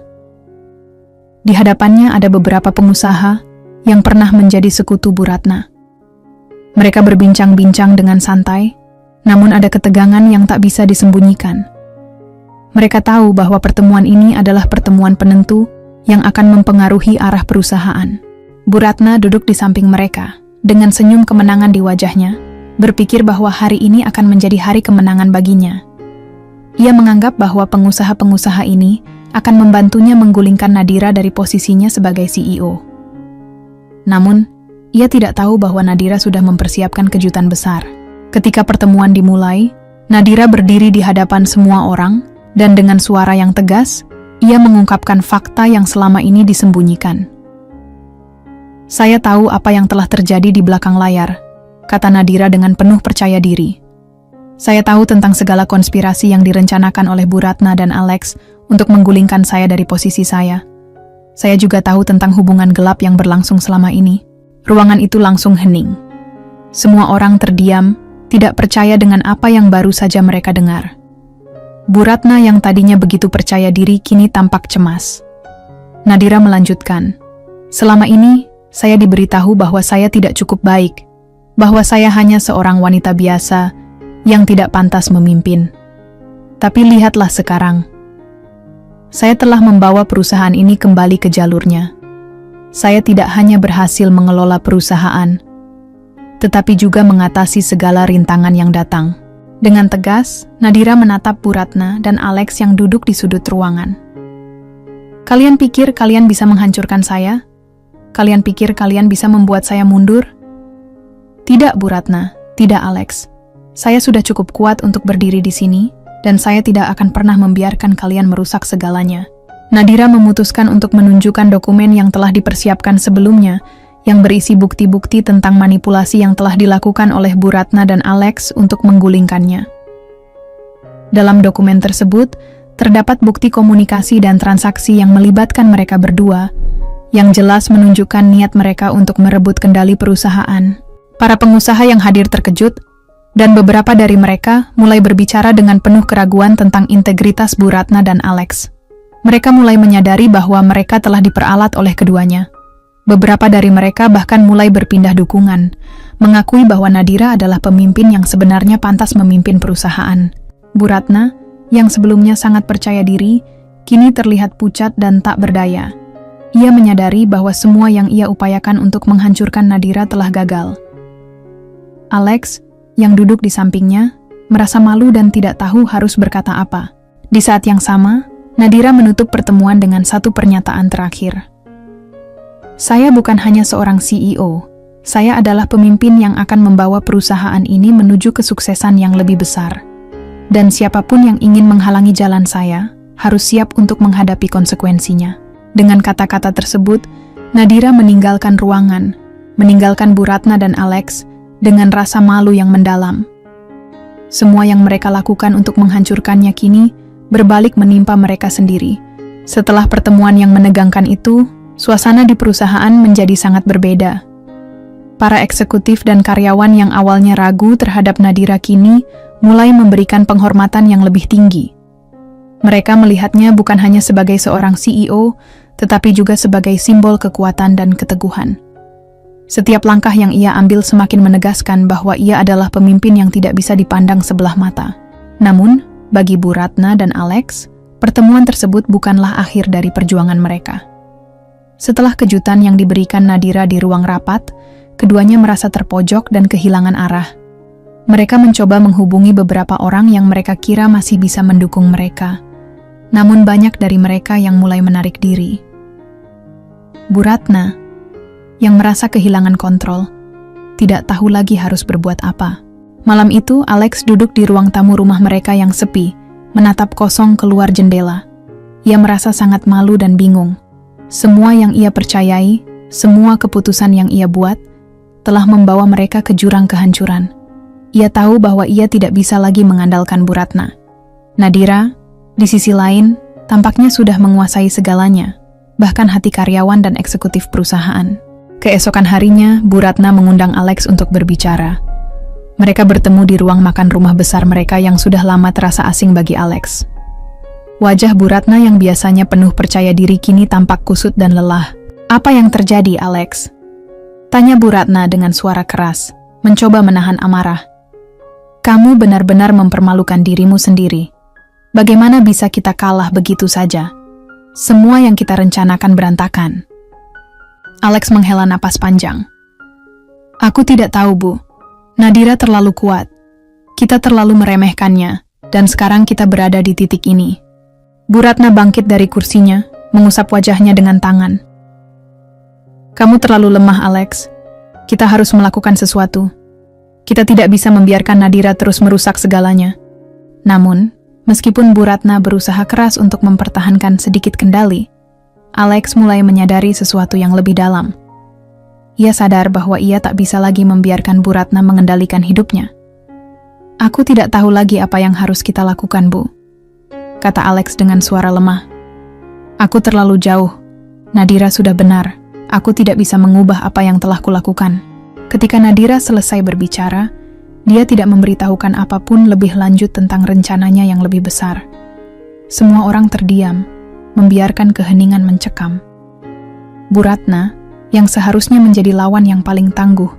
Di hadapannya ada beberapa pengusaha yang pernah menjadi sekutu Bu Ratna. Mereka berbincang-bincang dengan santai, namun ada ketegangan yang tak bisa disembunyikan. Mereka tahu bahwa pertemuan ini adalah pertemuan penentu yang akan mempengaruhi arah perusahaan. Bu Ratna duduk di samping mereka, dengan senyum kemenangan di wajahnya, berpikir bahwa hari ini akan menjadi hari kemenangan baginya. Ia menganggap bahwa pengusaha-pengusaha ini akan membantunya menggulingkan Nadira dari posisinya sebagai CEO. Namun, ia tidak tahu bahwa Nadira sudah mempersiapkan kejutan besar. Ketika pertemuan dimulai, Nadira berdiri di hadapan semua orang, dan dengan suara yang tegas, ia mengungkapkan fakta yang selama ini disembunyikan. "Saya tahu apa yang telah terjadi di belakang layar," kata Nadira dengan penuh percaya diri. "Saya tahu tentang segala konspirasi yang direncanakan oleh Bu Ratna dan Alex untuk menggulingkan saya dari posisi saya. Saya juga tahu tentang hubungan gelap yang berlangsung selama ini." Ruangan itu langsung hening. Semua orang terdiam, tidak percaya dengan apa yang baru saja mereka dengar. Bu Ratna yang tadinya begitu percaya diri kini tampak cemas. Nadira melanjutkan, "Selama ini, saya diberitahu bahwa saya tidak cukup baik, bahwa saya hanya seorang wanita biasa yang tidak pantas memimpin. Tapi lihatlah sekarang. Saya telah membawa perusahaan ini kembali ke jalurnya. Saya tidak hanya berhasil mengelola perusahaan, tetapi juga mengatasi segala rintangan yang datang." Dengan tegas, Nadira menatap Bu Ratna dan Alex yang duduk di sudut ruangan. "Kalian pikir kalian bisa menghancurkan saya? Kalian pikir kalian bisa membuat saya mundur?" "Tidak, Bu Ratna. Tidak, Alex. Saya sudah cukup kuat untuk berdiri di sini, dan saya tidak akan pernah membiarkan kalian merusak segalanya." Nadira memutuskan untuk menunjukkan dokumen yang telah dipersiapkan sebelumnya, yang berisi bukti-bukti tentang manipulasi yang telah dilakukan oleh Bu Ratna dan Alex untuk menggulingkannya. Dalam dokumen tersebut, terdapat bukti komunikasi dan transaksi yang melibatkan mereka berdua, yang jelas menunjukkan niat mereka untuk merebut kendali perusahaan. Para pengusaha yang hadir terkejut, dan beberapa dari mereka mulai berbicara dengan penuh keraguan tentang integritas Bu Ratna dan Alex. Mereka mulai menyadari bahwa mereka telah diperalat oleh keduanya. Beberapa dari mereka bahkan mulai berpindah dukungan, mengakui bahwa Nadira adalah pemimpin yang sebenarnya pantas memimpin perusahaan. Bu Ratna, yang sebelumnya sangat percaya diri, kini terlihat pucat dan tak berdaya. Ia menyadari bahwa semua yang ia upayakan untuk menghancurkan Nadira telah gagal. Alex, yang duduk di sampingnya, merasa malu dan tidak tahu harus berkata apa. Di saat yang sama, Nadira menutup pertemuan dengan satu pernyataan terakhir. Saya bukan hanya seorang CEO, saya adalah pemimpin yang akan membawa perusahaan ini menuju kesuksesan yang lebih besar. Dan siapapun yang ingin menghalangi jalan saya, harus siap untuk menghadapi konsekuensinya. Dengan kata-kata tersebut, Nadira meninggalkan ruangan, meninggalkan Bu Ratna dan Alex, dengan rasa malu yang mendalam. Semua yang mereka lakukan untuk menghancurkannya kini, berbalik menimpa mereka sendiri. Setelah pertemuan yang menegangkan itu, suasana di perusahaan menjadi sangat berbeda. Para eksekutif dan karyawan yang awalnya ragu terhadap Nadira kini mulai memberikan penghormatan yang lebih tinggi. Mereka melihatnya bukan hanya sebagai seorang CEO, tetapi juga sebagai simbol kekuatan dan keteguhan. Setiap langkah yang ia ambil semakin menegaskan bahwa ia adalah pemimpin yang tidak bisa dipandang sebelah mata. Namun, bagi Bu Ratna dan Alex, pertemuan tersebut bukanlah akhir dari perjuangan mereka. Setelah kejutan yang diberikan Nadira di ruang rapat, keduanya merasa terpojok dan kehilangan arah. Mereka mencoba menghubungi beberapa orang yang mereka kira masih bisa mendukung mereka. Namun banyak dari mereka yang mulai menarik diri. Bu Ratna, yang merasa kehilangan kontrol, tidak tahu lagi harus berbuat apa. Malam itu, Alex duduk di ruang tamu rumah mereka yang sepi, menatap kosong keluar jendela. Ia merasa sangat malu dan bingung. Semua yang ia percayai, semua keputusan yang ia buat, telah membawa mereka ke jurang kehancuran. Ia tahu bahwa ia tidak bisa lagi mengandalkan Bu Ratna. Nadira, di sisi lain, tampaknya sudah menguasai segalanya, bahkan hati karyawan dan eksekutif perusahaan. Keesokan harinya, Bu Ratna mengundang Alex untuk berbicara. Mereka bertemu di ruang makan rumah besar mereka yang sudah lama terasa asing bagi Alex. Wajah Bu Ratna yang biasanya penuh percaya diri kini tampak kusut dan lelah. "Apa yang terjadi, Alex?" tanya Bu Ratna dengan suara keras, mencoba menahan amarah. "Kamu benar-benar mempermalukan dirimu sendiri. Bagaimana bisa kita kalah begitu saja? Semua yang kita rencanakan berantakan." Alex menghela napas panjang. "Aku tidak tahu, Bu. Nadira terlalu kuat. Kita terlalu meremehkannya, dan sekarang kita berada di titik ini." Bu Ratna bangkit dari kursinya, mengusap wajahnya dengan tangan. "Kamu terlalu lemah, Alex. Kita harus melakukan sesuatu. Kita tidak bisa membiarkan Nadira terus merusak segalanya." Namun, meskipun Bu Ratna berusaha keras untuk mempertahankan sedikit kendali, Alex mulai menyadari sesuatu yang lebih dalam. Ia sadar bahwa ia tak bisa lagi membiarkan Bu Ratna mengendalikan hidupnya. "Aku tidak tahu lagi apa yang harus kita lakukan, Bu," kata Alex dengan suara lemah. "Aku terlalu jauh. Nadira sudah benar. Aku tidak bisa mengubah apa yang telah kulakukan." Ketika Nadira selesai berbicara, dia tidak memberitahukan apapun lebih lanjut tentang rencananya yang lebih besar. Semua orang terdiam, membiarkan keheningan mencekam. Bu Ratna, yang seharusnya menjadi lawan yang paling tangguh,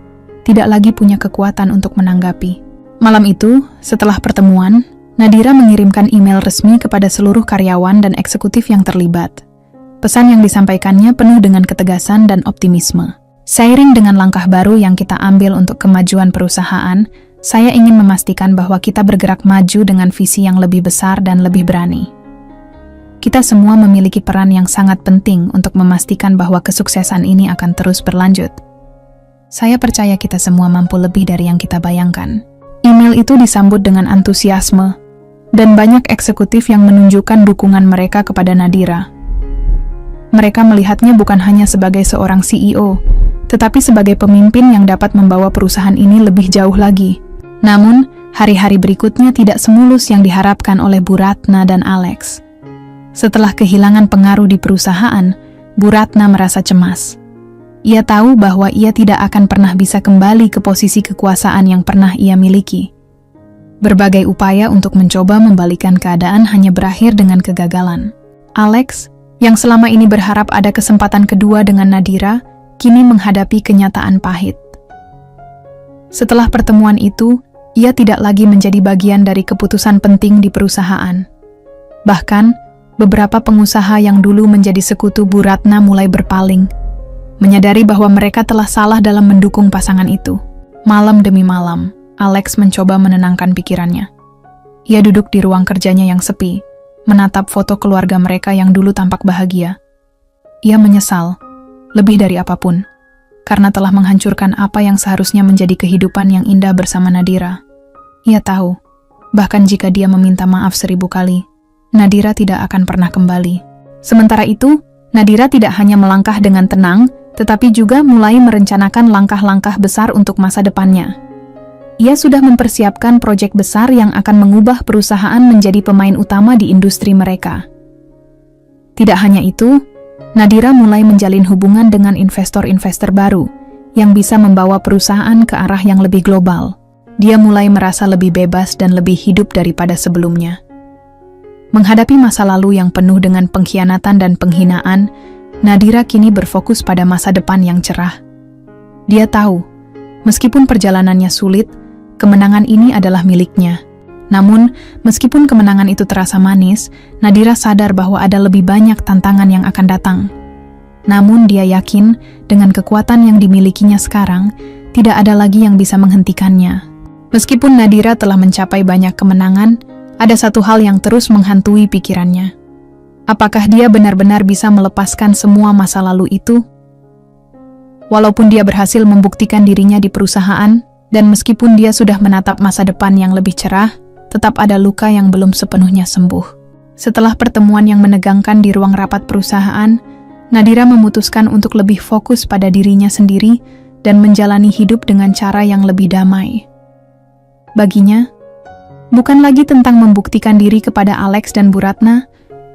tidak lagi punya kekuatan untuk menanggapi. Malam itu, setelah pertemuan, Nadira mengirimkan email resmi kepada seluruh karyawan dan eksekutif yang terlibat. Pesan yang disampaikannya penuh dengan ketegasan dan optimisme. "Seiring dengan langkah baru yang kita ambil untuk kemajuan perusahaan, saya ingin memastikan bahwa kita bergerak maju dengan visi yang lebih besar dan lebih berani. Kita semua memiliki peran yang sangat penting untuk memastikan bahwa kesuksesan ini akan terus berlanjut. Saya percaya kita semua mampu lebih dari yang kita bayangkan." Email itu disambut dengan antusiasme, dan banyak eksekutif yang menunjukkan dukungan mereka kepada Nadira. Mereka melihatnya bukan hanya sebagai seorang CEO, tetapi sebagai pemimpin yang dapat membawa perusahaan ini lebih jauh lagi. Namun, hari-hari berikutnya tidak semulus yang diharapkan oleh Bu Ratna dan Alex. Setelah kehilangan pengaruh di perusahaan, Bu Ratna merasa cemas. Ia tahu bahwa ia tidak akan pernah bisa kembali ke posisi kekuasaan yang pernah ia miliki. Berbagai upaya untuk mencoba membalikan keadaan hanya berakhir dengan kegagalan. Alex, yang selama ini berharap ada kesempatan kedua dengan Nadira, kini menghadapi kenyataan pahit. Setelah pertemuan itu, ia tidak lagi menjadi bagian dari keputusan penting di perusahaan. Bahkan, beberapa pengusaha yang dulu menjadi sekutu Bu Ratna mulai berpaling, menyadari bahwa mereka telah salah dalam mendukung pasangan itu. Malam demi malam, Alex mencoba menenangkan pikirannya. Ia duduk di ruang kerjanya yang sepi, menatap foto keluarga mereka yang dulu tampak bahagia. Ia menyesal, lebih dari apapun, karena telah menghancurkan apa yang seharusnya menjadi kehidupan yang indah bersama Nadira. Ia tahu, bahkan jika dia meminta maaf 1000 kali, Nadira tidak akan pernah kembali. Sementara itu, Nadira tidak hanya melangkah dengan tenang, tetapi juga mulai merencanakan langkah-langkah besar untuk masa depannya. Ia sudah mempersiapkan proyek besar yang akan mengubah perusahaan menjadi pemain utama di industri mereka. Tidak hanya itu, Nadira mulai menjalin hubungan dengan investor-investor baru yang bisa membawa perusahaan ke arah yang lebih global. Dia mulai merasa lebih bebas dan lebih hidup daripada sebelumnya. Menghadapi masa lalu yang penuh dengan pengkhianatan dan penghinaan, Nadira kini berfokus pada masa depan yang cerah. Dia tahu, meskipun perjalanannya sulit, kemenangan ini adalah miliknya. Namun, meskipun kemenangan itu terasa manis, Nadira sadar bahwa ada lebih banyak tantangan yang akan datang. Namun dia yakin, dengan kekuatan yang dimilikinya sekarang, tidak ada lagi yang bisa menghentikannya. Meskipun Nadira telah mencapai banyak kemenangan, ada satu hal yang terus menghantui pikirannya. Apakah dia benar-benar bisa melepaskan semua masa lalu itu? Walaupun dia berhasil membuktikan dirinya di perusahaan, dan meskipun dia sudah menatap masa depan yang lebih cerah, tetap ada luka yang belum sepenuhnya sembuh. Setelah pertemuan yang menegangkan di ruang rapat perusahaan, Nadira memutuskan untuk lebih fokus pada dirinya sendiri dan menjalani hidup dengan cara yang lebih damai. Baginya, bukan lagi tentang membuktikan diri kepada Alex dan Bu Ratna,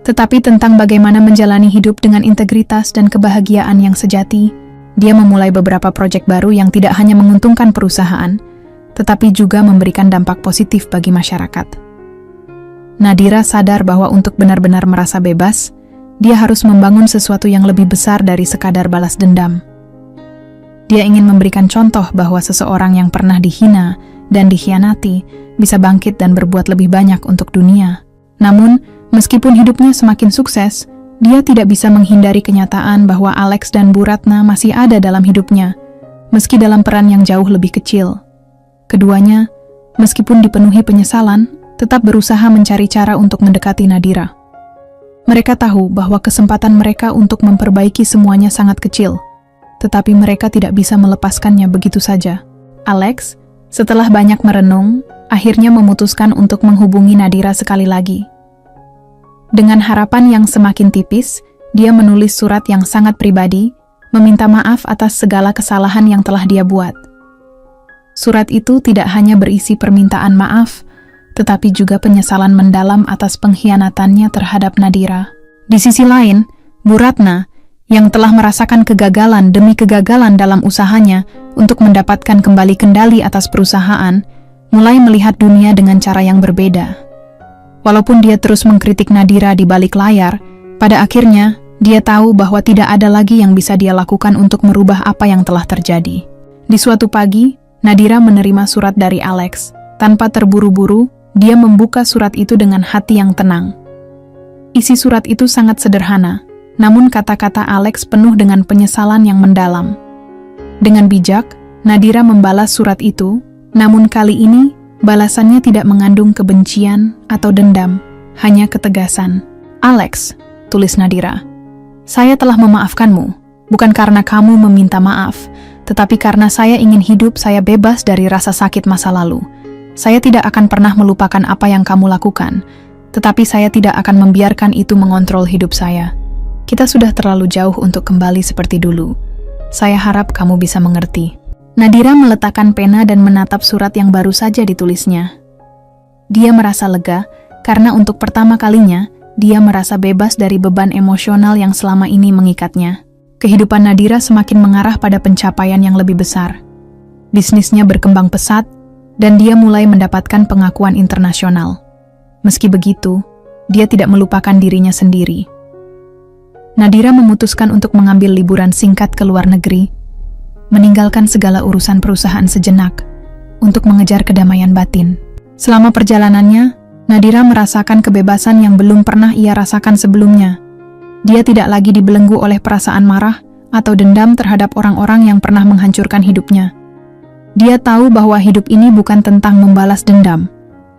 tetapi tentang bagaimana menjalani hidup dengan integritas dan kebahagiaan yang sejati. Dia memulai beberapa proyek baru yang tidak hanya menguntungkan perusahaan, tetapi juga memberikan dampak positif bagi masyarakat. Nadira sadar bahwa untuk benar-benar merasa bebas, dia harus membangun sesuatu yang lebih besar dari sekadar balas dendam. Dia ingin memberikan contoh bahwa seseorang yang pernah dihina dan dikhianati bisa bangkit dan berbuat lebih banyak untuk dunia. Namun, meskipun hidupnya semakin sukses, dia tidak bisa menghindari kenyataan bahwa Alex dan Bu Ratna masih ada dalam hidupnya, meski dalam peran yang jauh lebih kecil. Keduanya, meskipun dipenuhi penyesalan, tetap berusaha mencari cara untuk mendekati Nadira. Mereka tahu bahwa kesempatan mereka untuk memperbaiki semuanya sangat kecil, tetapi mereka tidak bisa melepaskannya begitu saja. Alex, setelah banyak merenung, akhirnya memutuskan untuk menghubungi Nadira sekali lagi. Dengan harapan yang semakin tipis, dia menulis surat yang sangat pribadi, meminta maaf atas segala kesalahan yang telah dia buat. Surat itu tidak hanya berisi permintaan maaf, tetapi juga penyesalan mendalam atas pengkhianatannya terhadap Nadira. Di sisi lain, Bu Ratna, yang telah merasakan kegagalan demi kegagalan dalam usahanya untuk mendapatkan kembali kendali atas perusahaan, mulai melihat dunia dengan cara yang berbeda. Walaupun dia terus mengkritik Nadira di balik layar, pada akhirnya dia tahu bahwa tidak ada lagi yang bisa dia lakukan untuk merubah apa yang telah terjadi. Di suatu pagi, Nadira menerima surat dari Alex. Tanpa terburu-buru, dia membuka surat itu dengan hati yang tenang. Isi surat itu sangat sederhana, namun kata-kata Alex penuh dengan penyesalan yang mendalam. Dengan bijak, Nadira membalas surat itu, namun kali ini, balasannya tidak mengandung kebencian atau dendam, hanya ketegasan. Alex, tulis Nadira, saya telah memaafkanmu, bukan karena kamu meminta maaf, tetapi karena saya ingin hidup saya bebas dari rasa sakit masa lalu. Saya tidak akan pernah melupakan apa yang kamu lakukan, tetapi saya tidak akan membiarkan itu mengontrol hidup saya. Kita sudah terlalu jauh untuk kembali seperti dulu. Saya harap kamu bisa mengerti. Nadira meletakkan pena dan menatap surat yang baru saja ditulisnya. Dia merasa lega karena untuk pertama kalinya dia merasa bebas dari beban emosional yang selama ini mengikatnya. Kehidupan Nadira semakin mengarah pada pencapaian yang lebih besar. Bisnisnya berkembang pesat dan dia mulai mendapatkan pengakuan internasional. Meski begitu, dia tidak melupakan dirinya sendiri. Nadira memutuskan untuk mengambil liburan singkat ke luar negeri, meninggalkan segala urusan perusahaan sejenak untuk mengejar kedamaian batin. Selama perjalanannya, Nadira merasakan kebebasan yang belum pernah ia rasakan sebelumnya. Dia tidak lagi dibelenggu oleh perasaan marah atau dendam terhadap orang-orang yang pernah menghancurkan hidupnya. Dia tahu bahwa hidup ini bukan tentang membalas dendam,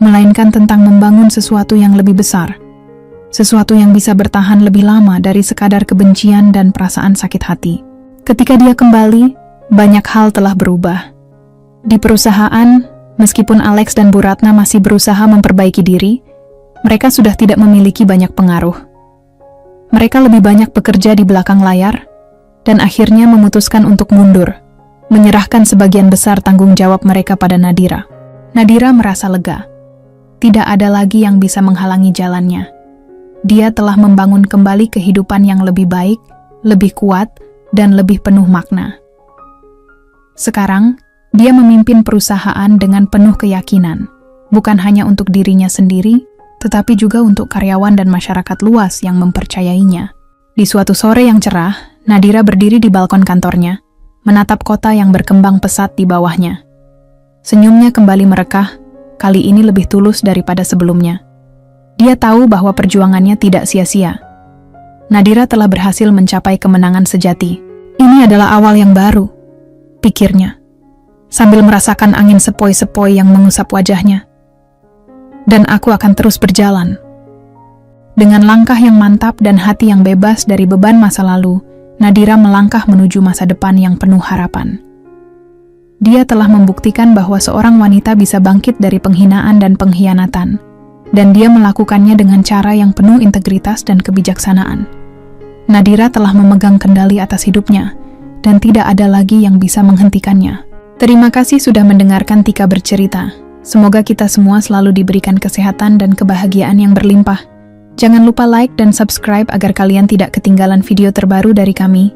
melainkan tentang membangun sesuatu yang lebih besar. Sesuatu yang bisa bertahan lebih lama dari sekadar kebencian dan perasaan sakit hati. Ketika dia kembali, banyak hal telah berubah. Di perusahaan, meskipun Alex dan Bu Ratna masih berusaha memperbaiki diri, mereka sudah tidak memiliki banyak pengaruh. Mereka lebih banyak bekerja di belakang layar, dan akhirnya memutuskan untuk mundur, menyerahkan sebagian besar tanggung jawab mereka pada Nadira. Nadira merasa lega. Tidak ada lagi yang bisa menghalangi jalannya. Dia telah membangun kembali kehidupan yang lebih baik, lebih kuat, dan lebih penuh makna. Sekarang, dia memimpin perusahaan dengan penuh keyakinan, bukan hanya untuk dirinya sendiri, tetapi juga untuk karyawan dan masyarakat luas yang mempercayainya. Di suatu sore yang cerah, Nadira berdiri di balkon kantornya, menatap kota yang berkembang pesat di bawahnya. Senyumnya kembali merekah, kali ini lebih tulus daripada sebelumnya. Dia tahu bahwa perjuangannya tidak sia-sia. Nadira telah berhasil mencapai kemenangan sejati. Ini adalah awal yang baru, pikirnya, sambil merasakan angin sepoi-sepoi yang mengusap wajahnya. Dan aku akan terus berjalan. Dengan langkah yang mantap dan hati yang bebas dari beban masa lalu, Nadira melangkah menuju masa depan yang penuh harapan. Dia telah membuktikan bahwa seorang wanita bisa bangkit dari penghinaan dan pengkhianatan, dan dia melakukannya dengan cara yang penuh integritas dan kebijaksanaan. Nadira telah memegang kendali atas hidupnya, dan tidak ada lagi yang bisa menghentikannya. Terima kasih sudah mendengarkan Tika bercerita. Semoga kita semua selalu diberikan kesehatan dan kebahagiaan yang berlimpah. Jangan lupa like dan subscribe agar kalian tidak ketinggalan video terbaru dari kami.